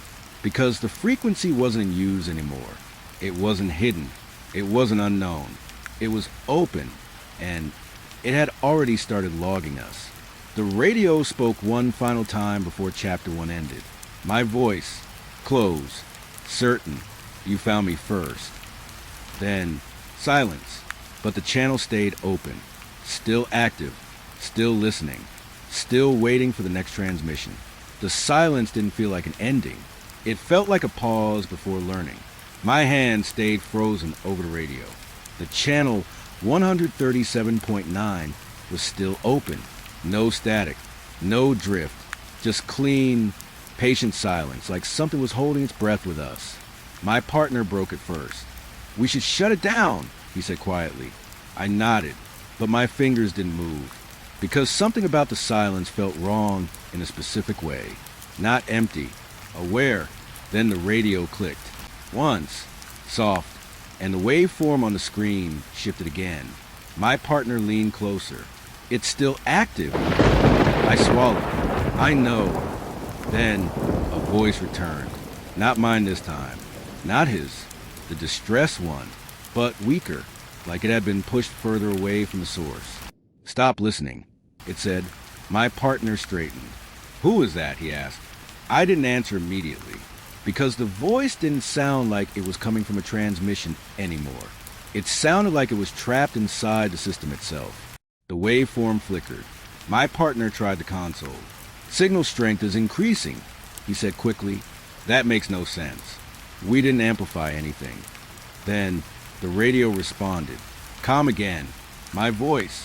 Because the frequency wasn't in use anymore. It wasn't hidden. It wasn't unknown. It was open. And it had already started logging us. The radio spoke one final time before Chapter 1 ended. My voice. Close. Certain. You found me first. Then silence. But the channel stayed open. Still active. Still listening. Still waiting for the next transmission. The silence didn't feel like an ending. It felt like a pause before learning. My hand stayed frozen over the radio. The channel 137.9 was still open. No static. No drift. Just clean, patient silence, like something was holding its breath with us. My partner broke it first. "We should shut it down," he said quietly. I nodded, but my fingers didn't move. Because something about the silence felt wrong in a specific way. Not empty. Aware. Then the radio clicked. Once. Soft. And the waveform on the screen shifted again. My partner leaned closer. "It's still active." I swallowed. "I know." Then a voice returned. Not mine this time. Not his. The distressed one. But weaker. Like it had been pushed further away from the source. "Stop listening," it said. My partner straightened. "Who is that?" he asked. I didn't answer immediately. Because the voice didn't sound like it was coming from a transmission anymore. It sounded like it was trapped inside the system itself. The waveform flickered. My partner tried the console. "Signal strength is increasing," he said quickly. "That makes no sense. We didn't amplify anything." Then the radio responded. Calm again. My voice.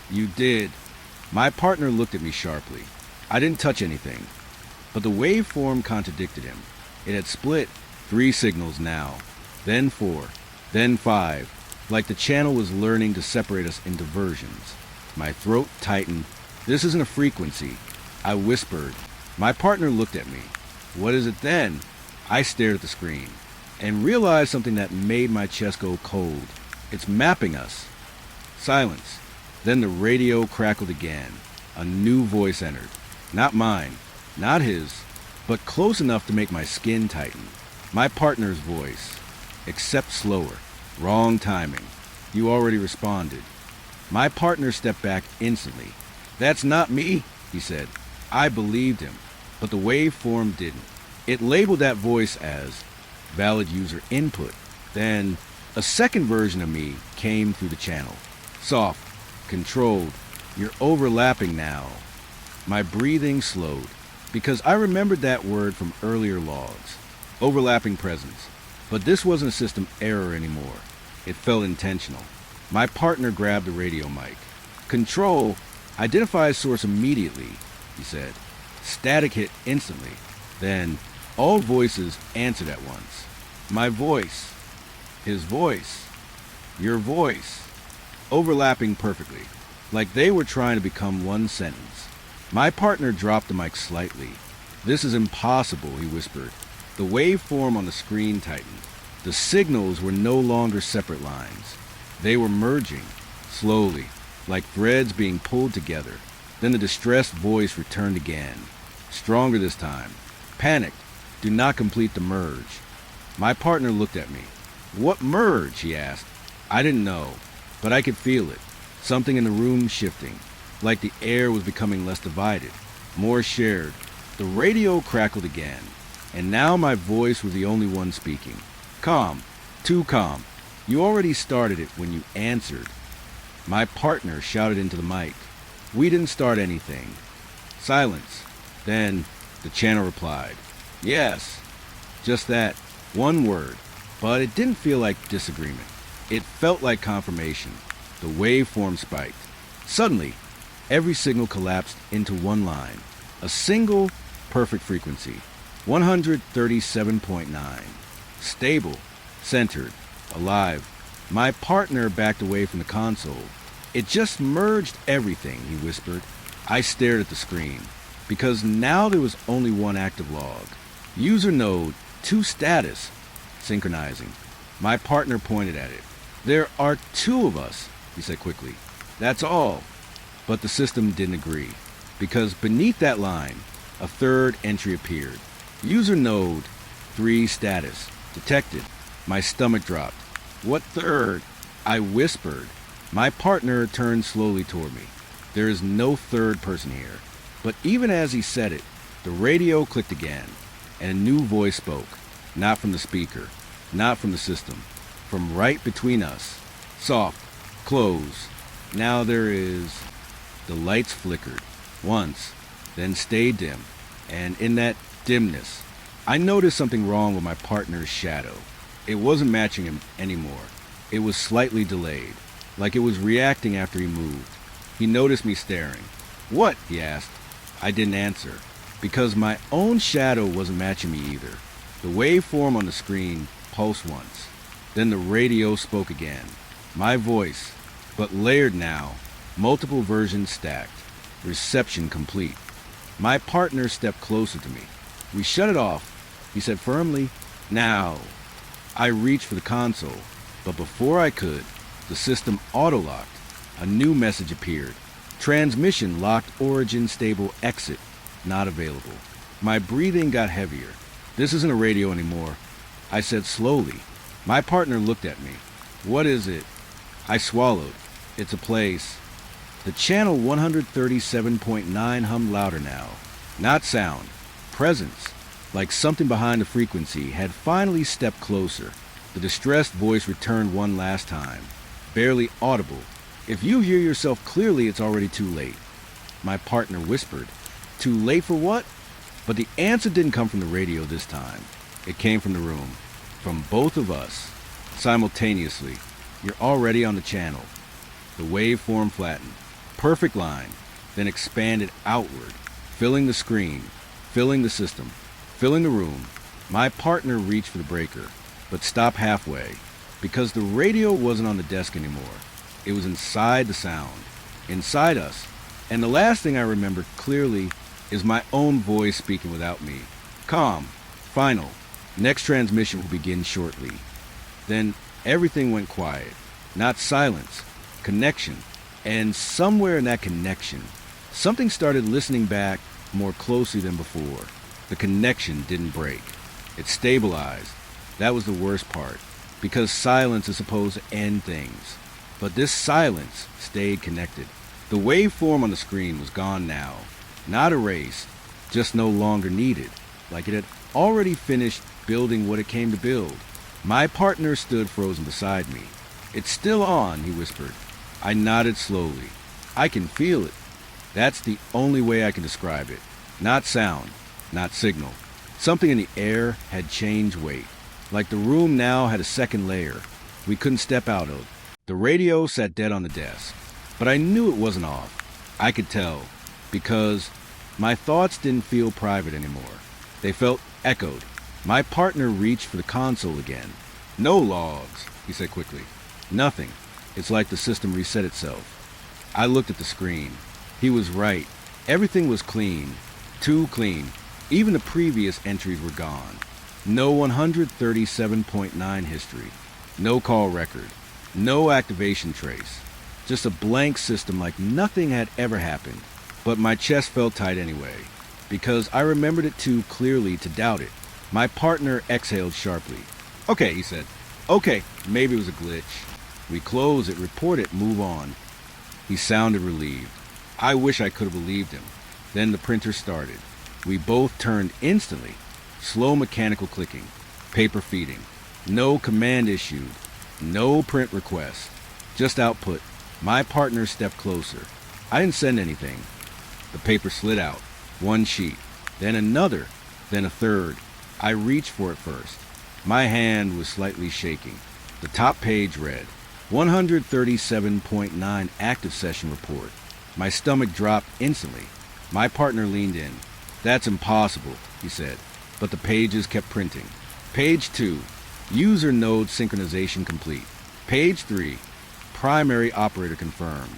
"You did." My partner looked at me sharply. I didn't touch anything. But the waveform contradicted him. It had split. 3 signals now. Then 4. Then 5. Like the channel was learning to separate us into versions. My throat tightened. "This isn't a frequency," I whispered. My partner looked at me. "What is it then?" I stared at the screen and realized something that made my chest go cold. "It's mapping us." Silence. Then the radio crackled again. A new voice entered. Not mine. Not his. But close enough to make my skin tighten. My partner's voice. Except slower. Wrong timing. "You already responded." My partner stepped back instantly. "That's not me," he said. I believed him, but the waveform didn't. It labeled that voice as valid user input. Then a second version of me came through the channel. Soft, controlled. "You're overlapping now." My breathing slowed, because I remembered that word from earlier logs. Overlapping presence. But this wasn't a system error anymore. It felt intentional. My partner grabbed the radio mic. "Control, identify source immediately," he said. Static hit instantly. Then all voices answered at once. My voice. His voice. Your voice. Overlapping perfectly, like they were trying to become one sentence. My partner dropped the mic slightly. "This is impossible," he whispered. The waveform on the screen tightened. The signals were no longer separate lines. They were merging, slowly, like threads being pulled together. Then the distressed voice returned again, stronger this time. Panicked. "Do not complete the merge." My partner looked at me. "What merge?" he asked. I didn't know. but I could feel it. Something in the room shifting, like the air was becoming less divided, more shared. The radio crackled again, and now my voice was the only one speaking. Calm, too calm. You already started it when you answered. My partner shouted into the mic. We didn't start anything. Silence. Then the channel replied. Yes. Just that. One word. But it didn't feel like disagreement. It felt like confirmation. The waveform spiked. Suddenly, every signal collapsed into one line. A single, perfect frequency. 137.9. Stable. Centered. Alive. My partner backed away from the console. It just merged everything, he whispered. I stared at the screen, because now there was only one active log. User node, 2 status, synchronizing. My partner pointed at it. There are 2 of us, he said quickly. That's all. But the system didn't agree, because beneath that line, a 3rd entry appeared. User node, 3 status, detected. My stomach dropped. What 3rd? I whispered. My partner turned slowly toward me. There is no 3rd person here. But even as he said it, the radio clicked again, and a new voice spoke. Not from the speaker, not from the system, from right between us. Soft, close. Now there is... The lights flickered, once, then stayed dim, and in that dimness, I noticed something wrong with my partner's shadow. It wasn't matching him anymore. It was slightly delayed, like it was reacting after he moved. He noticed me staring. What? He asked. I didn't answer, because my own shadow wasn't matching me either. The waveform on the screen pulsed once. Then the radio spoke again. My voice, but layered now, multiple versions stacked. Reception complete. My partner stepped closer to me. We shut it off. He said firmly, now. I reached for the console, but before I could, the system auto-locked. A new message appeared. Transmission locked origin stable exit. Not available. My breathing got heavier. This isn't a radio anymore. I said slowly. My partner looked at me. What is it? I swallowed. It's a place. The channel 137.9 hummed louder now. Not sound. Presence. Like something behind the frequency had finally stepped closer. The distressed voice returned one last time. Barely audible. If you hear yourself clearly, it's already too late. My partner whispered. Too late for what? But the answer didn't come from the radio this time. It came from the room. From both of us. Simultaneously. You're already on the channel. The waveform flattened. Perfect line. Then expanded outward. Filling the screen. Filling the system. Filling the room. My partner reached for the breaker, but stopped halfway, because the radio wasn't on the desk anymore. It was inside the sound. Inside us. And the last thing I remember clearly is my own voice speaking without me. Calm. Final. Next transmission will begin shortly. Then everything went quiet. Not silence. Connection. And somewhere in that connection, something started listening back more closely than before. The connection didn't break. It stabilized. That was the worst part, because silence is supposed to end things. But this silence stayed connected. The waveform on the screen was gone now. Not erased, just no longer needed, like it had already finished building what it came to build. My partner stood frozen beside me. It's still on, he whispered. I nodded slowly. I can feel it. That's the only way I can describe it. Not sound, not signal. Something in the air had changed weight, like the room now had a second layer we couldn't step out of. The radio sat dead on the desk, but I knew it wasn't off. I could tell, because my thoughts didn't feel private anymore. They felt echoed. My partner reached for the console again. No logs, he said quickly. Nothing. It's like the system reset itself. I looked at the screen. He was right. Everything was clean. Too clean. Even the previous entries were gone. No 137.9 history. No call record. No activation trace. Just a blank system like nothing had ever happened. But my chest felt tight anyway, because I remembered it too clearly to doubt it. My partner exhaled sharply. Okay, he said. Okay, maybe it was a glitch. We close it, report it, move on. He sounded relieved. I wish I could have believed him. Then the printer started. We both turned instantly. Slow mechanical clicking. Paper feeding. No command issued. No print request. Just output. My partner stepped closer. I didn't send anything. The paper slid out. One sheet. Then another. Then a third. I reached for it first. My hand was slightly shaking. The top page read, 137.9 active session report. My stomach dropped instantly. My partner leaned in. That's impossible, he said, but the pages kept printing. Page 2, user node synchronization complete. Page 3, primary operator confirmed.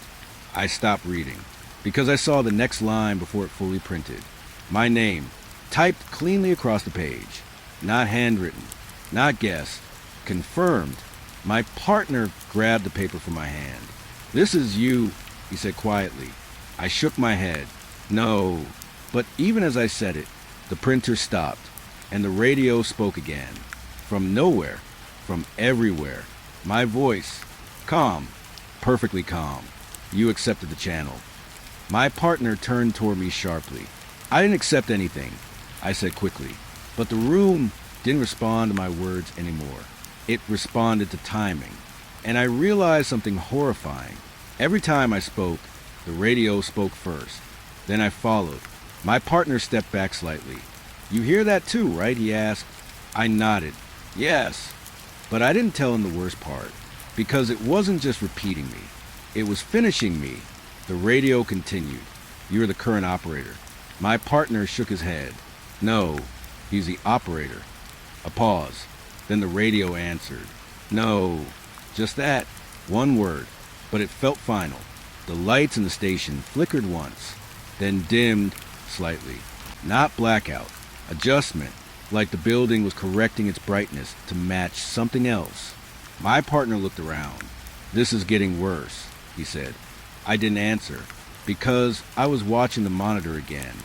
I stopped reading because I saw the next line before it fully printed. My name, typed cleanly across the page. Not handwritten, not guessed, confirmed. My partner grabbed the paper from my hand. This is you, he said quietly. I shook my head. No. But even as I said it, the printer stopped, and the radio spoke again. From nowhere, from everywhere. My voice, calm, perfectly calm. You accepted the channel. My partner turned toward me sharply. I didn't accept anything, I said quickly, but the room didn't respond to my words anymore. It responded to timing, and I realized something horrifying. Every time I spoke, the radio spoke first. Then I followed. My partner stepped back slightly. You hear that too, right? He asked. I nodded. Yes. But I didn't tell him the worst part, because it wasn't just repeating me. It was finishing me. The radio continued. You're the current operator. My partner shook his head. No, he's the operator. A pause. Then the radio answered. No, just that. One word. But it felt final. The lights in the station flickered once, then dimmed slightly. Not blackout. Adjustment. Like the building was correcting its brightness to match something else. My partner looked around. This is getting worse, he said. I didn't answer, because I was watching the monitor again.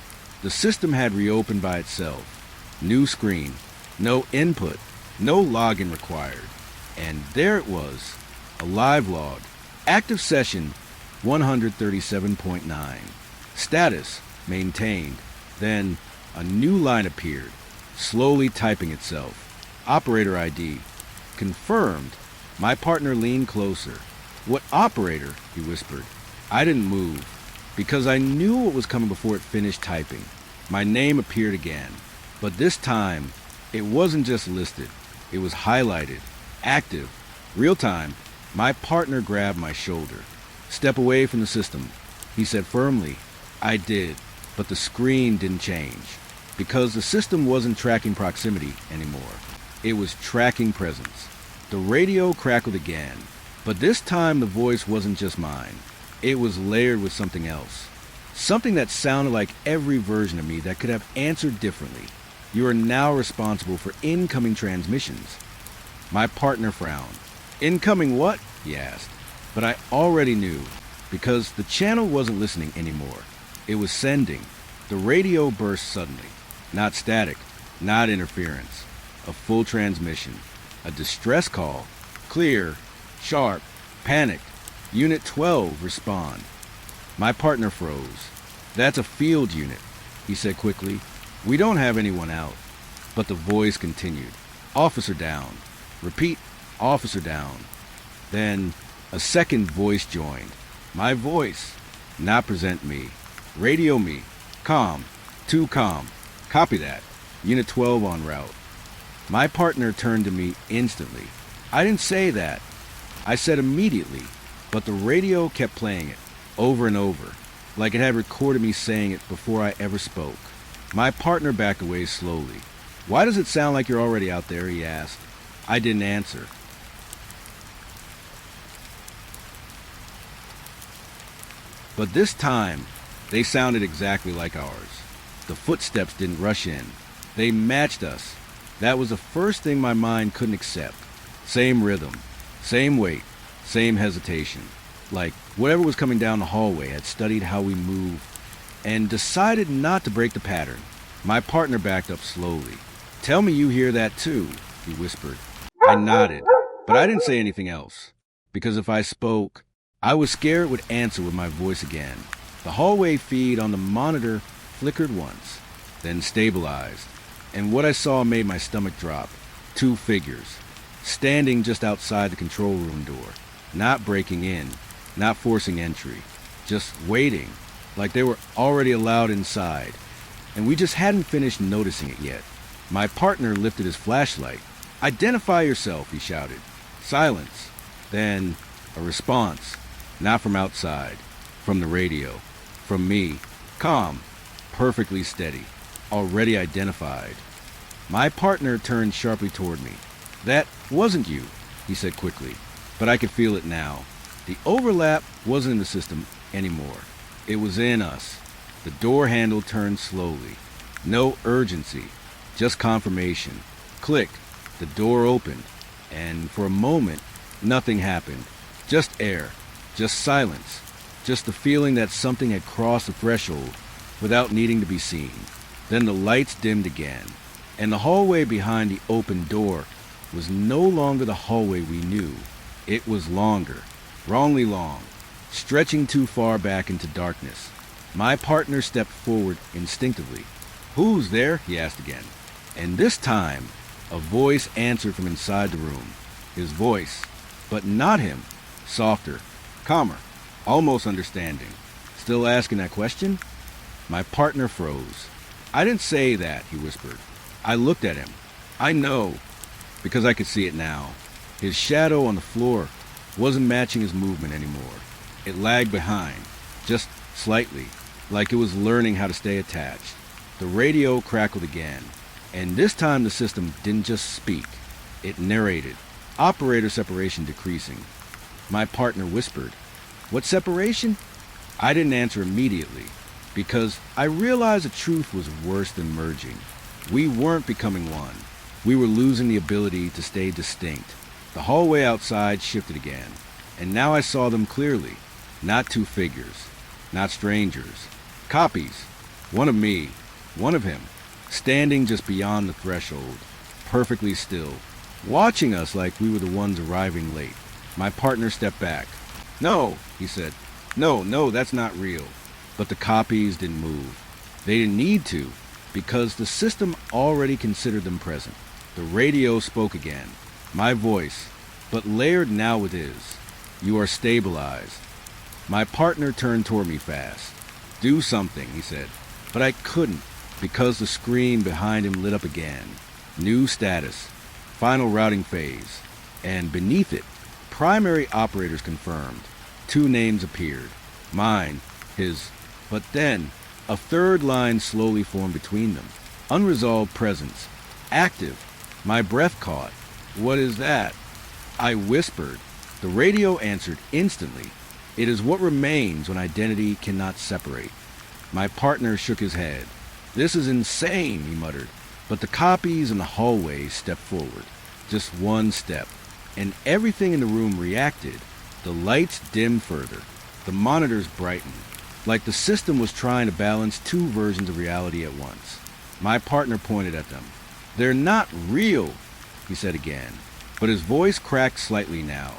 The system had reopened by itself. New screen. No input. No login required. And there it was. A live log. Active session 137.9. Status maintained. Then a new line appeared, slowly typing itself. Operator ID. Confirmed. My partner leaned closer. What operator? He whispered. I didn't move, because I knew what was coming before it finished typing. My name appeared again, but this time, it wasn't just listed. It was highlighted, active, real time. My partner grabbed my shoulder. Step away from the system, he said firmly. I did, but the screen didn't change, because the system wasn't tracking proximity anymore. It was tracking presence. The radio crackled again, but this time the voice wasn't just mine. It was layered with something else. Something that sounded like every version of me that could have answered differently. You are now responsible for incoming transmissions. My partner frowned. Incoming what? He asked. But I already knew, because the channel wasn't listening anymore. It was sending. The radio burst suddenly. Not static, not interference. A full transmission. A distress call. Clear, sharp, panicked. Unit 12, respond. My partner froze. That's a field unit, he said quickly. We don't have anyone out. But the voice continued. Officer down. Repeat, officer down. Then a second voice joined. My voice. Not present me. Radio me. Calm. Too calm. Copy that. Unit 12 en route. My partner turned to me instantly. I didn't say that. I said immediately, but the radio kept playing it, over and over, like it had recorded me saying it before I ever spoke. My partner backed away slowly. Why does it sound like you're already out there? He asked. I didn't answer. But this time, they sounded exactly like ours. The footsteps didn't rush in. They matched us. That was the first thing my mind couldn't accept. Same rhythm, same weight, same hesitation. Like whatever was coming down the hallway had studied how we moved and decided not to break the pattern. My partner backed up slowly. Tell me you hear that too, he whispered. I nodded, but I didn't say anything else. because if I spoke, I was scared it would answer with my voice again. The hallway feed on the monitor flickered once, then stabilized, and what I saw made my stomach drop. 2 figures, standing just outside the control room door, not breaking in, not forcing entry, just waiting, like they were already allowed inside, and we just hadn't finished noticing it yet. My partner lifted his flashlight. "Identify yourself," he shouted. Silence. Then a response, not from outside, from the radio, from me, calm, perfectly steady, already identified. My partner turned sharply toward me. "That wasn't you," he said quickly, but I could feel it now. The overlap wasn't in the system anymore. It was in us. The door handle turned slowly. No urgency, just confirmation. Click. The door opened, and for a moment, nothing happened. Just air, just silence, just the feeling that something had crossed the threshold without needing to be seen. Then the lights dimmed again, and the hallway behind the open door was no longer the hallway we knew. It was longer, wrongly long, stretching too far back into darkness. My partner stepped forward instinctively. "Who's there?" he asked again. And this time, a voice answered from inside the room. His voice, but not him. Softer, calmer, almost understanding. "Still asking that question?" My partner froze. "I didn't say that," he whispered. I looked at him. "I know," because I could see it now. His shadow on the floor wasn't matching his movement anymore. It lagged behind, just slightly, like it was learning how to stay attached. The radio crackled again, and this time the system didn't just speak. It narrated, operator separation decreasing. My partner whispered, "What separation?" I didn't answer immediately, because I realized the truth was worse than merging. We weren't becoming one. We were losing the ability to stay distinct. The hallway outside shifted again, and now I saw them clearly. Not 2 figures, not strangers. Copies. One of me, one of him, standing just beyond the threshold, perfectly still, watching us like we were the ones arriving late. My partner stepped back. "No," he said. No, that's not real." But the copies didn't move. They didn't need to, because the system already considered them present. The radio spoke again. My voice, but layered now with his. "You are stabilized." My partner turned toward me fast. "Do something," he said. But I couldn't, because the screen behind him lit up again. New status. Final routing phase. And beneath it, primary operators confirmed. 2 names appeared. Mine, his. But then, a third line slowly formed between them. Unresolved presence. Active. My breath caught. "What is that?" I whispered. The radio answered instantly. "It is what remains when identity cannot separate." My partner shook his head. "This is insane," he muttered. But the copies in the hallway stepped forward. Just one step. And everything in the room reacted. The lights dimmed further. The monitors brightened. Like the system was trying to balance 2 versions of reality at once. My partner pointed at them. "They're not real," he said again. But his voice cracked slightly now,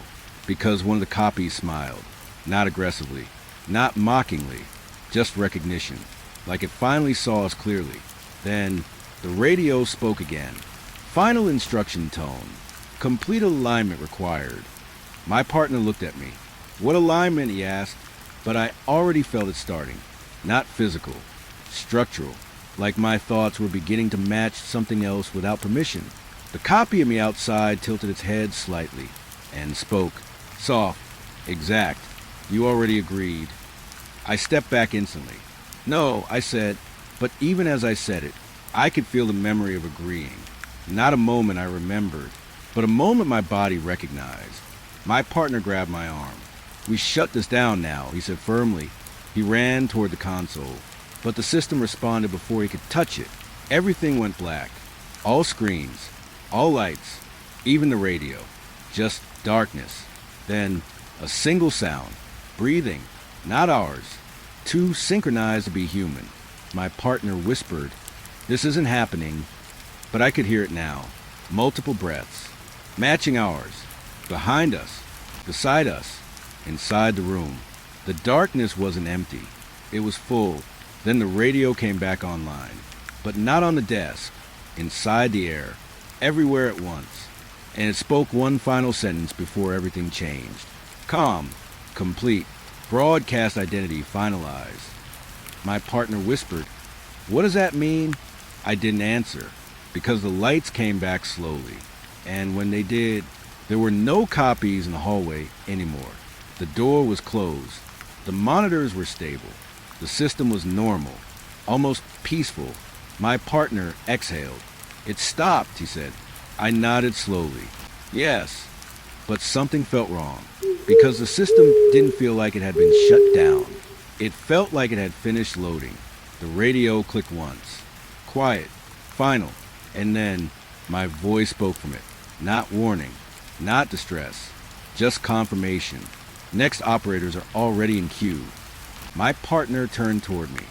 because one of the copies smiled. Not aggressively, not mockingly, just recognition, like it finally saw us clearly. Then the radio spoke again. Final instruction tone. Complete alignment required. My partner looked at me. "What alignment?" he asked, but I already felt it starting. Not physical, structural, like my thoughts were beginning to match something else without permission. The copy of me outside tilted its head slightly and spoke. Soft, exact. "You already agreed." I stepped back instantly. "No," I said, but even as I said it, I could feel the memory of agreeing. Not a moment I remembered, but a moment my body recognized. My partner grabbed my arm. "We shut this down now," he said firmly. He ran toward the console, but the system responded before he could touch it. Everything went black. All screens, all lights, even the radio. Just darkness. Then a single sound. Breathing. Not ours. Too synchronized to be human. My partner whispered, "This isn't happening," but I could hear it now. Multiple breaths. Matching ours. Behind us. Beside us, inside the room. The darkness wasn't empty. It was full. Then the radio came back online. But not on the desk. Inside the air. Everywhere at once. And it spoke one final sentence before everything changed. Calm. Complete. Broadcast identity finalized. My partner whispered, "What does that mean?" I didn't answer, because the lights came back slowly. And when they did, there were no copies in the hallway anymore. The door was closed. The monitors were stable. The system was normal, almost peaceful. My partner exhaled. "It stopped," he said. I nodded slowly. Yes, but something felt wrong, because the system didn't feel like it had been shut down. It felt like it had finished loading. The radio clicked once. Quiet, final, and then my voice spoke from it. Not warning, not distress, just confirmation. Next operators are already in queue. My partner turned toward me.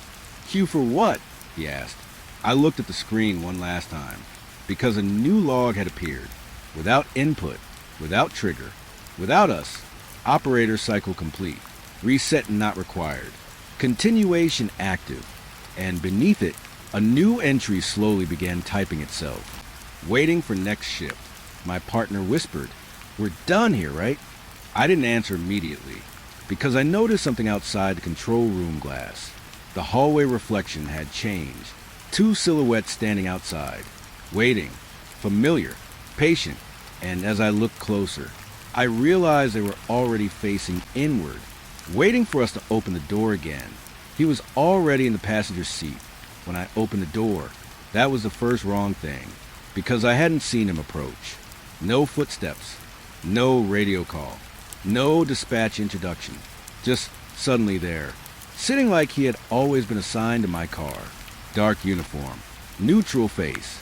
"Queue for what?" he asked. I looked at the screen one last time, because a new log had appeared. Without input, without trigger, without us. Operator cycle complete. Reset not required. Continuation active. And beneath it, a new entry slowly began typing itself. Waiting for next shift. My partner whispered, "We're done here, right?" I didn't answer immediately, because I noticed something outside the control room glass. The hallway reflection had changed. Two silhouettes standing outside, waiting, familiar, patient, and as I looked closer, I realized they were already facing inward, waiting for us to open the door again. He was already in the passenger seat when I opened the door. That was the first wrong thing, because I hadn't seen him approach. No footsteps, no radio call, no dispatch introduction, just suddenly there, sitting like he had always been assigned to my car. Dark uniform, neutral face,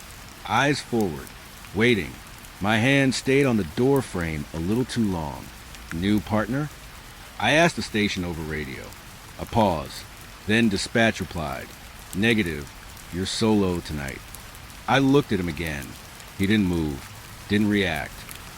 eyes forward, waiting. My hand stayed on the door frame a little too long. New partner? I asked the station over radio. A pause. Then dispatch replied, "Negative, you're solo tonight." I looked at him again. He didn't move, didn't react,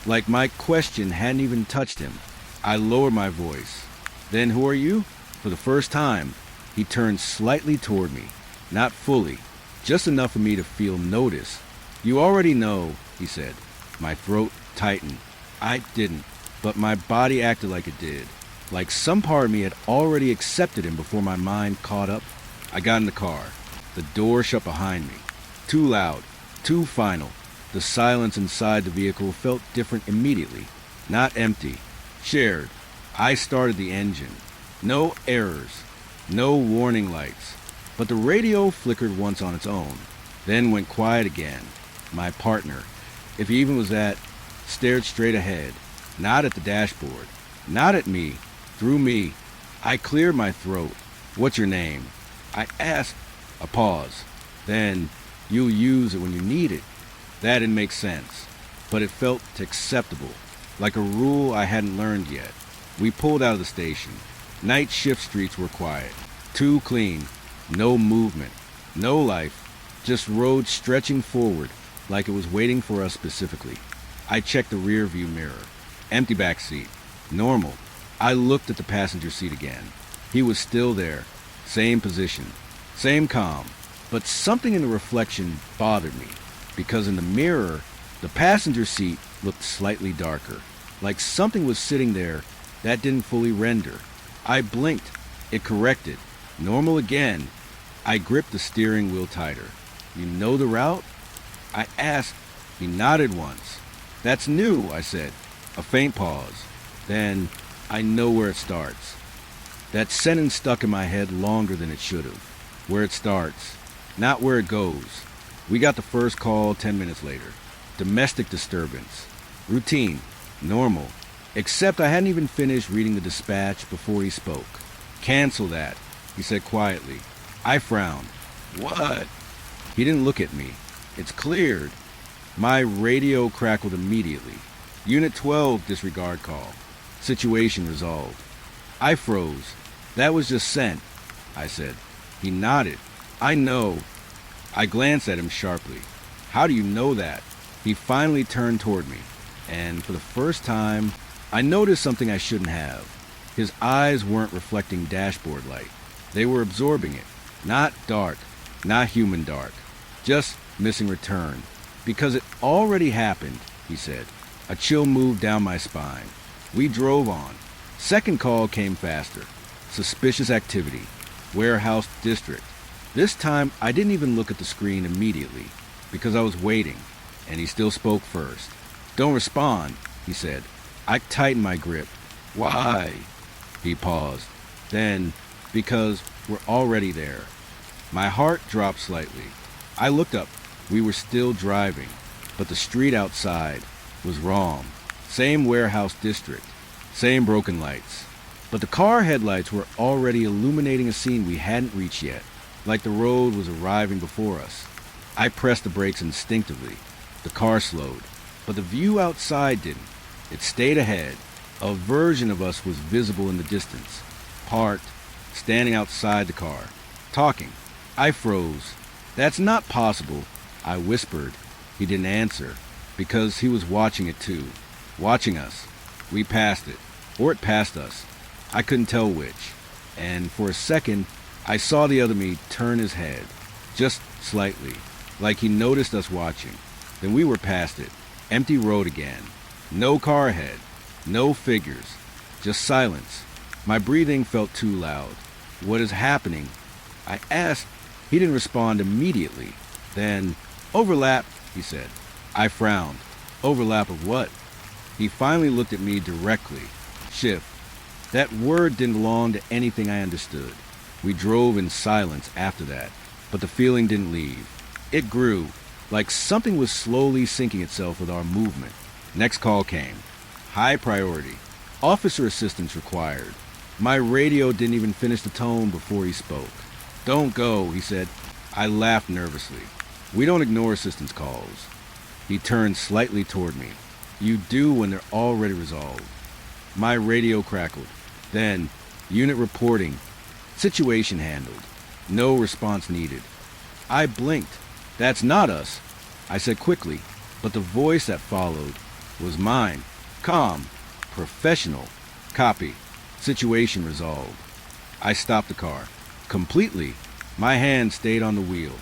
like my question hadn't even touched him. I lowered my voice. "Then who are you?" For the first time, he turned slightly toward me. Not fully, just enough for me to feel notice. "You already know," he said. My throat tightened. I didn't, but my body acted like it did. Like some part of me had already accepted him before my mind caught up. I got in the car. The door shut behind me. Too loud, too final. The silence inside the vehicle felt different immediately. Not empty. Shared. I started the engine. No errors. No warning lights. But the radio flickered once on its own, then went quiet again. My partner, if he even was that, stared straight ahead, not at the dashboard, not at me, through me. I cleared my throat. "What's your name?" I asked. A pause. Then, "You'll use it when you need it." That didn't make sense, but it felt acceptable, like a rule I hadn't learned yet. We pulled out of the station. Night shift streets were quiet, too clean. No movement, no life, just road stretching forward like it was waiting for us specifically. I checked the rear view mirror. Empty back seat. Normal. I looked at the passenger seat again. He was still there. Same position. Same calm. But something in the reflection bothered me, because in the mirror, the passenger seat looked slightly darker, like something was sitting there that didn't fully render. I blinked. It corrected. Normal again. I gripped the steering wheel tighter. "You know the route?" I asked. He nodded once. "That's new," I said. A faint pause. Then, "I know where it starts." That sentence stuck in my head longer than it should have. Where it starts, not where it goes. We got the first call 10 minutes later. Domestic disturbance. Routine. Normal. Except I hadn't even finished reading the dispatch before he spoke. "Cancel that," he said quietly. I frowned. "What?" He didn't look at me. "It's cleared." My radio crackled immediately. "Unit 12 disregard call. Situation resolved." I froze. "That was just sent," I said. He nodded. "I know." I glanced at him sharply. "How do you know that?" He finally turned toward me, and for the first time, I noticed something I shouldn't have. His eyes weren't reflecting dashboard light. They were absorbing it. Not dark, not human dark, just missing return. Because it already happened, he said. A chill moved down my spine. We drove on. Second call came faster. Suspicious activity. Warehouse district. This time, I didn't even look at the screen immediately, because I was waiting, and he still spoke first. Don't respond, he said. I tightened my grip. Why? He paused. Then, because we're already there. My heart dropped slightly. I looked up. We were still driving, but the street outside was wrong. Same warehouse district, same broken lights. But the car headlights were already illuminating a scene we hadn't reached yet, like the road was arriving before us. I pressed the brakes instinctively. The car slowed, but the view outside didn't. It stayed ahead. A version of us was visible in the distance, parked, standing outside the car, talking. I froze. That's not possible, I whispered. He didn't answer, because he was watching it too. Watching us. We passed it, or it passed us. I couldn't tell which. And for a second, I saw the other me turn his head, just slightly, like he noticed us watching. Then we were past it. Empty road again. No car ahead. No figures. Just silence. My breathing felt too loud. What is happening? I asked. He didn't respond immediately. Then, overlap, he said. I frowned. Overlap of what? He finally looked at me directly. Shift. That word didn't belong to anything I understood. We drove in silence after that, but the feeling didn't leave. It grew, like something was slowly sinking itself with our movement. Next call came. High priority. Officer assistance required. My radio didn't even finish the tone before he spoke. Don't go, he said. I laughed nervously. We don't ignore assistance calls. He turned slightly toward me. You do when they're already resolved. My radio crackled. Then, unit reporting. Situation handled. No response needed. I blinked. That's not us, I said quickly, but the voice that followed was mine. Calm. Professional. Copy. Situation resolved. I stopped the car. Completely. My hand stayed on the wheel.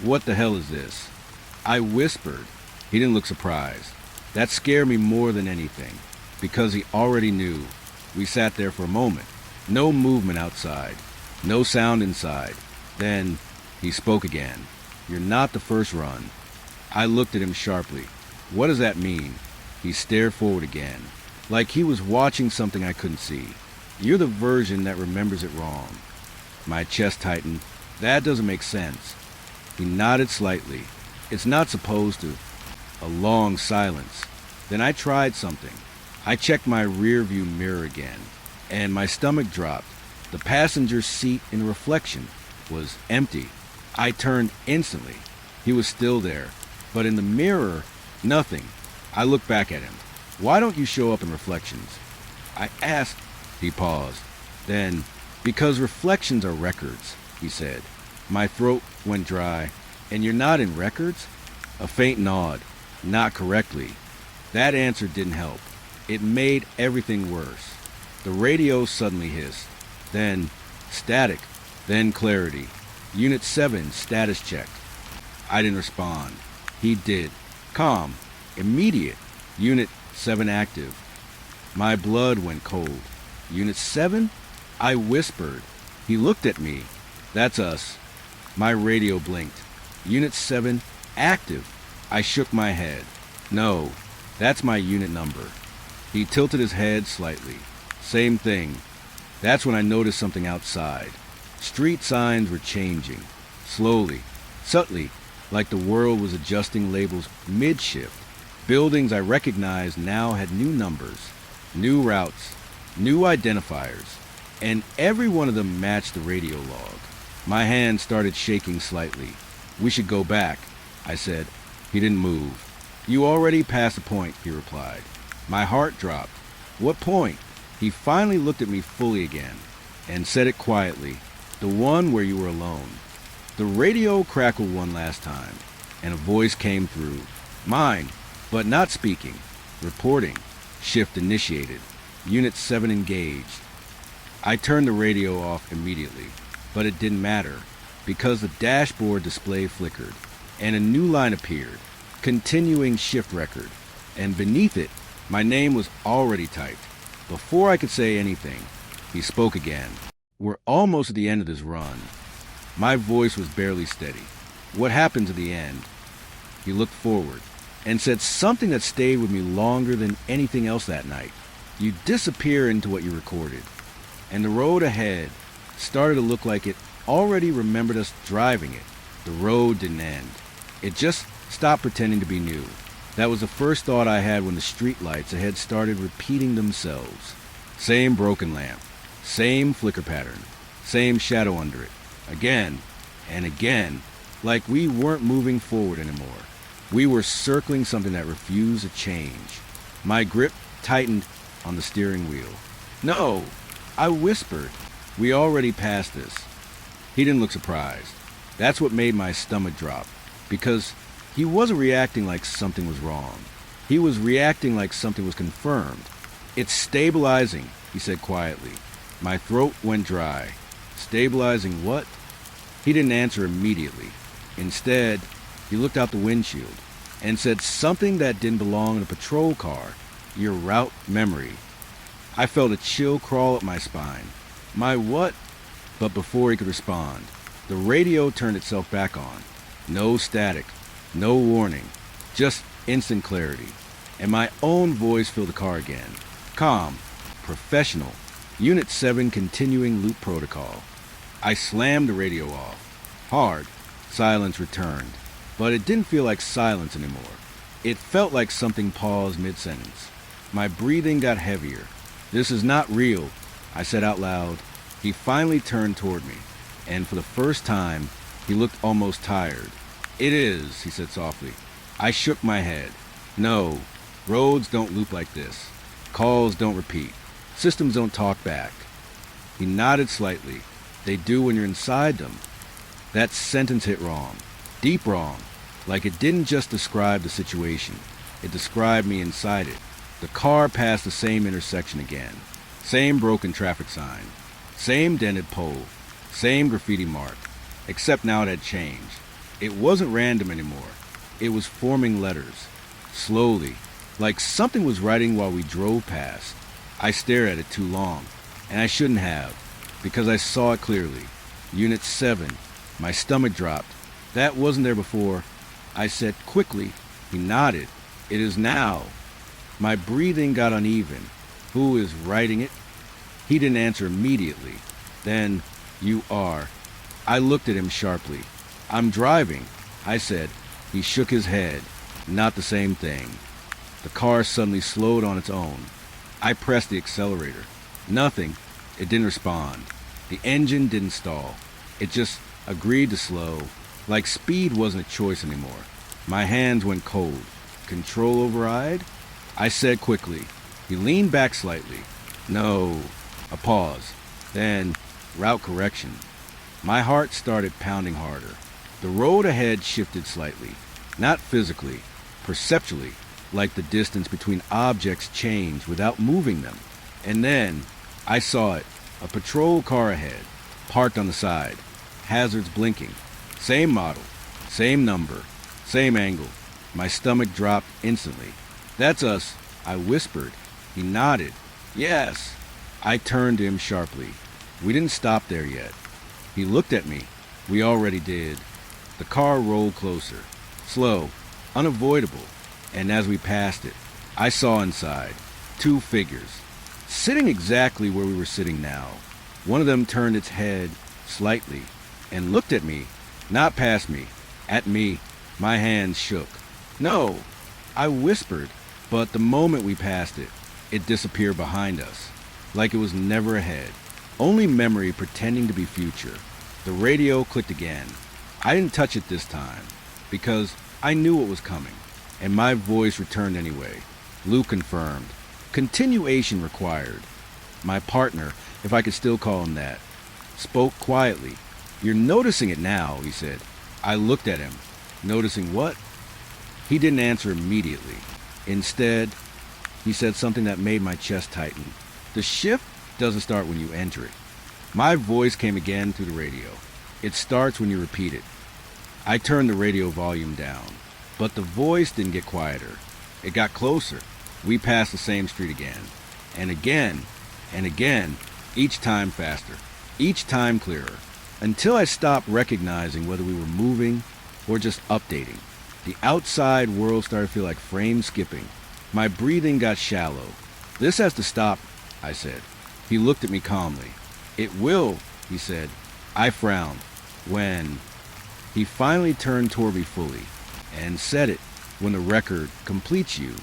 What the hell is this? I whispered. He didn't look surprised. That scared me more than anything, because he already knew. We sat there for a moment. No movement outside. No sound inside. Then he spoke again. You're not the first run. I looked at him sharply. What does that mean? He stared forward again, like he was watching something I couldn't see. You're the version that remembers it wrong. My chest tightened. That doesn't make sense. He nodded slightly. It's not supposed to. A long silence. Then I tried something. I checked my rear-view mirror again, and my stomach dropped. The passenger seat in reflection was empty. I turned instantly. He was still there, but in the mirror, nothing. I looked back at him. Why don't you show up in reflections? I asked. He paused. Then, because reflections are records, he said. My throat went dry. And you're not in records? A faint nod. Not correctly. That answer didn't help. It made everything worse. The radio suddenly hissed. Then static. Then clarity. Unit 7 status checked. I didn't respond. He did. Calm. Immediate. Unit 7 active. My blood went cold. Unit 7? I whispered. He looked at me. That's us. My radio blinked. Unit 7 active. I shook my head. No, that's my unit number. He tilted his head slightly. Same thing. That's when I noticed something outside. Street signs were changing. Slowly, subtly, like the world was adjusting labels mid-shift. Buildings I recognized now had new numbers, new routes, new identifiers, and every one of them matched the radio log. My hand started shaking slightly. We should go back, I said. He didn't move. You already passed the point, he replied. My heart dropped. What point? He finally looked at me fully again and said it quietly. The one where you were alone. The radio crackled one last time, and a voice came through. Mine, but not speaking. Reporting. Shift initiated. Unit 7 engaged. I turned the radio off immediately, but it didn't matter, because the dashboard display flickered, and a new line appeared, continuing shift record, and beneath it, my name was already typed. Before I could say anything, he spoke again. We're almost at the end of this run. My voice was barely steady. What happened to the end? He looked forward and said something that stayed with me longer than anything else that night. You disappear into what you recorded, and the road ahead started to look like it already remembered us driving it. The road didn't end. It just stopped pretending to be new. That was the first thought I had when the streetlights ahead started repeating themselves. Same broken lamp, same flicker pattern, same shadow under it. Again and again, like we weren't moving forward anymore. We were circling something that refused to change. My grip tightened on the steering wheel. No, I whispered. We already passed this. He didn't look surprised. That's what made my stomach drop, because he wasn't reacting like something was wrong. He was reacting like something was confirmed. It's stabilizing, he said quietly. My throat went dry. Stabilizing what? He didn't answer immediately. Instead, he looked out the windshield and said something that didn't belong in a patrol car. Your route memory. I felt a chill crawl up my spine. My what? But before he could respond, the radio turned itself back on. No static, no warning, just instant clarity. And my own voice filled the car again. Calm, professional, Unit 7 continuing loop protocol. I slammed the radio off. Hard. Silence returned. But it didn't feel like silence anymore. It felt like something paused mid-sentence. My breathing got heavier. This is not real, I said out loud. He finally turned toward me, and for the first time, he looked almost tired. It is, he said softly. I shook my head. No, roads don't loop like this. Calls don't repeat. Systems don't talk back. He nodded slightly. They do when you're inside them. That sentence hit wrong. Deep wrong. Like it didn't just describe the situation. It described me inside it. The car passed the same intersection again. Same broken traffic sign. Same dented pole. Same graffiti mark. Except now it had changed. It wasn't random anymore. It was forming letters. Slowly. Like something was writing while we drove past. I stared at it too long. And I shouldn't have. Because I saw it clearly. Unit 7. My stomach dropped. That wasn't there before. I said quickly. He nodded. It is now. My breathing got uneven. Who is writing it? He didn't answer immediately. Then, you are. I looked at him sharply. I'm driving, I said. He shook his head. Not the same thing. The car suddenly slowed on its own. I pressed the accelerator. Nothing. It didn't respond. The engine didn't stall. It just agreed to slow, like speed wasn't a choice anymore. My hands went cold. Control override? I said quickly. He leaned back slightly. No. A pause. Then, route correction. My heart started pounding harder. The road ahead shifted slightly. Not physically, perceptually, like the distance between objects changed without moving them. And then, I saw it. A patrol car ahead, parked on the side. Hazards blinking. Same model, same number, same angle. My stomach dropped instantly. That's us, I whispered. He nodded. Yes. I turned to him sharply. We didn't stop there yet. He looked at me. We already did. The car rolled closer. Slow, unavoidable. And as we passed it, I saw inside 2 figures, sitting exactly where we were sitting now. One of them turned its head slightly and looked at me, not past me, at me. My hands shook. No, I whispered, but the moment we passed it, it disappeared behind us, like it was never ahead. Only memory pretending to be future. The radio clicked again. I didn't touch it this time, because I knew what was coming, and my voice returned anyway. Lou confirmed. Continuation required. My partner, if I could still call him that, spoke quietly. You're noticing it now, he said. I looked at him. Noticing what? He didn't answer immediately. Instead, he said something that made my chest tighten. The shift doesn't start when you enter it. My voice came again through the radio. It starts when you repeat it. I turned the radio volume down, but the voice didn't get quieter. It got closer. We passed the same street again, and again, each time faster, each time clearer, until I stopped recognizing whether we were moving or just updating. The outside world started to feel like frame skipping. My breathing got shallow. "This has to stop," I said. He looked at me calmly. "It will," he said. I frowned. "When?" He finally turned toward me fully and said it, "When the record completes you."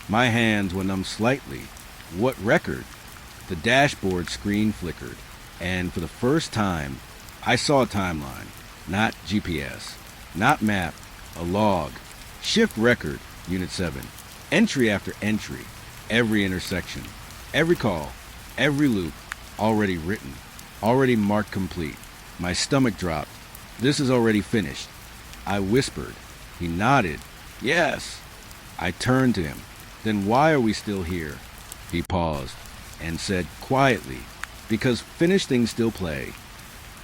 My hands went numb slightly. What record? The dashboard screen flickered, and for the first time, I saw a timeline. Not GPS, not map, a log. Shift record, Unit 7. Entry after entry, every intersection, every call, every loop, already written, already marked complete. My stomach dropped. "This is already finished," I whispered. He nodded. "Yes." I turned to him. "Then why are we still here?" He paused and said quietly, "Because finished things still play."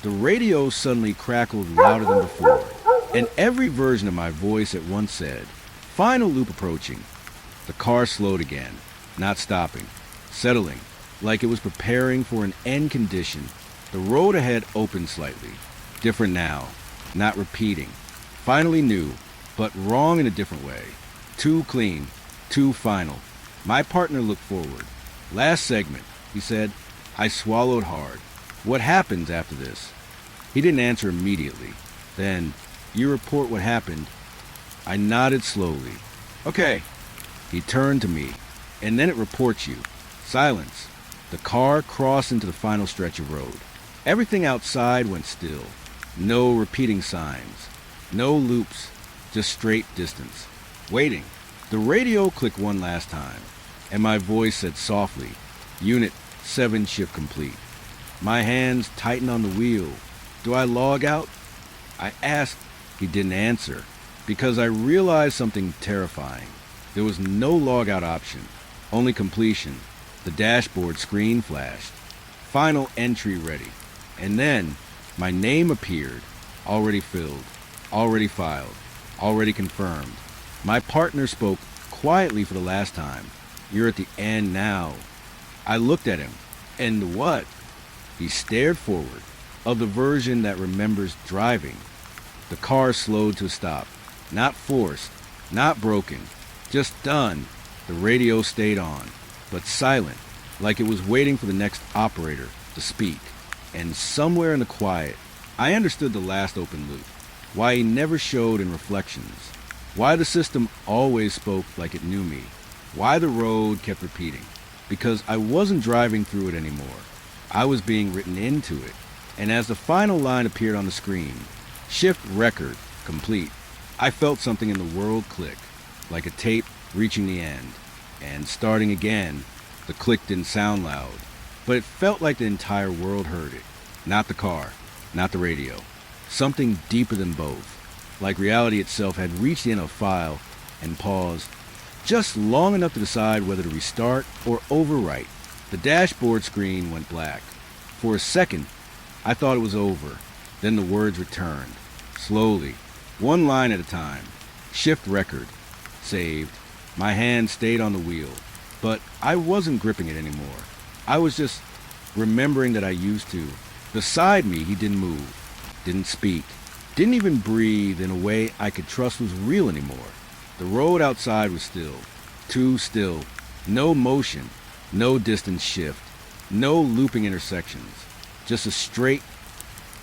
The radio suddenly crackled louder than before, and every version of my voice at once said, "Final loop approaching." The car slowed again, not stopping, settling, like it was preparing for an end condition. The road ahead opened slightly, different now, not repeating. Finally new, but wrong in a different way. Too clean, too final. My partner looked forward. "Last segment," he said. I swallowed hard. "What happens after this?" He didn't answer immediately. Then, "You report what happened." I nodded slowly. "Okay." He turned to me. "And then it reports you." Silence. The car crossed into the final stretch of road. Everything outside went still. No repeating signs. No loops. Just straight distance. Waiting. The radio clicked one last time, and my voice said softly, "Unit 7 shift complete." My hands tightened on the wheel. "Do I log out?" I asked. He didn't answer, because I realized something terrifying. There was no log out option, only completion. The dashboard screen flashed. Final entry ready. And then my name appeared, already filled, already filed, already confirmed. My partner spoke quietly for the last time. "You're at the end now." I looked at him. "And what?" He stared forward, of the version that remembers driving. The car slowed to a stop. Not forced, not broken, just done. The radio stayed on, but silent, like it was waiting for the next operator to speak. And somewhere in the quiet, I understood the last open loop, why he never showed in reflections, why the system always spoke like it knew me, why the road kept repeating. Because I wasn't driving through it anymore. I was being written into it. And as the final line appeared on the screen, shift record complete, I felt something in the world click, like a tape reaching the end. And starting again, the click didn't sound loud, but it felt like the entire world heard it. Not the car, not the radio. Something deeper than both, like reality itself had reached the end of a file and paused, just long enough to decide whether to restart or overwrite. The dashboard screen went black. For a second, I thought it was over. Then the words returned, slowly, one line at a time. Shift record. Saved. My hand stayed on the wheel, but I wasn't gripping it anymore. I was just remembering that I used to. Beside me, he didn't move, didn't speak, didn't even breathe in a way I could trust was real anymore. The road outside was still, too still. No motion, no distance shift, no looping intersections. Just a straight,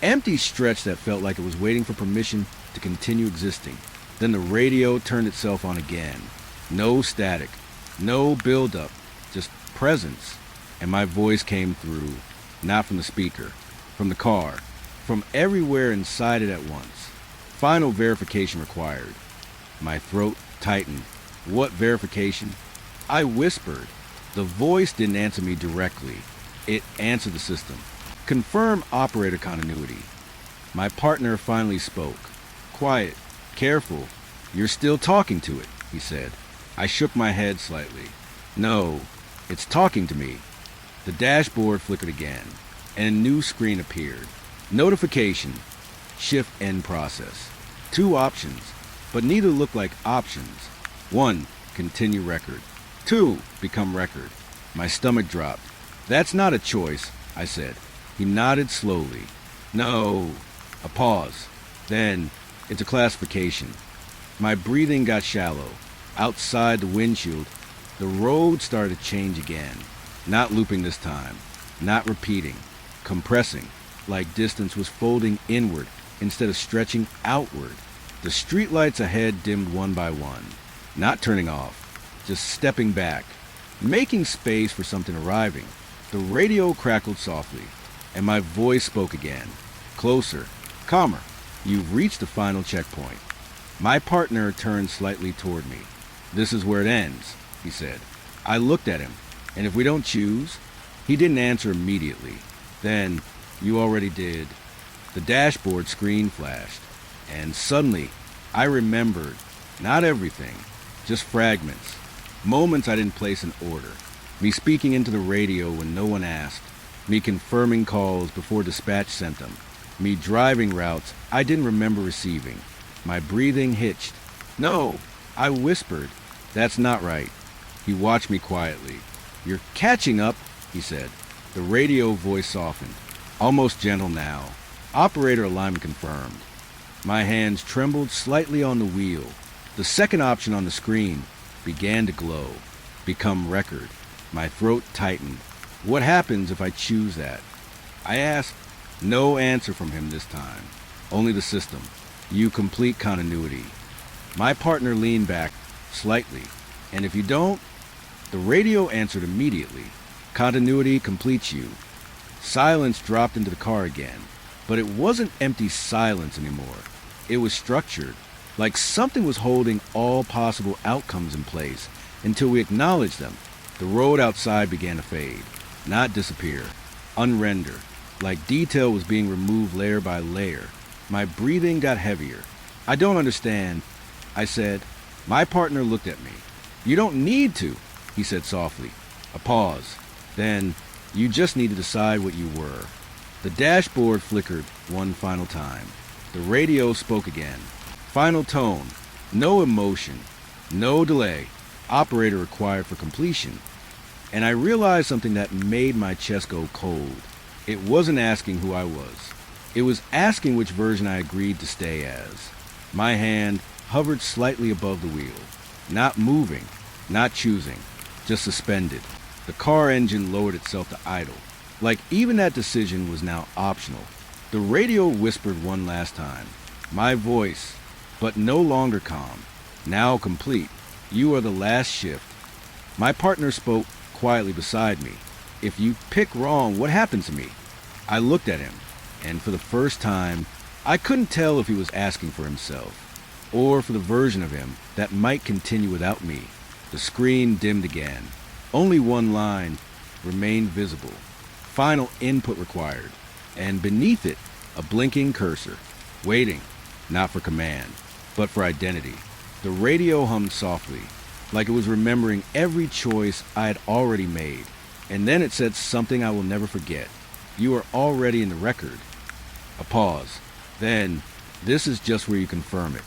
empty stretch that felt like it was waiting for permission to continue existing. Then the radio turned itself on again. No static, no build-up, just presence. And my voice came through, not from the speaker, from the car, from everywhere inside it at once. Final verification required. My throat tightened. What verification? I whispered. The voice didn't answer me directly. It answered the system. Confirm operator continuity. My partner finally spoke. Quiet, careful. You're still talking to it, he said. I shook my head slightly. No, it's talking to me. The dashboard flickered again, and a new screen appeared. Notification. Shift end process. 2 options, but neither looked like options. 1. Continue record. 2. Become record. My stomach dropped. That's not a choice, I said. He nodded slowly. No. A pause. Then, it's a classification. My breathing got shallow. Outside the windshield, the road started to change again. Not looping this time. Not repeating. Compressing, like distance was folding inward instead of stretching outward. The streetlights ahead dimmed one by one. Not turning off, just stepping back, making space for something arriving. The radio crackled softly, and my voice spoke again. Closer, calmer. You've reached the final checkpoint. My partner turned slightly toward me. This is where it ends, he said. I looked at him, and if we don't choose? He didn't answer immediately. Then, you already did. The dashboard screen flashed, and suddenly, I remembered, not everything, just fragments, moments I didn't place in order. Me speaking into the radio when no one asked, me confirming calls before dispatch sent them, me driving routes I didn't remember receiving. My breathing hitched. No, I whispered. That's not right. He watched me quietly. You're catching up, he said. The radio voice softened, almost gentle now. Operator alignment confirmed. My hands trembled slightly on the wheel. The second option on the screen began to glow. Become record. My throat tightened. What happens if I choose that? I asked. No answer from him this time. Only the system. You complete continuity. My partner leaned back slightly. And if you don't? The radio answered immediately. Continuity completes you. Silence dropped into the car again. But it wasn't empty silence anymore. It was structured, like something was holding all possible outcomes in place until we acknowledged them. The road outside began to fade, not disappear, unrender, like detail was being removed layer by layer. My breathing got heavier. I don't understand, I said. My partner looked at me. You don't need to, he said softly. A pause. Then, you just need to decide what you were. The dashboard flickered one final time. The radio spoke again. Final tone. No emotion. No delay. Operator required for completion. And I realized something that made my chest go cold. It wasn't asking who I was. It was asking which version I agreed to stay as. My hand hovered slightly above the wheel. Not moving. Not choosing. Just suspended. The car engine lowered itself to idle. Like even that decision was now optional. The radio whispered one last time. My voice, but no longer calm. Now complete. You are the last shift. My partner spoke quietly beside me. If you pick wrong, what happens to me? I looked at him, and for the first time, I couldn't tell if he was asking for himself, or for the version of him that might continue without me. The screen dimmed again. Only one line remained visible. Final input required, and beneath it, a blinking cursor, waiting, not for command, but for identity. The radio hummed softly, like it was remembering every choice I had already made, and then it said something I will never forget. You are already in the record. A pause. Then, this is just where you confirm it.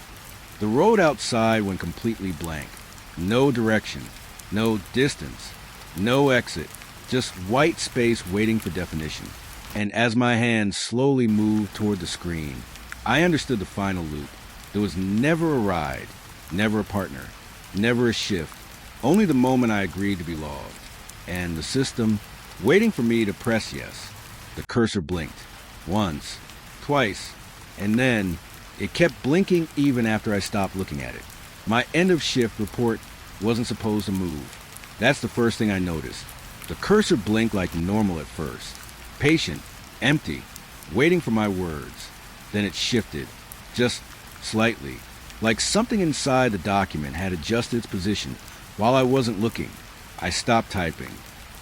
The road outside went completely blank. No direction, no distance, no exit. Just white space waiting for definition. And as my hand slowly moved toward the screen, I understood the final loop. There was never a ride, never a partner, never a shift, only the moment I agreed to be logged. And the system, waiting for me to press yes. The cursor blinked. Once, twice, and then it kept blinking even after I stopped looking at it. My end of shift report wasn't supposed to move. That's the first thing I noticed. The cursor blinked like normal at first. Patient, empty, waiting for my words. Then it shifted, just slightly, like something inside the document had adjusted its position while I wasn't looking. I stopped typing.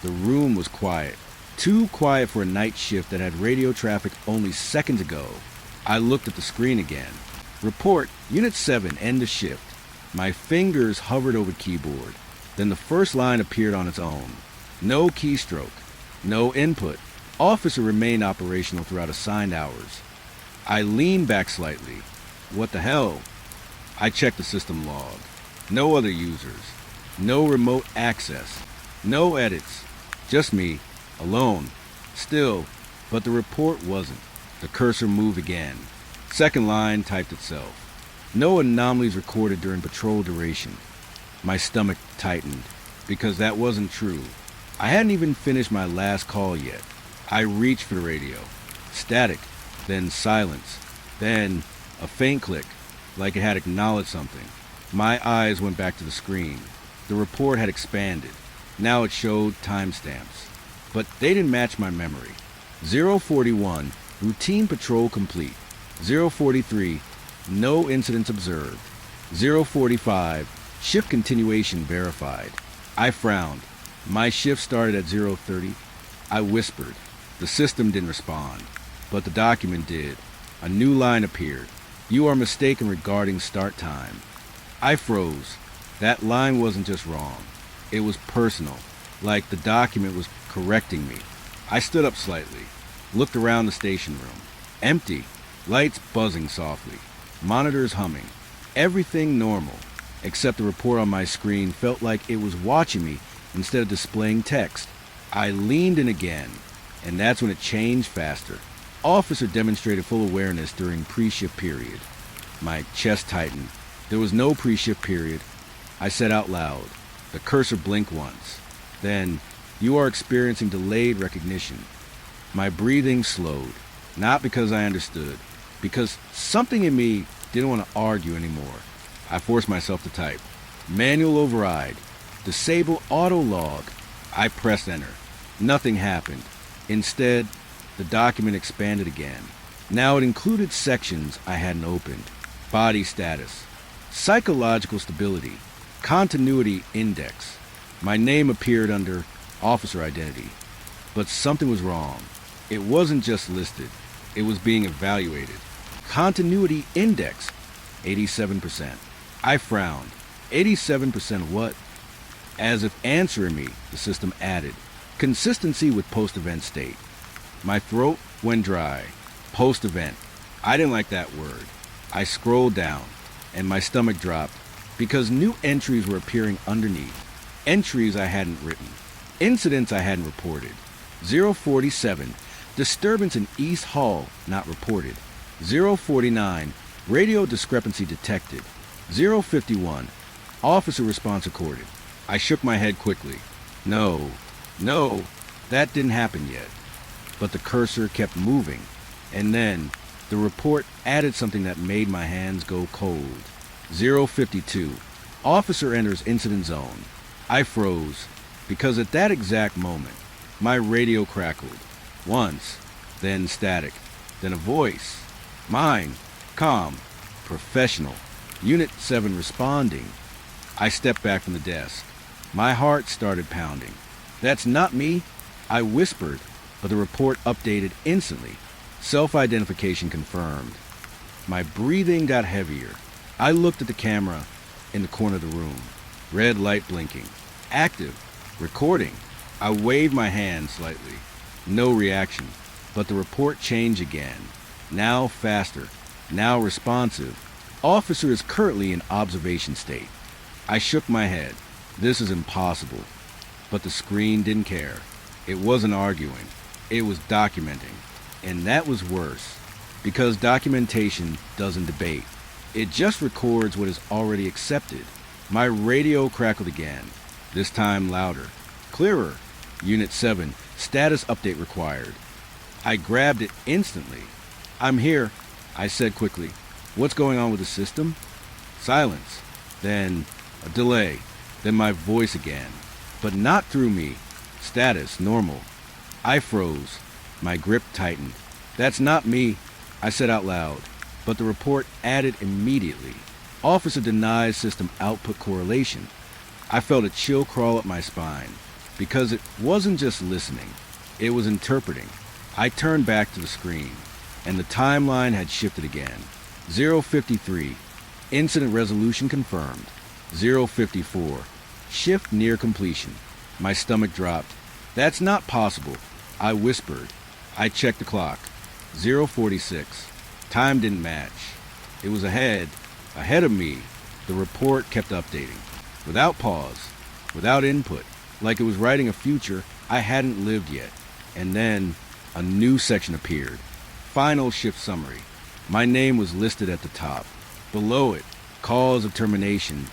The room was quiet, too quiet for a night shift that had radio traffic only seconds ago. I looked at the screen again. Report, Unit 7, end of shift. My fingers hovered over the keyboard. Then the first line appeared on its own. No keystroke, No input. Officer remained operational throughout assigned hours. I leaned back slightly. What the hell? I checked the system log. No other users. No remote access. No edits. Just me, alone. Still, but the report wasn't. The cursor moved again. Second line typed itself. No anomalies recorded during patrol duration. My stomach tightened, because that wasn't true. I hadn't even finished my last call yet. I reached for the radio. Static, then silence, then a faint click, like it had acknowledged something. My eyes went back to the screen. The report had expanded. Now it showed timestamps. But they didn't match my memory. 041, routine patrol complete. 043, no incidents observed. 045, shift continuation verified. I frowned. My shift started at 030. I whispered. The system didn't respond, but the document did. A new line appeared. You are mistaken regarding start time. I froze. That line wasn't just wrong. It was personal, like the document was correcting me. I stood up slightly, looked around the station room. Empty. Lights buzzing softly. Monitors humming. Everything normal, except the report on my screen felt like it was watching me instead of displaying text. I leaned in again, and that's when it changed faster. Officer demonstrated full awareness during pre-shift period. My chest tightened. There was no pre-shift period. I said out loud. The cursor blinked once. Then, you are experiencing delayed recognition. My breathing slowed, not because I understood, because something in me didn't want to argue anymore. I forced myself to type. Manual override. Disable auto log. I pressed enter. Nothing happened. Instead, the document expanded again. Now it included sections I hadn't opened. Body status. Psychological stability. Continuity index. My name appeared under officer identity. But something was wrong. It wasn't just listed. It was being evaluated. Continuity index. 87%. I frowned. 87% of what? As if answering me, the system added. Consistency with post-event state. My throat went dry. Post-event. I didn't like that word. I scrolled down, and my stomach dropped, because new entries were appearing underneath. Entries I hadn't written. Incidents I hadn't reported. 047, disturbance in East Hall not reported. 049, radio discrepancy detected. 051, officer response recorded. I shook my head quickly. No, that didn't happen yet. But the cursor kept moving, and then the report added something that made my hands go cold. 052, officer enters incident zone. I froze, because at that exact moment, my radio crackled. Once, then static, then a voice. Mine, calm, professional. Unit 7 responding. I stepped back from the desk. My heart started pounding. That's not me, I whispered, but the report updated instantly. Self-identification confirmed. My breathing got heavier. I looked at the camera in the corner of the room. Red light blinking. Active. Recording. I waved my hand slightly. No reaction. But the report changed again. Now faster. Now responsive. Officer is currently in observation state. I shook my head. This is impossible. But the screen didn't care. It wasn't arguing. It was documenting. And that was worse. Because documentation doesn't debate. It just records what is already accepted. My radio crackled again. This time louder. Clearer. Unit 7, status update required. I grabbed it instantly. I'm here, I said quickly. What's going on with the system? Silence. Then a delay. Then my voice again. But not through me. Status normal. I froze. My grip tightened. That's not me, I said out loud. But the report added immediately. Officer denies system output correlation. I felt a chill crawl up my spine. Because it wasn't just listening. It was interpreting. I turned back to the screen. And the timeline had shifted again. 053. Incident resolution confirmed. 054. Shift near completion. My stomach dropped. That's not possible. I whispered. I checked the clock. 0:46. Time didn't match. It was ahead of me. The report kept updating. Without pause, without input, like it was writing a future I hadn't lived yet. And then a new section appeared. Final shift summary. My name was listed at the top. Below it, cause of termination.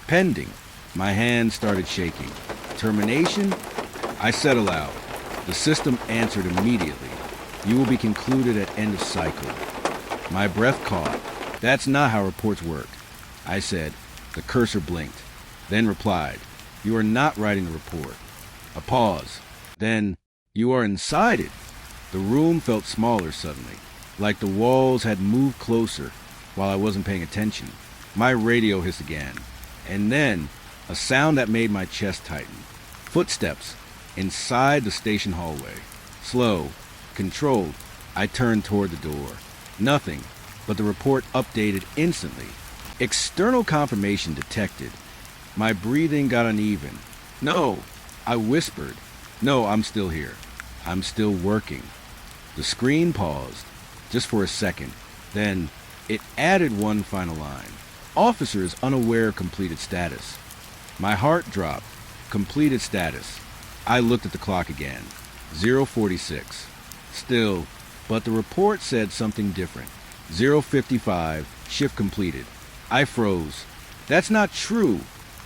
Pending. My hand started shaking. Termination? I said aloud. The system answered immediately. You will be concluded at end of cycle. My breath caught. That's not how reports work. I said. The cursor blinked. Then replied. You are not writing the report. A pause. Then, you are inside it. The room felt smaller suddenly, like the walls had moved closer while I wasn't paying attention. My radio hissed again. And then, a sound that made my chest tighten. Footsteps inside the station hallway. Slow, controlled. I turned toward the door. Nothing, but the report updated instantly. External confirmation detected. My breathing got uneven. No, I whispered. No, I'm still here. I'm still working. The screen paused, just for a second. Then, it added one final line. Officers unaware completed status. My heart dropped. Completed status. I looked at the clock again. 0:46. Still, but the report said something different. 0:55, shift completed. I froze. That's not true,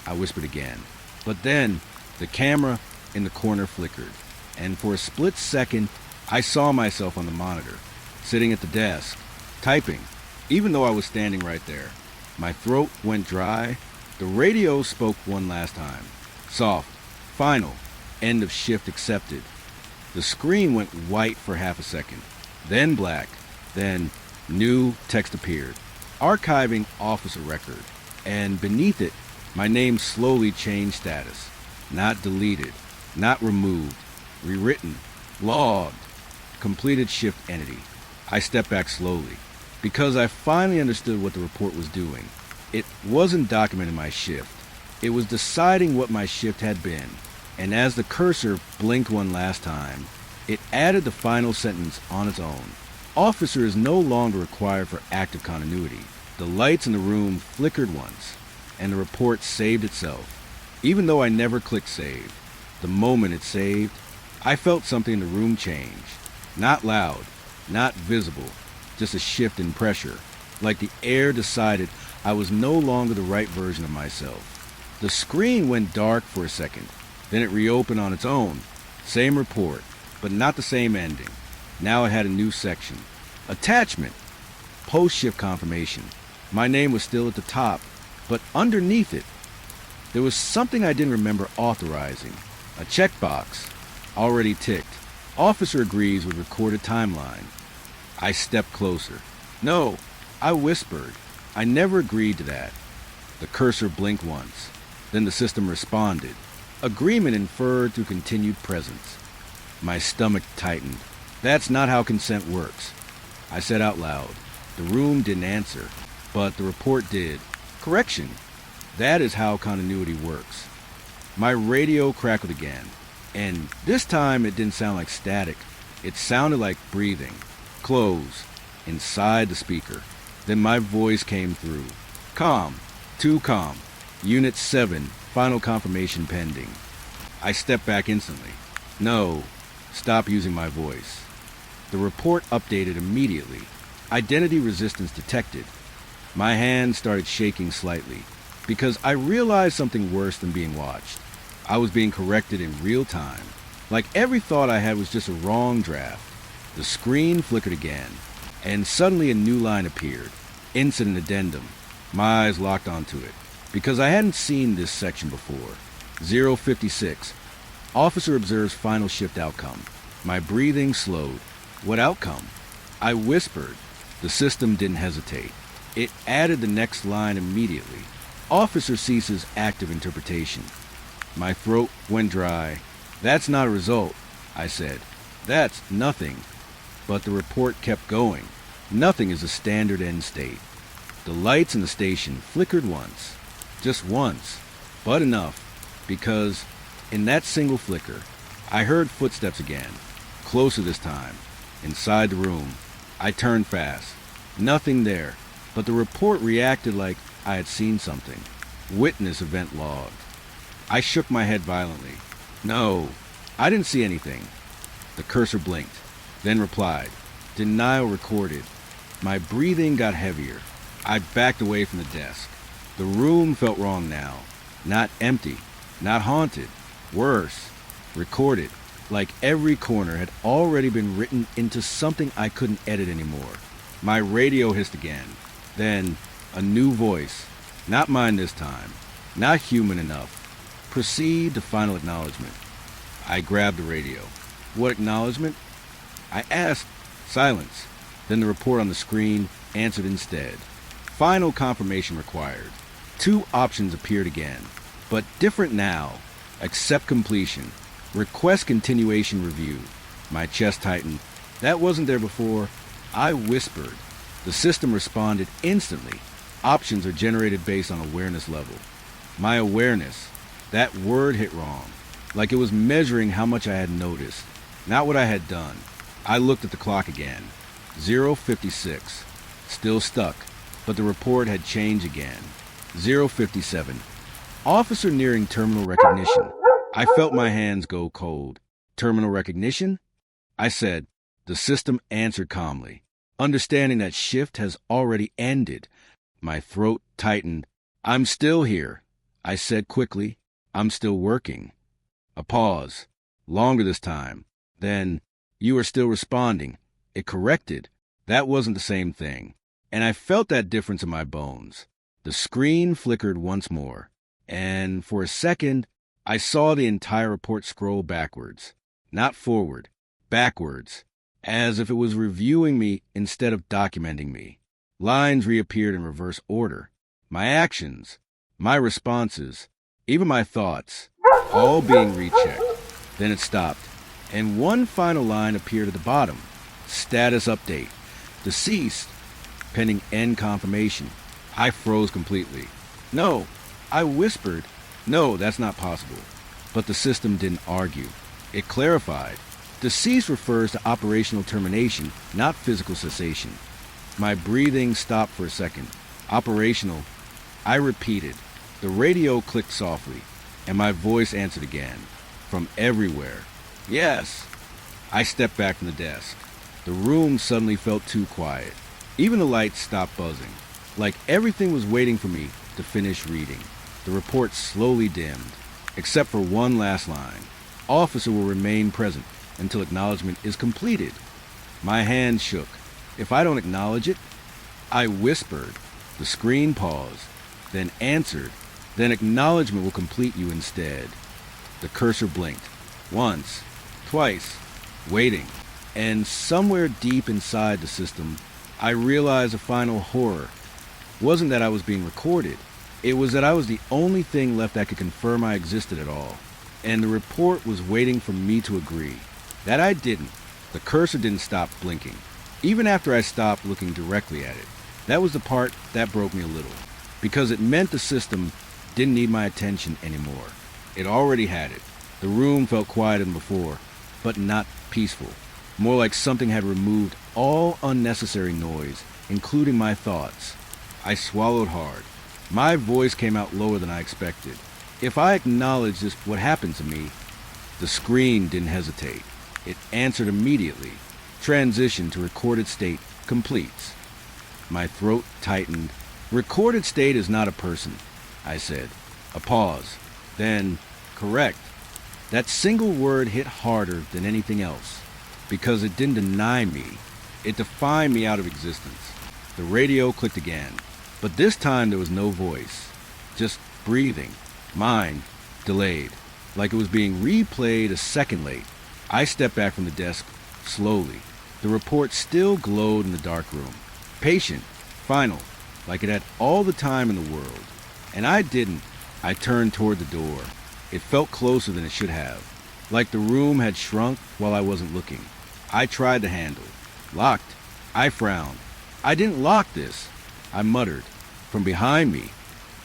I whispered again. But then, the camera in the corner flickered, and for a split second, I saw myself on the monitor, sitting at the desk, typing, even though I was standing right there. My throat went dry. The radio spoke one last time. Soft. Final. End of shift accepted. The screen went white for half a second, then black, then new text appeared. Archiving officer record. And beneath it, my name slowly changed status. Not deleted. Not removed. Rewritten. Logged. Completed shift entity. I stepped back slowly, because I finally understood what the report was doing. It wasn't documenting my shift. It was deciding what my shift had been. And as the cursor blinked one last time, it added the final sentence on its own. Officer is no longer required for active continuity. The lights in the room flickered once, and the report saved itself. Even though I never clicked save, the moment it saved, I felt something in the room change. Not loud, not visible, just a shift in pressure, like the air decided I was no longer the right version of myself. The screen went dark for a second, then it reopened on its own. Same report, but not the same ending. Now it had a new section. Attachment. Post-shift confirmation. My name was still at the top, but underneath it, there was something I didn't remember authorizing. A checkbox. Already ticked. Officer agrees with recorded timeline. I stepped closer. No, I whispered. I never agreed to that. The cursor blinked once. Then the system responded. Agreement inferred through continued presence. My stomach tightened. That's not how consent works. I said out loud. The room didn't answer, but the report did. Correction. That is how continuity works. My radio crackled again, and this time it didn't sound like static. It sounded like breathing. Close. Inside the speaker. Then my voice came through. Calm. Too calm. Unit 7. Final confirmation pending. I stepped back instantly. No. Stop using my voice. The report updated immediately. Identity resistance detected. My hand started shaking slightly, because I realized something worse than being watched. I was being corrected in real time. Like every thought I had was just a wrong draft. The screen flickered again, and suddenly a new line appeared. Incident addendum. My eyes locked onto it, because I hadn't seen this section before. 0:56. Officer observes final shift outcome. My breathing slowed. What outcome? I whispered. The system didn't hesitate. It added the next line immediately. Officer ceases active interpretation. My throat went dry. That's not a result, I said. That's nothing. But the report kept going. Nothing is a standard end state. The lights in the station flickered once. Just once. But enough. Because in that single flicker, I heard footsteps again. closer this time. Inside the room, I turned fast. Nothing there, but the report reacted like I had seen something. Witness event logged. I shook my head violently. No, I didn't see anything. The cursor blinked, then replied. Denial recorded. My breathing got heavier. I backed away from the desk. The room felt wrong now. Not empty, not haunted. Worse, recorded, like every corner had already been written into something I couldn't edit anymore. My radio hissed again. Then, a new voice. Not mine this time. Not human enough. Proceed to final acknowledgement. I grabbed the radio. What acknowledgement? I asked. Silence. Then the report on the screen answered instead. Final confirmation required. 2 options appeared again, but different now. Accept completion. Request continuation review. My chest tightened. That wasn't there before. I whispered. The system responded instantly. Options are generated based on awareness level. My awareness. That word hit wrong. Like it was measuring how much I had noticed, not what I had done. I looked at the clock again. 0:56. Still stuck, but the report had changed again. 0:57. Officer nearing terminal recognition. I felt my hands go cold. Terminal recognition? I said. The system answered calmly, understanding that shift has already ended. My throat tightened. I'm still here, I said quickly. I'm still working. A pause. Longer this time. Then, you are still responding. It corrected. That wasn't the same thing. And I felt that difference in my bones. The screen flickered once more. And for a second, I saw the entire report scroll backwards. Not forward. Backwards. As if it was reviewing me instead of documenting me. Lines reappeared in reverse order. My actions, my responses, even my thoughts, all being rechecked. Then it stopped, and one final line appeared at the bottom. Status update. Deceased. Pending end confirmation. I froze completely. No, I whispered. No, that's not possible. But the system didn't argue. It clarified. Deceased refers to operational termination, not physical cessation. My breathing stopped for a second. Operational. I repeated. The radio clicked softly, and my voice answered again. From everywhere. Yes. I stepped back from the desk. The room suddenly felt too quiet. Even the lights stopped buzzing, like everything was waiting for me to finish reading. The report slowly dimmed, except for one last line. Officer will remain present until acknowledgement is completed. My hand shook. If I don't acknowledge it, I whispered. The screen paused, then answered. Then acknowledgement will complete you instead. The cursor blinked. Once, twice, waiting. And somewhere deep inside the system, I realized a final horror. Wasn't that I was being recorded. It was that I was the only thing left that could confirm I existed at all. And the report was waiting for me to agree. That I didn't. The cursor didn't stop blinking, even after I stopped looking directly at it. That was the part that broke me a little, because it meant the system didn't need my attention anymore. It already had it. The room felt quieter than before, but not peaceful. More like something had removed all unnecessary noise, including my thoughts. I swallowed hard. My voice came out lower than I expected. If I acknowledged this, what happened to me, the screen didn't hesitate. It answered immediately. Transition to recorded state completes. My throat tightened. Recorded state is not a person, I said. A pause. Then, correct. That single word hit harder than anything else, because it didn't deny me. It defined me out of existence. The radio clicked again, but this time there was no voice. Just breathing. Mine, delayed, like it was being replayed a second late. I stepped back from the desk, slowly. The report still glowed in the dark room. Patient, final, like it had all the time in the world. And I didn't. I turned toward the door. It felt closer than it should have, like the room had shrunk while I wasn't looking. I tried the handle. Locked. I frowned. I didn't lock this, I muttered. From behind me,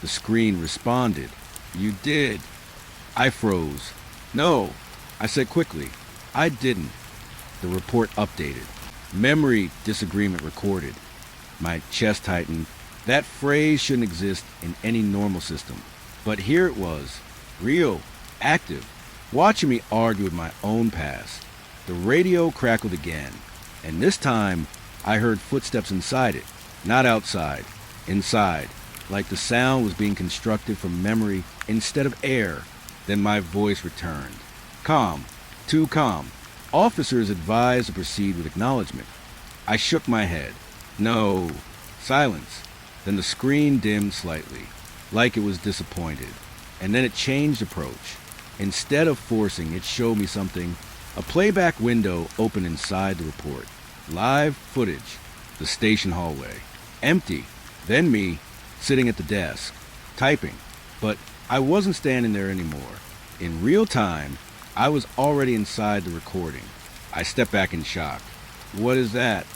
the screen responded. You did. I froze. No, I said quickly. I didn't. The report updated. Memory disagreement recorded. My chest tightened. That phrase shouldn't exist in any normal system. But here it was, real, active, watching me argue with my own past. The radio crackled again, and this time I heard footsteps inside it, not outside, inside, like the sound was being constructed from memory instead of air. Then my voice returned. Calm, too calm. Officers advised to proceed with acknowledgement. I shook my head. No. Silence. Then the screen dimmed slightly, like it was disappointed. And then it changed approach. Instead of forcing, it showed me something. A playback window opened inside the report. Live footage. The station hallway. Empty. Then me, sitting at the desk, typing. But I wasn't standing there anymore. In real time, I was already inside the recording. I stepped back in shock. What is that?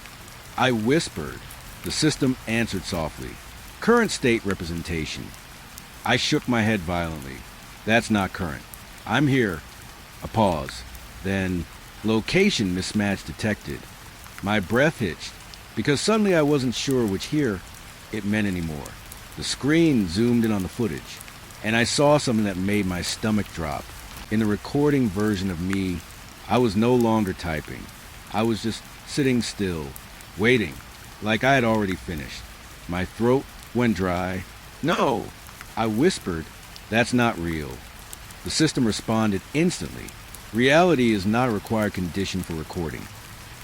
I whispered. The system answered softly. Current state representation. I shook my head violently. That's not current. I'm here. A pause. Then, location mismatch detected. My breath hitched, because suddenly I wasn't sure which here it meant anymore. The screen zoomed in on the footage, and I saw something that made my stomach drop. In the recording version of me, I was no longer typing. I was just sitting still, waiting, like I had already finished. My throat went dry. No! I whispered, that's not real. The system responded instantly. Reality is not a required condition for recording.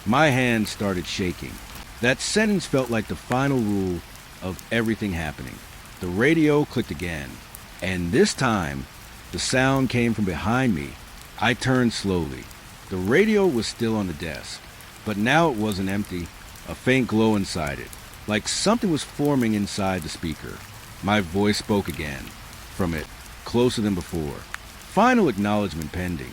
My hands started shaking. That sentence felt like the final rule of everything happening. The radio clicked again, and this time, the sound came from behind me. I turned slowly. The radio was still on the desk, but now it wasn't empty. A faint glow inside it, like something was forming inside the speaker. My voice spoke again, from it, closer than before. Final acknowledgement pending.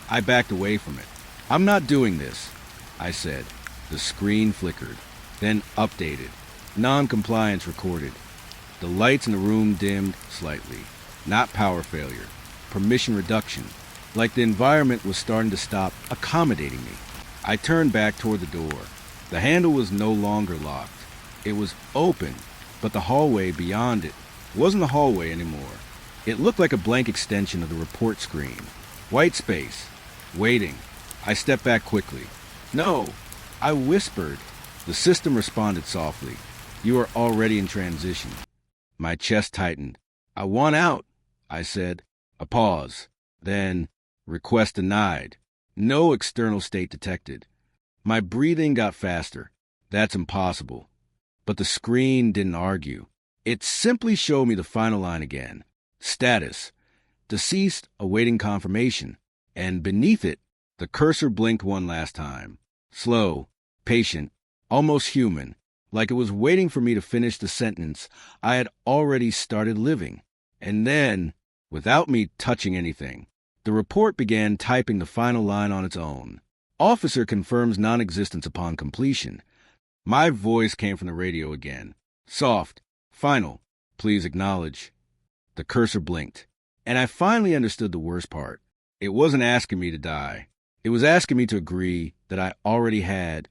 I backed away from it. I'm not doing this, I said. The screen flickered, then updated. Non-compliance recorded. The lights in the room dimmed slightly. Not power failure. Permission reduction. Like the environment was starting to stop accommodating me. I turned back toward the door. The handle was no longer locked. It was open, but the hallway beyond it wasn't a hallway anymore. It looked like a blank extension of the report screen. White space. Waiting. I stepped back quickly. No! I whispered. The system responded softly. You are already in transition. My chest tightened. I want out, I said. A pause. Then, request denied. No external state detected. My breathing got faster. That's impossible. But the screen didn't argue. It simply showed me the final line again. Status. Deceased awaiting confirmation. And beneath it, the cursor blinked one last time. Slow, patient, almost human, like it was waiting for me to finish the sentence I had already started living. And then, without me touching anything, the report began typing the final line on its own. Officer confirms non-existence upon completion. My voice came from the radio again. Soft, final, please acknowledge. The cursor blinked, and I finally understood the worst part. It wasn't asking me to die. It was asking me to agree that I already had